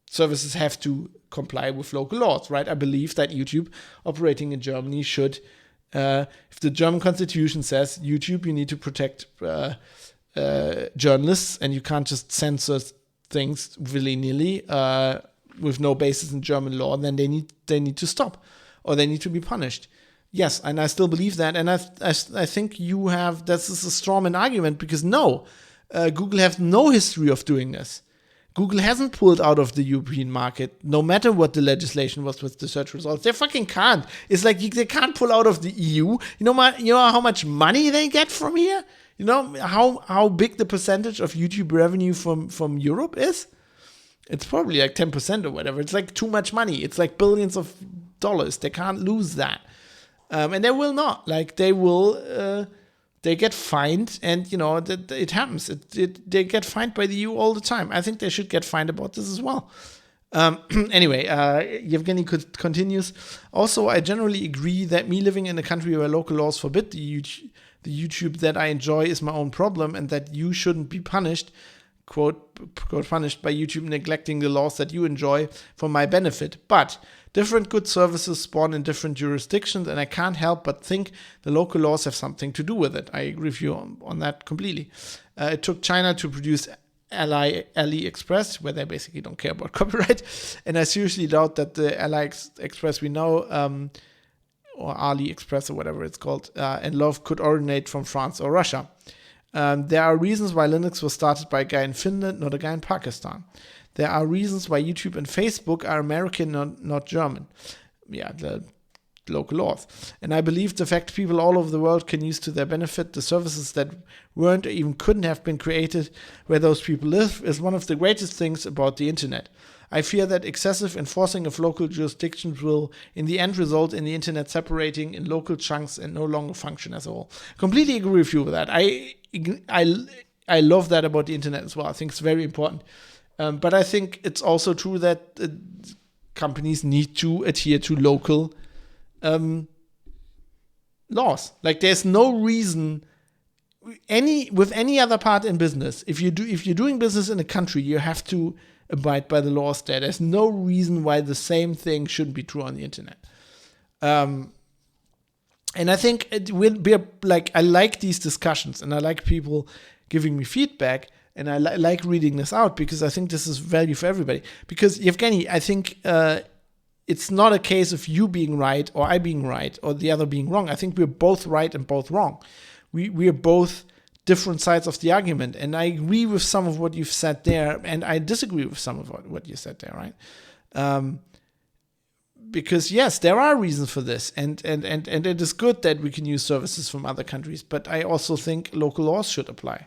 services have to comply with local laws, right? I believe that YouTube operating in Germany should, if the German constitution says YouTube, you need to protect journalists and you can't just censor things willy-nilly with no basis in German law, then they need to stop or they need to be punished. Yes, and I still believe that, and I think this is a strawman argument because Google has no history of doing this. Google hasn't pulled out of the European market, no matter what the legislation was with the search results. They fucking can't. It's like they can't pull out of the EU. You know how much money they get from here? You know how big the percentage of YouTube revenue from Europe is? It's probably like 10% or whatever. It's like too much money. It's like billions of dollars. They can't lose that. And they will not. Like, they will, they get fined, and, it happens. They get fined by the EU all the time. I think they should get fined about this as well. Anyway, Yevgeny continues. Also, I generally agree that me living in a country where local laws forbid the YouTube that I enjoy is my own problem, and that you shouldn't be punished, quote, punished by YouTube neglecting the laws that you enjoy for my benefit. But different good services spawn in different jurisdictions, and I can't help but think the local laws have something to do with it. I agree with you on that completely. It took China to produce AliExpress, where they basically don't care about copyright, and I seriously doubt that the AliExpress we know, or AliExpress or whatever it's called, and love could originate from France or Russia. There are reasons why Linux was started by a guy in Finland, not a guy in Pakistan. There are reasons why YouTube and Facebook are American, not German. Yeah, the local laws. And I believe the fact people all over the world can use to their benefit the services that weren't or even couldn't have been created where those people live is one of the greatest things about the internet. I fear that excessive enforcing of local jurisdictions will, in the end, result in the internet separating in local chunks and no longer function as a whole. Completely agree with you with that. I love that about the internet as well. I think it's very important. But I think it's also true that companies need to adhere to local laws. Like, there's no reason with any other part in business. If you're doing business in a country, you have to abide by the laws there. There's no reason why the same thing shouldn't be true on the internet. And I think it will be I like these discussions, and I like people giving me feedback, and I like reading this out, because I think this is value for everybody. Because, Yevgeny, I think it's not a case of you being right or I being right or the other being wrong. I think we're both right and both wrong. We are both different sides of the argument, and I agree with some of what you've said there, and I disagree with some of what you said there, right? Because yes, there are reasons for this, and it is good that we can use services from other countries, but I also think local laws should apply.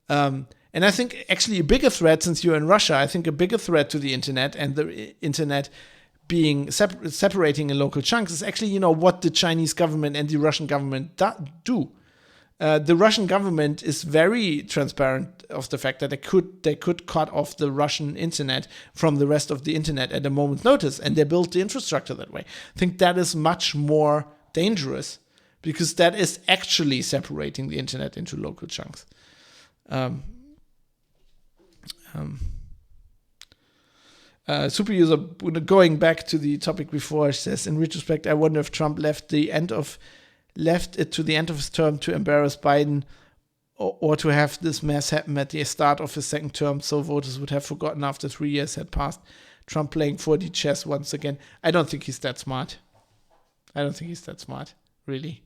And I think actually a bigger threat, since you're in Russia, I think a bigger threat to the internet and the internet being separating in local chunks is actually, what the Chinese government and the Russian government do. The Russian government is very transparent of the fact that they could cut off the Russian internet from the rest of the internet at a moment's notice, and they built the infrastructure that way. I think that is much more dangerous, because that is actually separating the internet into local chunks. Super user, going back to the topic before, says, in retrospect, I wonder if Trump left it to the end of his term to embarrass Biden, or to have this mess happen at the start of his second term, so voters would have forgotten after 3 years had passed. Trump playing 4D chess once again. I don't think he's that smart. Really.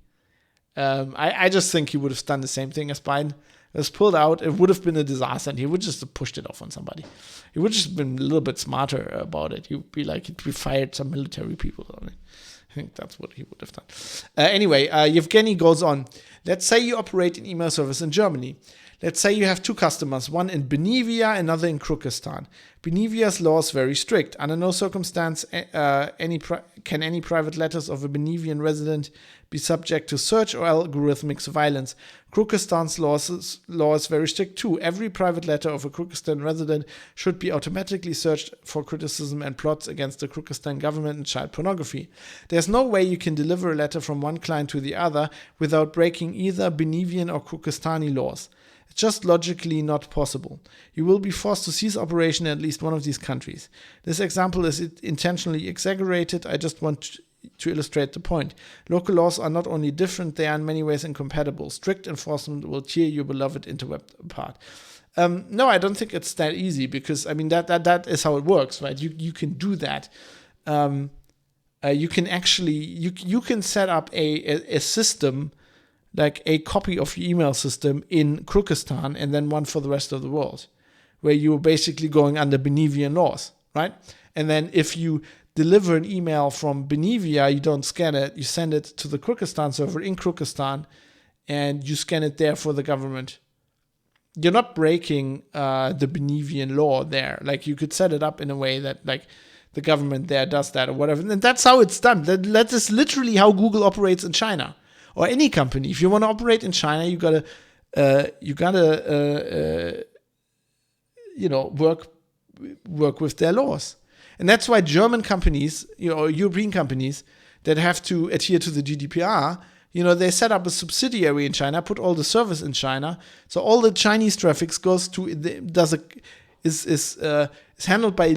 I just think he would have done the same thing as Biden. It was pulled out, it would have been a disaster, and he would just have pushed it off on somebody. He would just have been a little bit smarter about it. He'd be fired some military people on it. I think that's what he would have done. Anyway, Yevgeny goes on. Let's say you operate an email service in Germany. Let's say you have two customers, one in Benevia, another in Kyrgyzstan. Benevia's law is very strict. Under no circumstance can any private letters of a Benevian resident be subject to search or algorithmic surveillance. Kyrgyzstan's law is very strict too. Every private letter of a Kyrgyzstan resident should be automatically searched for criticism and plots against the Kyrgyzstan government and child pornography. There's no way you can deliver a letter from one client to the other without breaking either Benevian or Kyrgyzstani laws. It's just logically not possible. You will be forced to cease operation in at least one of these countries. This example is intentionally exaggerated. I just want to illustrate the point. Local laws are not only different, they are in many ways incompatible. Strict enforcement will tear your beloved interweb apart. No, I don't think it's that easy, because that is how it works, right? You can do that. You can actually you can set up a system, like a copy of your email system in Kyrgyzstan, and then one for the rest of the world, where you're basically going under Benevian laws, right? And then if you deliver an email from Benevia, you don't scan it, you send it to the Kyrgyzstan server in Kyrgyzstan, and you scan it there for the government. You're not breaking the Benevian law there. Like, you could set it up in a way that, like, the government there does that or whatever. And that's how it's done. That is literally how Google operates in China, or any company. If you want to operate in China, you gotta work with their laws. And that's why German companies, or European companies that have to adhere to the GDPR, they set up a subsidiary in China, put all the servers in China, so all the Chinese traffic is handled by a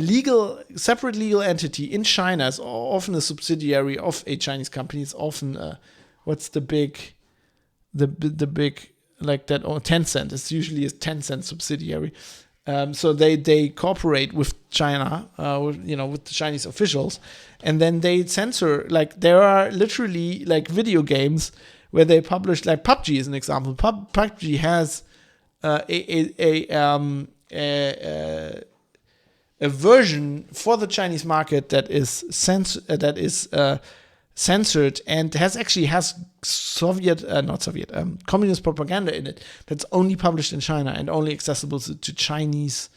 separate legal entity in China. It's often a subsidiary of a Chinese company. It's often what's the big like that, or Tencent. It's usually a Tencent subsidiary. So they cooperate with China, with the Chinese officials, and then they censor. Like, there are literally like video games where they publish, like PUBG is an example. PUBG has a version for the Chinese market that is censored and has communist propaganda in it, that's only published in China and only accessible to Chinese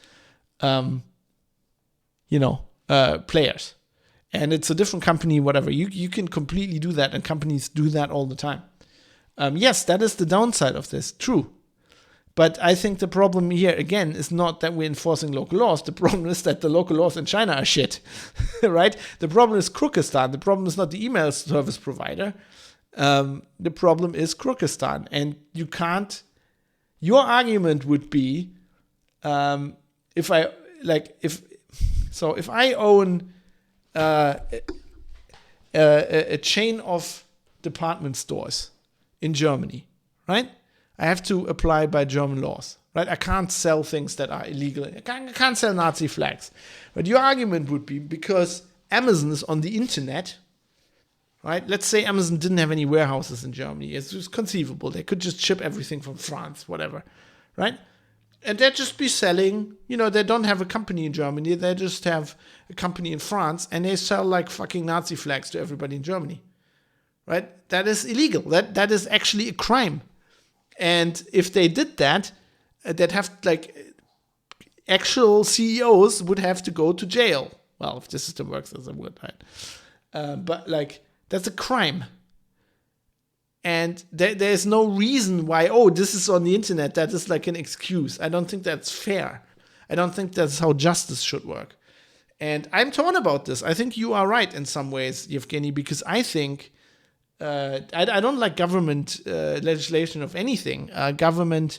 players. And it's a different company, whatever. You can completely do that, and companies do that all the time. Yes, that is the downside of this, true. But I think the problem here, again, is not that we're enforcing local laws. The problem is that the local laws in China are shit, right? The problem is Kyrgyzstan. The problem is not the email service provider. The problem is Kyrgyzstan. And you can't... Your argument would be, if I own a chain of department stores in Germany, right? I have to apply by German laws, right? I can't sell things that are illegal. I can't sell Nazi flags. But your argument would be, because Amazon is on the internet, right? Let's say Amazon didn't have any warehouses in Germany. It's just conceivable. They could just ship everything from France, whatever, right? And they'd just be selling, they don't have a company in Germany. They just have a company in France, and they sell like fucking Nazi flags to everybody in Germany, right? That is illegal. That is actually a crime. And if they did that, they'd have, like, actual CEOs would have to go to jail. Well, if the system works as it would, right? But, like, that's a crime. And there's no reason why, this is on the internet. That is like an excuse. I don't think that's fair. I don't think that's how justice should work. And I'm torn about this. I think you are right in some ways, Yevgeny, because I think... I don't like government legislation of anything. The government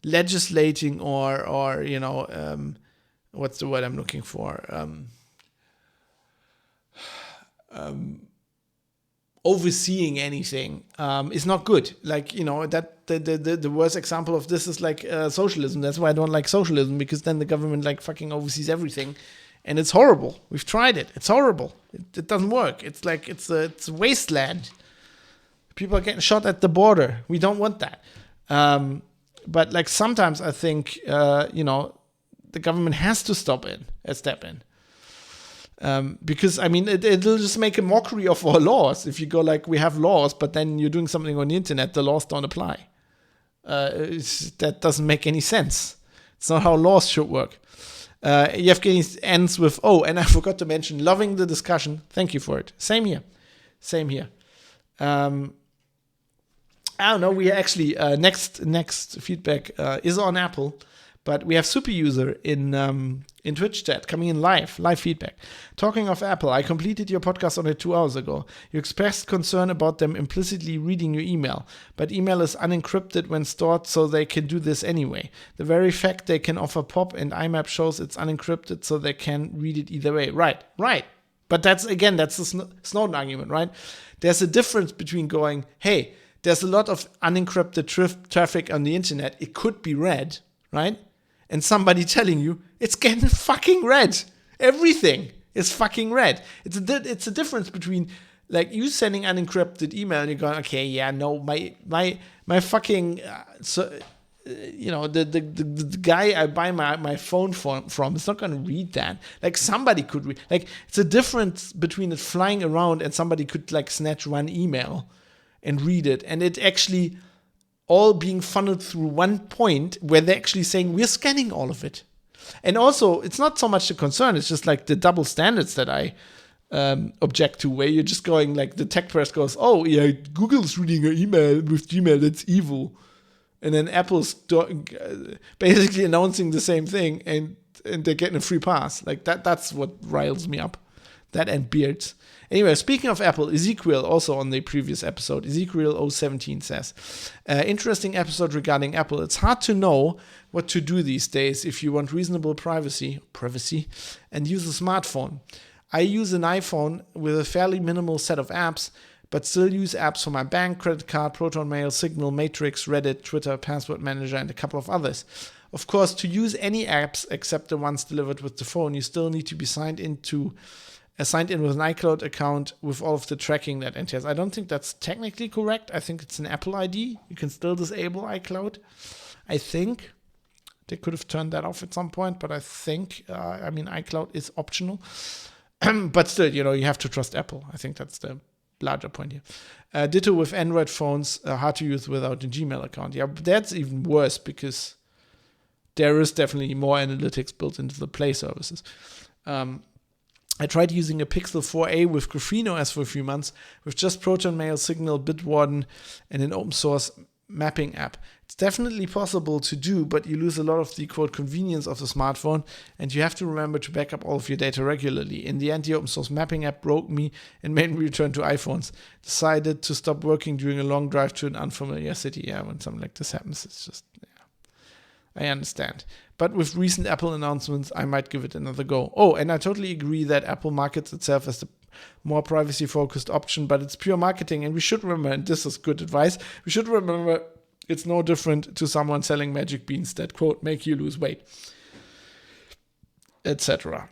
legislating or what's the word I'm looking for? Overseeing anything is not good. Like, that the worst example of this is like socialism. That's why I don't like socialism, because then the government like fucking oversees everything. And it's horrible. We've tried it. It's horrible. It doesn't work. It's like it's a wasteland. People are getting shot at the border. We don't want that. But like sometimes I think the government has to step in. Because I mean it'll just make a mockery of our laws if you go like, we have laws, but then you're doing something on the internet, the laws don't apply. That doesn't make any sense. It's not how laws should work. Yevgeny ends with, and I forgot to mention, loving the discussion. Thank you for it. Same here. I don't know. We actually, next feedback is on Apple, but we have super user in Twitch chat coming in live feedback. Talking of Apple, I completed your podcast on it 2 hours ago. You expressed concern about them implicitly reading your email, but email is unencrypted when stored, so they can do this anyway. The very fact they can offer POP and IMAP shows it's unencrypted, so they can read it either way. Right. But that's the Snowden argument, right? There's a difference between going, hey, there's a lot of unencrypted traffic on the internet. It could be read, right? And somebody telling you, it's getting fucking read. Everything is fucking read. It's a difference between like you sending unencrypted email and you're going, okay, yeah, no, my fucking, the guy I buy my phone from is not going to read that. Like somebody could read. Like it's a difference between it flying around and somebody could like snatch one email and read it, and it actually all being funneled through one point where they're actually saying we're scanning all of it. And also, it's not so much the concern, it's just like the double standards that I object to, where you're just going like the tech press goes, oh yeah, Google's reading your email with Gmail, that's evil. And then Apple's basically announcing the same thing, and they're getting a free pass. Like that's what riles me up. That and beards. Anyway, speaking of Apple, Ezekiel, also on the previous episode, Ezekiel 017 says, interesting episode regarding Apple. It's hard to know what to do these days if you want reasonable privacy, and use a smartphone. I use an iPhone with a fairly minimal set of apps, but still use apps for my bank, credit card, Proton Mail, Signal, Matrix, Reddit, Twitter, Password Manager, and a couple of others. Of course, to use any apps except the ones delivered with the phone, you still need to be signed in with an iCloud account with all of the tracking that entails. I don't think that's technically correct. I think it's an Apple ID. You can still disable iCloud. I think they could have turned that off at some point, but I think, iCloud is optional. But still, you have to trust Apple. I think that's the larger point here. Ditto with Android phones, hard to use without a Gmail account. Yeah, but that's even worse because there is definitely more analytics built into the Play services. I tried using a Pixel 4a with Graphene OS for a few months with just Proton Mail, Signal, Bitwarden, and an open source mapping app. It's definitely possible to do, but you lose a lot of the quote convenience of the smartphone, and you have to remember to back up all of your data regularly. In the end, the open source mapping app broke me and made me return to iPhones. Decided to stop working during a long drive to an unfamiliar city. Yeah, when something like this happens, it's just, I understand. But with recent Apple announcements, I might give it another go. Oh, and I totally agree that Apple markets itself as the more privacy-focused option, but it's pure marketing, and we should remember, and this is good advice, we should remember it's no different to someone selling magic beans that, quote, make you lose weight, etc.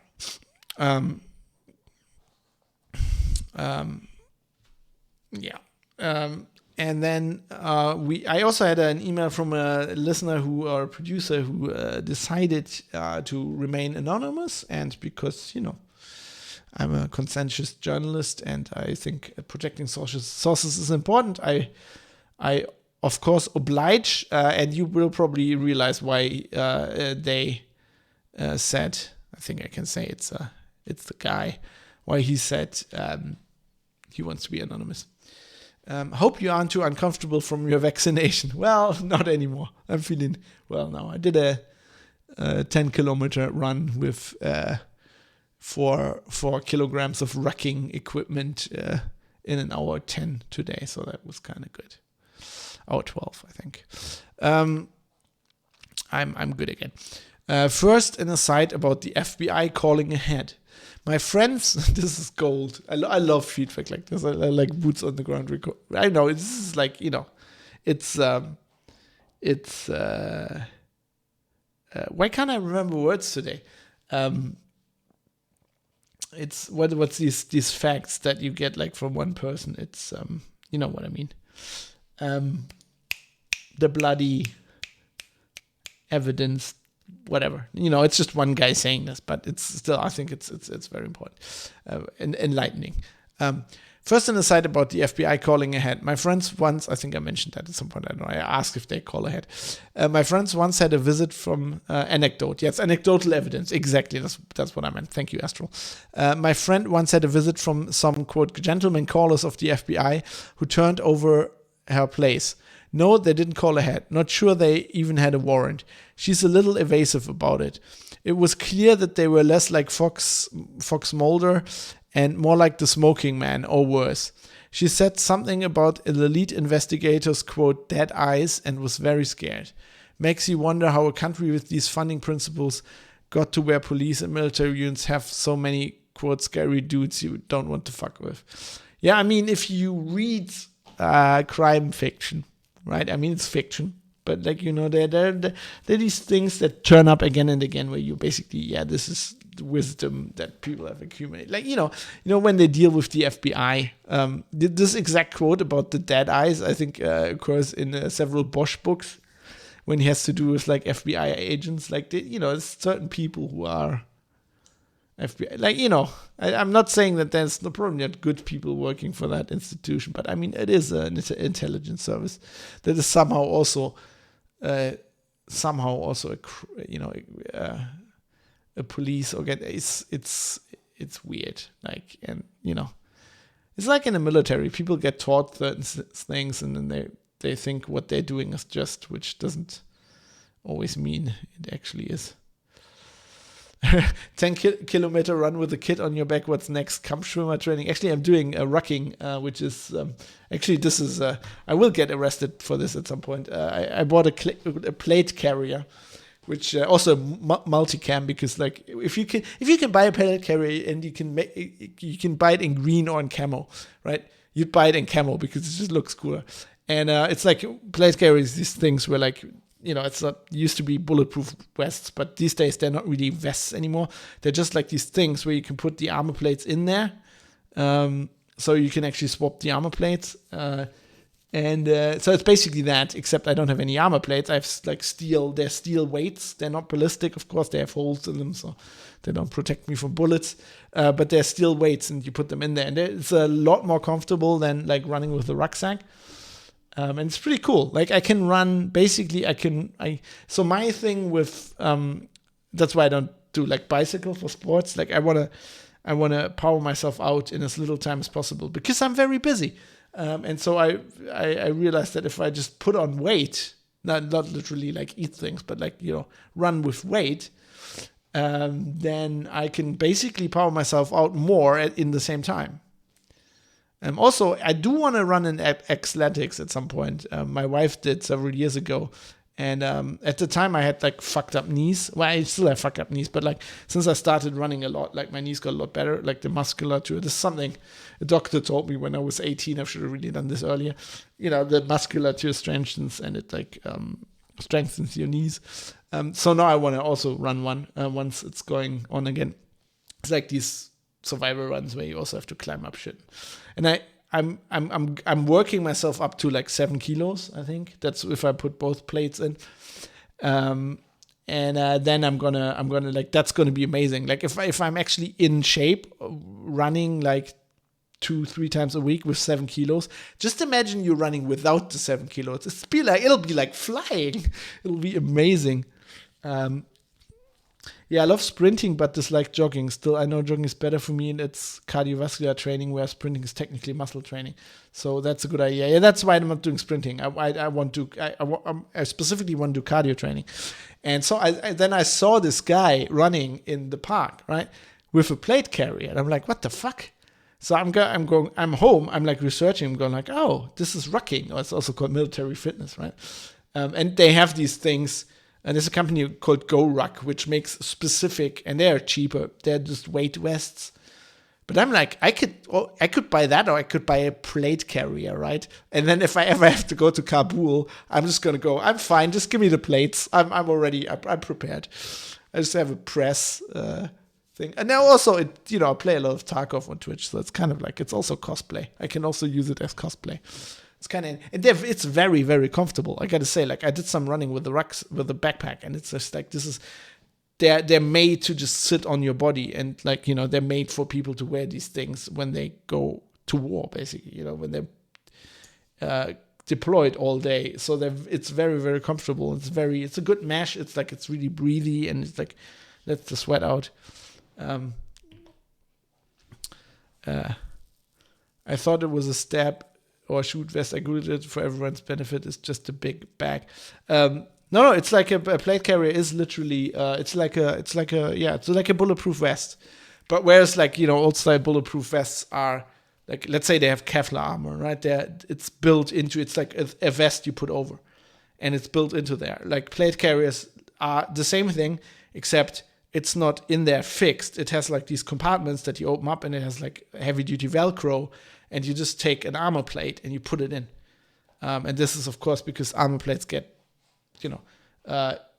And then I also had an email from a listener or a producer who decided to remain anonymous, and because, I'm a conscientious journalist and I think protecting sources is important, I of course oblige, and you will probably realize why they said, I think I can say it's the guy, why he said he wants to be anonymous. Hope you aren't too uncomfortable from your vaccination. Well, not anymore. I'm feeling well now. I did a 10-kilometer run with 4 kilograms of rucking equipment in an hour 10 today, so that was kind of good. Hour 12, I think. I'm good again. First, an aside about the FBI calling ahead. My friends, this is gold. I love feedback like this. I like boots on the ground record. I know this is like, it's why can't I remember words today? It's what's these facts that you get like from one person. It's you know what I mean. The bloody evidence, whatever, it's just one guy saying this, but it's still, I think it's very important and enlightening. First, an aside about the FBI calling ahead. My friends once, I think I mentioned that at some point, I don't know, I asked if they call ahead. My friends once had a visit from anecdote. Yes, anecdotal evidence. Exactly, that's what I meant. Thank you, Astral. My friend once had a visit from some, quote, gentleman callers of the FBI who turned over her place. No, they didn't call ahead. Not sure they even had a warrant. She's a little evasive about it. It was clear that they were less like Fox Mulder and more like the smoking man, or worse. She said something about the lead investigator's, quote, dead eyes, and was very scared. Makes you wonder how a country with these funding principles got to where police and military units have so many, quote, scary dudes you don't want to fuck with. Yeah, I mean, if you read crime fiction, right? I mean, it's fiction, but like, there are these things that turn up again and again where you basically, this is the wisdom that people have accumulated. Like, when they deal with the FBI, this exact quote about the dead eyes, I think occurs in several Bosch books when he has to do with like FBI agents. Like, there's certain people who are FBI. Like, I'm not saying that there's probably not good people working for that institution, but I mean, it is an intelligence service that is somehow also a a police it's weird. Like, and it's like in the military, people get taught certain things, and then they think what they're doing is just, which doesn't always mean it actually is. 10-kilometer run with a kid on your back. What's next? Kampfschwimmer training. Actually, I'm doing a rucking, which is actually, this is I will get arrested for this at some point. I bought a plate carrier, which also multicam, because like if you can buy a plate carrier and you can buy it in green or in camo, right? You'd buy it in camo because it just looks cooler. And it's like plate carriers, these things where like, it's not used to be bulletproof vests, but these days they're not really vests anymore. They're just like these things where you can put the armor plates in there. So you can actually swap the armor plates. So it's basically that, except I don't have any armor plates. I have like they're steel weights. They're not ballistic, of course. They have holes in them, so they don't protect me from bullets. But they're steel weights, and you put them in there. And it's a lot more comfortable than like running with a rucksack. And it's pretty cool. Like I can run, basically so my thing with, that's why I don't do like bicycle for sports. Like I want to power myself out in as little time as possible because I'm very busy. And so I realized that if I just put on weight, not literally like eat things, but like, run with weight, then I can basically power myself out more in the same time. Also, I do want to run in athletics at some point. My wife did several years ago. And at the time, I had like fucked up knees. Well, I still have fucked up knees. But like since I started running a lot, like my knees got a lot better. Like the musculature. This is something a doctor told me when I was 18. I should have really done this earlier. The musculature strengthens, and it like strengthens your knees. So now I want to also run one once it's going on again. It's like these survival runs where you also have to climb up shit. And I'm working myself up to like 7 kilos. I think that's if I put both plates in. And then I'm gonna like, that's gonna be amazing. Like if I'm actually in shape, running like 2-3 times a week with 7 kilos. Just imagine you running without the 7 kilos. It'll be like flying. It'll be amazing. Yeah, I love sprinting, but dislike jogging. Still, I know jogging is better for me, and it's cardiovascular training, where sprinting is technically muscle training. So that's a good idea. Yeah, that's why I'm not doing sprinting. I specifically want to do cardio training. And so then I saw this guy running in the park, right, with a plate carrier, and I'm like, what the fuck? So I'm home. I'm like researching. I'm going like, oh, this is rucking, or it's also called military fitness, right? And they have these things. And there's a company called GoRuck, which makes specific, and they're cheaper. They're just weight vests. But I'm like, I could buy that, or I could buy a plate carrier, right? And then if I ever have to go to Kabul, I'm just gonna go. I'm fine. Just give me the plates. I'm prepared. I just have a press thing. And now also, I play a lot of Tarkov on Twitch, so it's kind of like, it's also cosplay. I can also use it as cosplay. It's kind of, and it's very, very comfortable. I gotta say, like I did some running with the backpack, and it's just like, they're made to just sit on your body, and like, they're made for people to wear these things when they go to war, basically, when they're deployed all day. So it's very, very comfortable. It's a good mesh. It's like, it's really breathy, and it's like, lets the sweat out. I thought it was a stab or shoot vest. I googled it for everyone's benefit. It's just a big bag. No, it's like a plate carrier is literally it's like a bulletproof vest. But whereas like old style bulletproof vests are like, let's say they have Kevlar armor, right? It's built into, it's like a vest you put over, and it's built into there. Like plate carriers are the same thing, except it's not in there fixed. It has like these compartments that you open up, and it has like heavy duty Velcro. And you just take an armor plate and you put it in. And this is, of course, because armor plates get,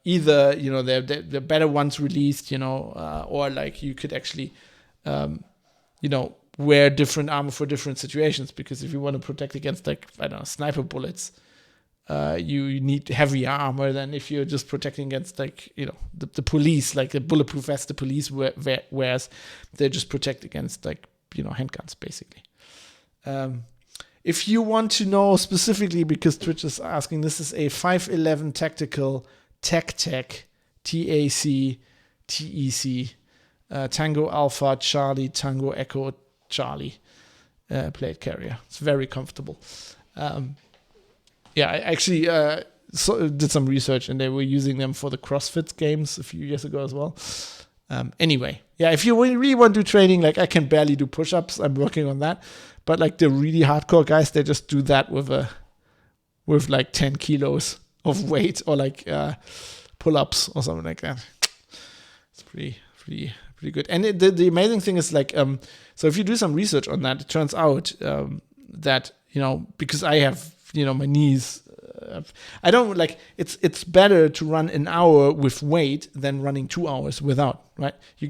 either, the better ones released, or like you could actually, wear different armor for different situations. Because if you want to protect against, like, I don't know, sniper bullets, you need heavier armor than if you're just protecting against the police, like the bulletproof vest the police wears. They just protect against handguns basically. If you want to know specifically, because Twitch is asking, this is a 511 tactical TAC TAC Tango Alpha Charlie Tango Echo Charlie plate carrier. It's very comfortable. I actually did some research, and they were using them for the CrossFit games a few years ago as well. Anyway, if you really want to do training, I can barely do push-ups. I'm working on that. But the really hardcore guys, they just do that with 10 kilos of weight or pull-ups or something like that. It's pretty good. And the amazing thing is so if you do some research on that, it turns out that because I have my knees. I don't it's better to run an hour with weight than running 2 hours without, right? You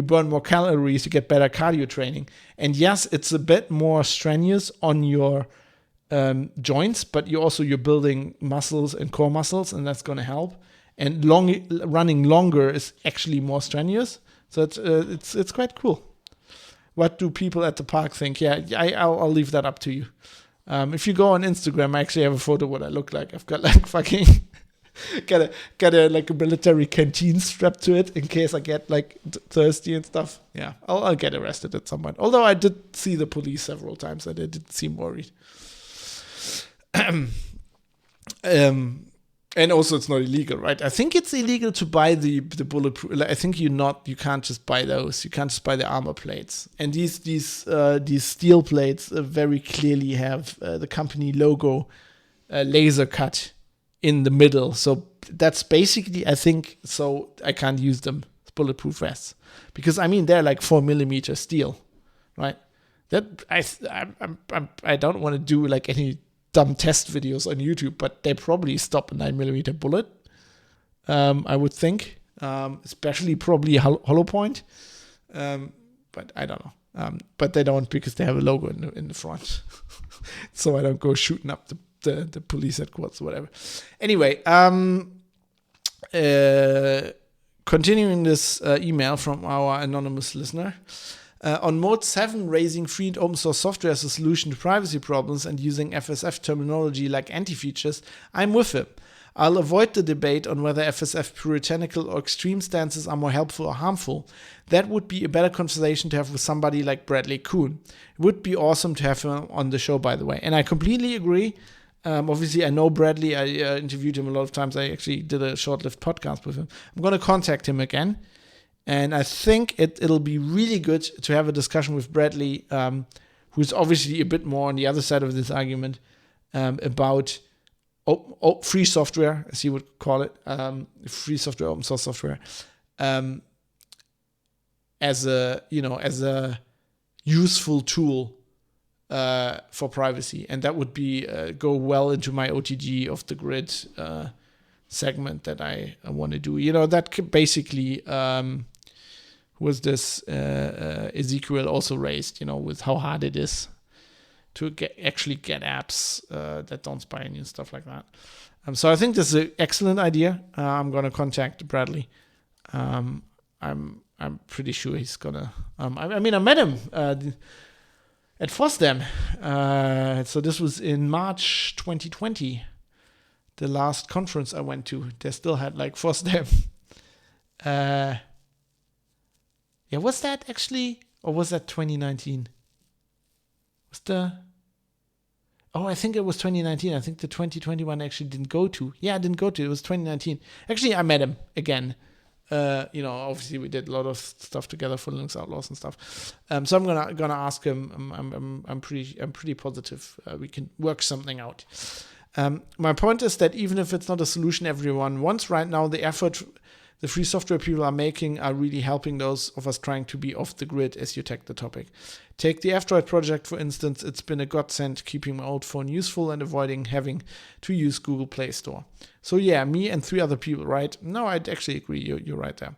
burn more calories, you get better cardio training. And yes, it's a bit more strenuous on your joints, but you're building muscles and core muscles, and that's going to help. And running longer is actually more strenuous. So it's quite cool. What do people at the park think? I'll leave that up to you. If you go on Instagram, I actually have a photo of what I look like. I've got fucking got a military canteen strapped to it in case I get thirsty and stuff. Yeah, I'll get arrested at some point. Although I did see the police several times, and they didn't seem worried. And also, it's not illegal, right? I think it's illegal to buy the bulletproof. I think you can't just buy those. You can't just buy the armor plates. And these steel plates very clearly have the company logo laser cut in the middle. So that's basically, I think, so I can't use them as bulletproof vests because they're 4mm steel, right? That I don't want to do any dumb test videos on YouTube, but they probably stop a 9mm bullet. I would think, especially probably hollow point. But I don't know. But they don't because they have a logo in the front, so I don't go shooting up the police headquarters or whatever. Anyway, continuing this email from our anonymous listener. On Mode 7, raising free and open source software as a solution to privacy problems and using FSF terminology like anti-features, I'm with him. I'll avoid the debate on whether FSF puritanical or extreme stances are more helpful or harmful. That would be a better conversation to have with somebody like Bradley Kuhn. It would be awesome to have him on the show, by the way. And I completely agree. Obviously, I know Bradley. I interviewed him a lot of times. I actually did a short-lived podcast with him. I'm going to contact him again. And I think it'll be really good to have a discussion with Bradley, who's obviously a bit more on the other side of this argument, about free software, as you would call it, free software, open source software, as a useful tool for privacy. And that would be go well into my OTG off the grid segment that I want to do. That basically was this Ezekiel also raised, with how hard it is to get apps that don't spy on you and stuff like that. So I think this is an excellent idea. I'm going to contact Bradley. I'm pretty sure he's gonna. I met him at FOSDEM. So this was in March 2020. The last conference I went to, they still had FOSDEM. Was that actually, or was that 2019? I think it was 2019. I think the 2021 actually didn't go to. Yeah, I didn't go to. It was 2019. Actually, I met him again. Obviously we did a lot of stuff together for Linux Outlaws and stuff. So I'm gonna ask him. I'm pretty positive we can work something out. My point is that even if it's not a solution everyone wants right now, the effort the free software people are making are really helping those of us trying to be off the grid as you take the topic. Take the F-Droid project, for instance. It's been a godsend keeping my old phone useful and avoiding having to use Google Play Store. So yeah, me and 3 other people, right? No, I'd actually agree. You're right there.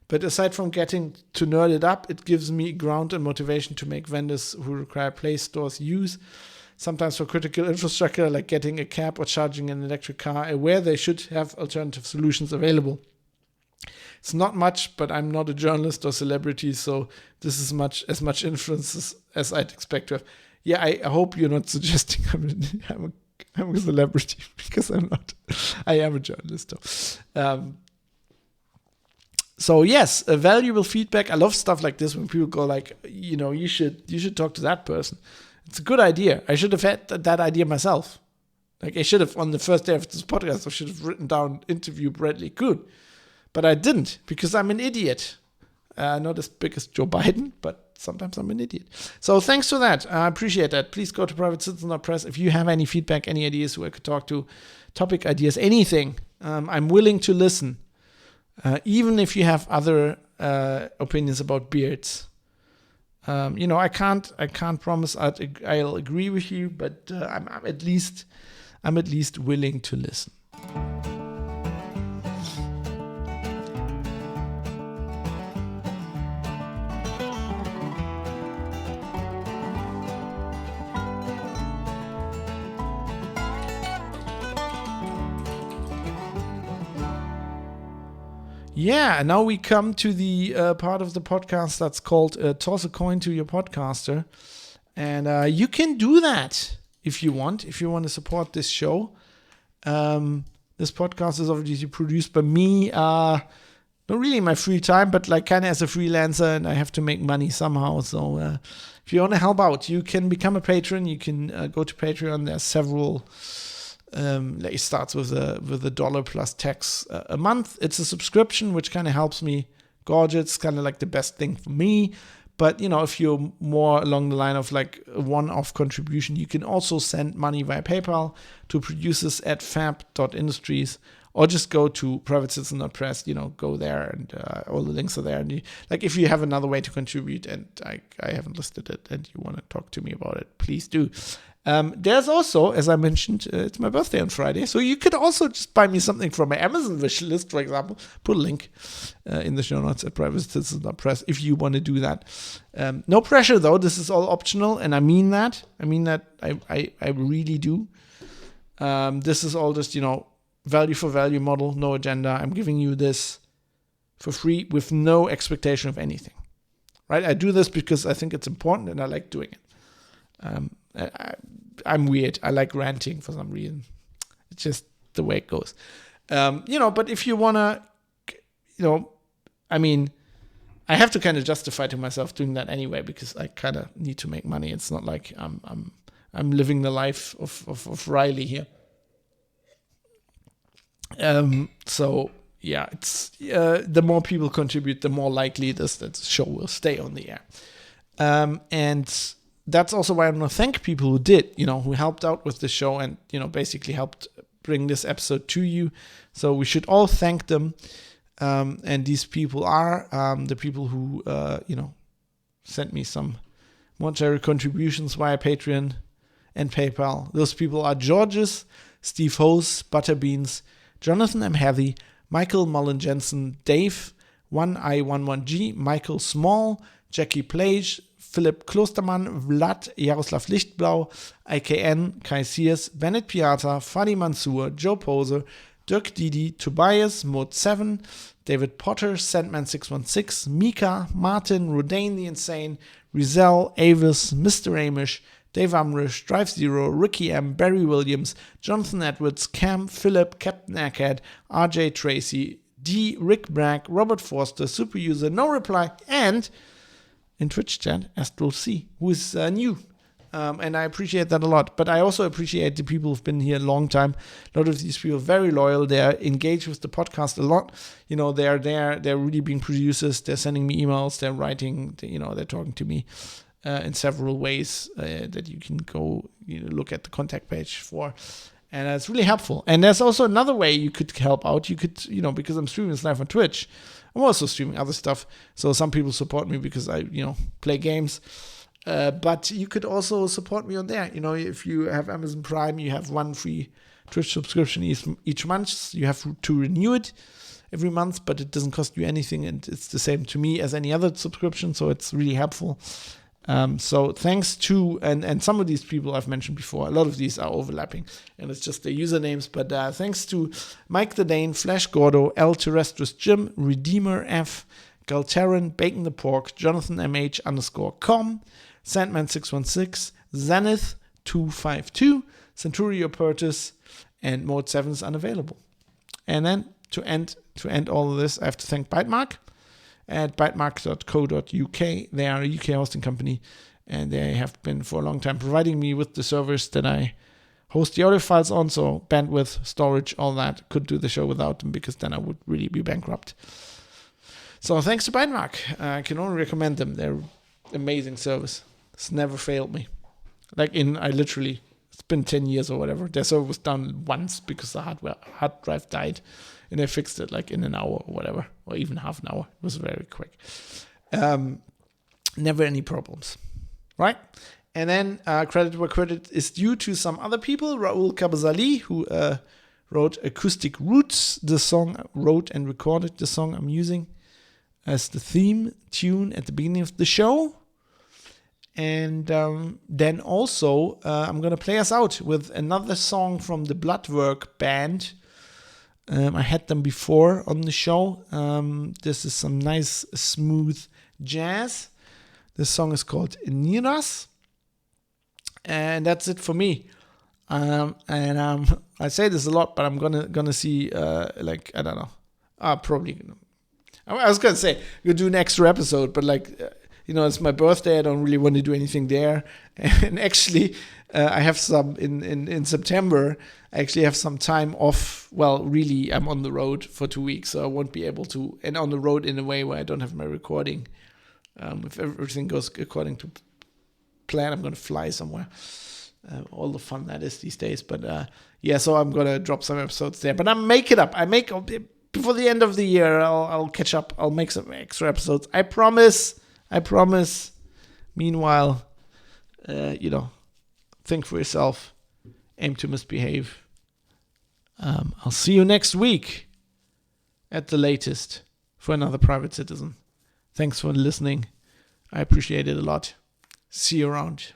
But aside from getting to nerd it up, it gives me ground and motivation to make vendors who require Play Stores use sometimes for critical infrastructure, like getting a cab or charging an electric car, where they should have alternative solutions available. It's not much, but I'm not a journalist or celebrity, so this is as much influence as I'd expect to have. Yeah, I hope you're not suggesting I'm a celebrity, because I'm not. I am a journalist, though. So yes, a valuable feedback. I love stuff like this when people go like, you should talk to that person. It's a good idea. I should have had that idea myself. Like I should have, on the first day of this podcast, I should have written down interview Bradley Kuhn. But I didn't, because I'm an idiot. Not as big as Joe Biden, but sometimes I'm an idiot. So thanks for that. I appreciate that. Please go to privatecitizen.press if you have any feedback, any ideas who I could talk to, topic ideas, anything. I'm willing to listen. Even if you have other opinions about beards. I can't promise I'll agree with you, but I'm at least willing to listen. Yeah, and now we come to the part of the podcast that's called Toss a Coin to Your Podcaster. And you can do that if you want to support this show. This podcast is obviously produced by me, not really in my free time, but like kind of as a freelancer, and I have to make money somehow. So if you want to help out, you can become a patron. You can go to Patreon. There's several... it starts with a $1 plus tax a month. It's a subscription, which kind of helps me gauge it. It's kind of like the best thing for me. But, if you're more along the line of like a one-off contribution, you can also send money via PayPal to producers at fab.industries, or just go to privatecitizen.press, go there, and all the links are there. And if you have another way to contribute and I haven't listed it and you want to talk to me about it, please do. There's also, as I mentioned, it's my birthday on Friday, so you could also just buy me something from my Amazon wish list, for example. Put a link in the show notes at privatecitizen.press if you want to do that. No pressure, though. This is all optional, and I mean that. I really do. This is all just, value for value model, no agenda. I'm giving you this for free with no expectation of anything. Right? I do this because I think it's important and I like doing it. I'm weird. I like ranting for some reason. It's just the way it goes. But if you want to, I have to kind of justify to myself doing that anyway, because I kind of need to make money. It's not like I'm living the life of Riley here. So yeah, it's the more people contribute, the more likely it is that the show will stay on the air. And that's also why I want to thank people who did, who helped out with the show and, basically helped bring this episode to you. So we should all thank them. And these people are the people who, sent me some monetary contributions via Patreon and PayPal. Those people are Georges, Steve Hose, Butterbeans, Jonathan M. Heavy, Michael Mullen Jensen, Dave, 1I11G, Michael Small, Jackie Plage, Philipp Klostermann, Vlad, Jaroslav Lichtblau, IKN, Kai Sears, Bennett Piata, Fadi Mansour, Joe Poser, Dirk Didi, Tobias, Mode7, David Potter, Sandman616, Mika, Martin, Rodane the Insane, Rizal, Avis, Mr. Amish, Dave Amrish, Drive Zero, Ricky M, Barry Williams, Jonathan Edwards, Cam, Philip, Captain Eckhead, RJ Tracy, D, Rick Bragg, Robert Forster, Superuser, No Reply, and in Twitch chat, Astral C, who is new. And I appreciate that a lot. But I also appreciate the people who've been here a long time. A lot of these people are very loyal. They're engaged with the podcast a lot. They're there. They're really being producers. They're sending me emails. They're writing. They're talking to me in several ways that you can go look at the contact page for. And it's really helpful. And there's also another way you could help out. You could, because I'm streaming this live on Twitch, I'm also streaming other stuff. So some people support me because I, play games. But you could also support me on there. If you have Amazon Prime, you have one free Twitch subscription each month. You have to renew it every month, but it doesn't cost you anything. And it's the same to me as any other subscription. So it's really helpful. So thanks to, and some of these people I've mentioned before, a lot of these are overlapping, and it's just their usernames, but thanks to Mike the Dane, Flash Gordo, L Terrestrus Jim, Redeemer F, Galteran, Bacon the Pork, Jonathan MH _com, Sandman616, Zenith 252, Centurio Pertus, and Mode 7 is unavailable. And then to end all of this, I have to thank Bytemark at bytemark.co.uk. They are a UK hosting company, and they have been for a long time providing me with the servers that I host the audio files on, so bandwidth, storage, all that. Could do the show without them because then I would really be bankrupt. So thanks to Bytemark. I can only recommend them. They're amazing service. It's never failed me. It's been 10 years or whatever. Their server was down once because the hard drive died, and they fixed it like in an hour or whatever, or even half an hour. It was very quick. Never any problems, right? And then credit where credit is due to some other people. Raul Kabazali, who wrote Acoustic Roots, wrote and recorded the song I'm using as the theme tune at the beginning of the show. And then also, I'm going to play us out with another song from the Bloodwork band. I had them before on the show. This is some nice, smooth jazz. This song is called Niras. And that's it for me. I say this a lot, but I'm gonna see, I don't know. Probably. I was going to say, we'll do an extra episode, but it's my birthday. I don't really want to do anything there. And actually, I have some in September. I actually have some time off. Well, really, I'm on the road for 2 weeks, so I won't be able to. And on the road in a way where I don't have my recording. If everything goes according to plan, I'm going to fly somewhere. All the fun that is these days. But so I'm going to drop some episodes there. But I'll make it up. Before the end of the year, I'll catch up. I'll make some extra episodes. I promise. Meanwhile, think for yourself. Aim to misbehave. I'll see you next week at the latest for another Private Citizen. Thanks for listening. I appreciate it a lot. See you around.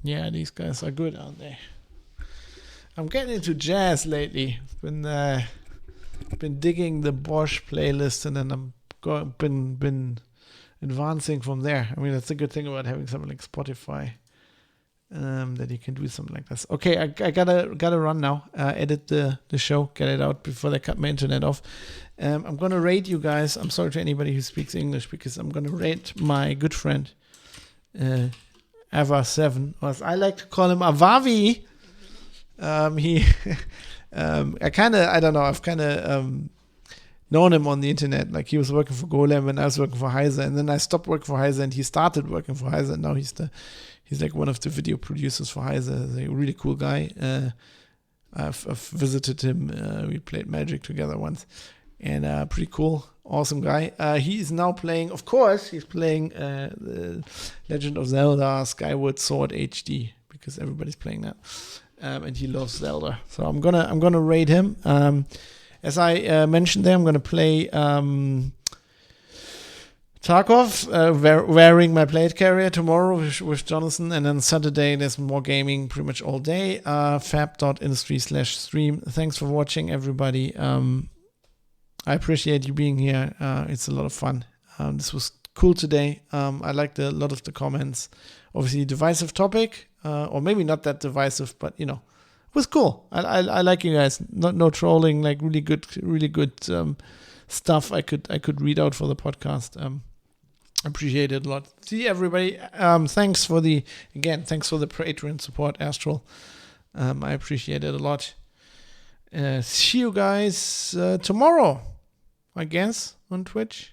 Yeah, these guys are good, aren't they? I'm getting into jazz lately. Been digging the Bosch playlist, and then been advancing from there. I mean, that's a good thing about having something like Spotify, that you can do something like this. Okay, I gotta run now. Edit the show, get it out before they cut my internet off. I'm gonna rate you guys. I'm sorry to anybody who speaks English, because I'm gonna rate my good friend Ava7, or as I like to call him, Avavi. He I've kind of known him on the internet. Like, he was working for Golem and I was working for Heise, and then I stopped working for Heise and he started working for Heise, and now he's like one of the video producers for Heise. He's a really cool guy. I've visited him. We played Magic together once, and pretty cool, awesome guy. He's now playing, of course, the Legend of Zelda Skyward Sword HD, because everybody's playing that. And he loves Zelda, so I'm gonna rate him. As I mentioned there, I'm gonna play Tarkov, wearing my plate carrier tomorrow with Jonathan, and then Saturday there's more gaming pretty much all day. fab.industry/stream. Thanks for watching, everybody. I appreciate you being here. It's a lot of fun. This was cool today. I liked a lot of the comments. Obviously, divisive topic. Or maybe not that divisive, but it was cool. I like you guys. No trolling, like really good stuff I could read out for the podcast. Appreciate it a lot. See everybody. Thanks for the Patreon support, Astral. I appreciate it a lot. See you guys tomorrow, I guess, on Twitch.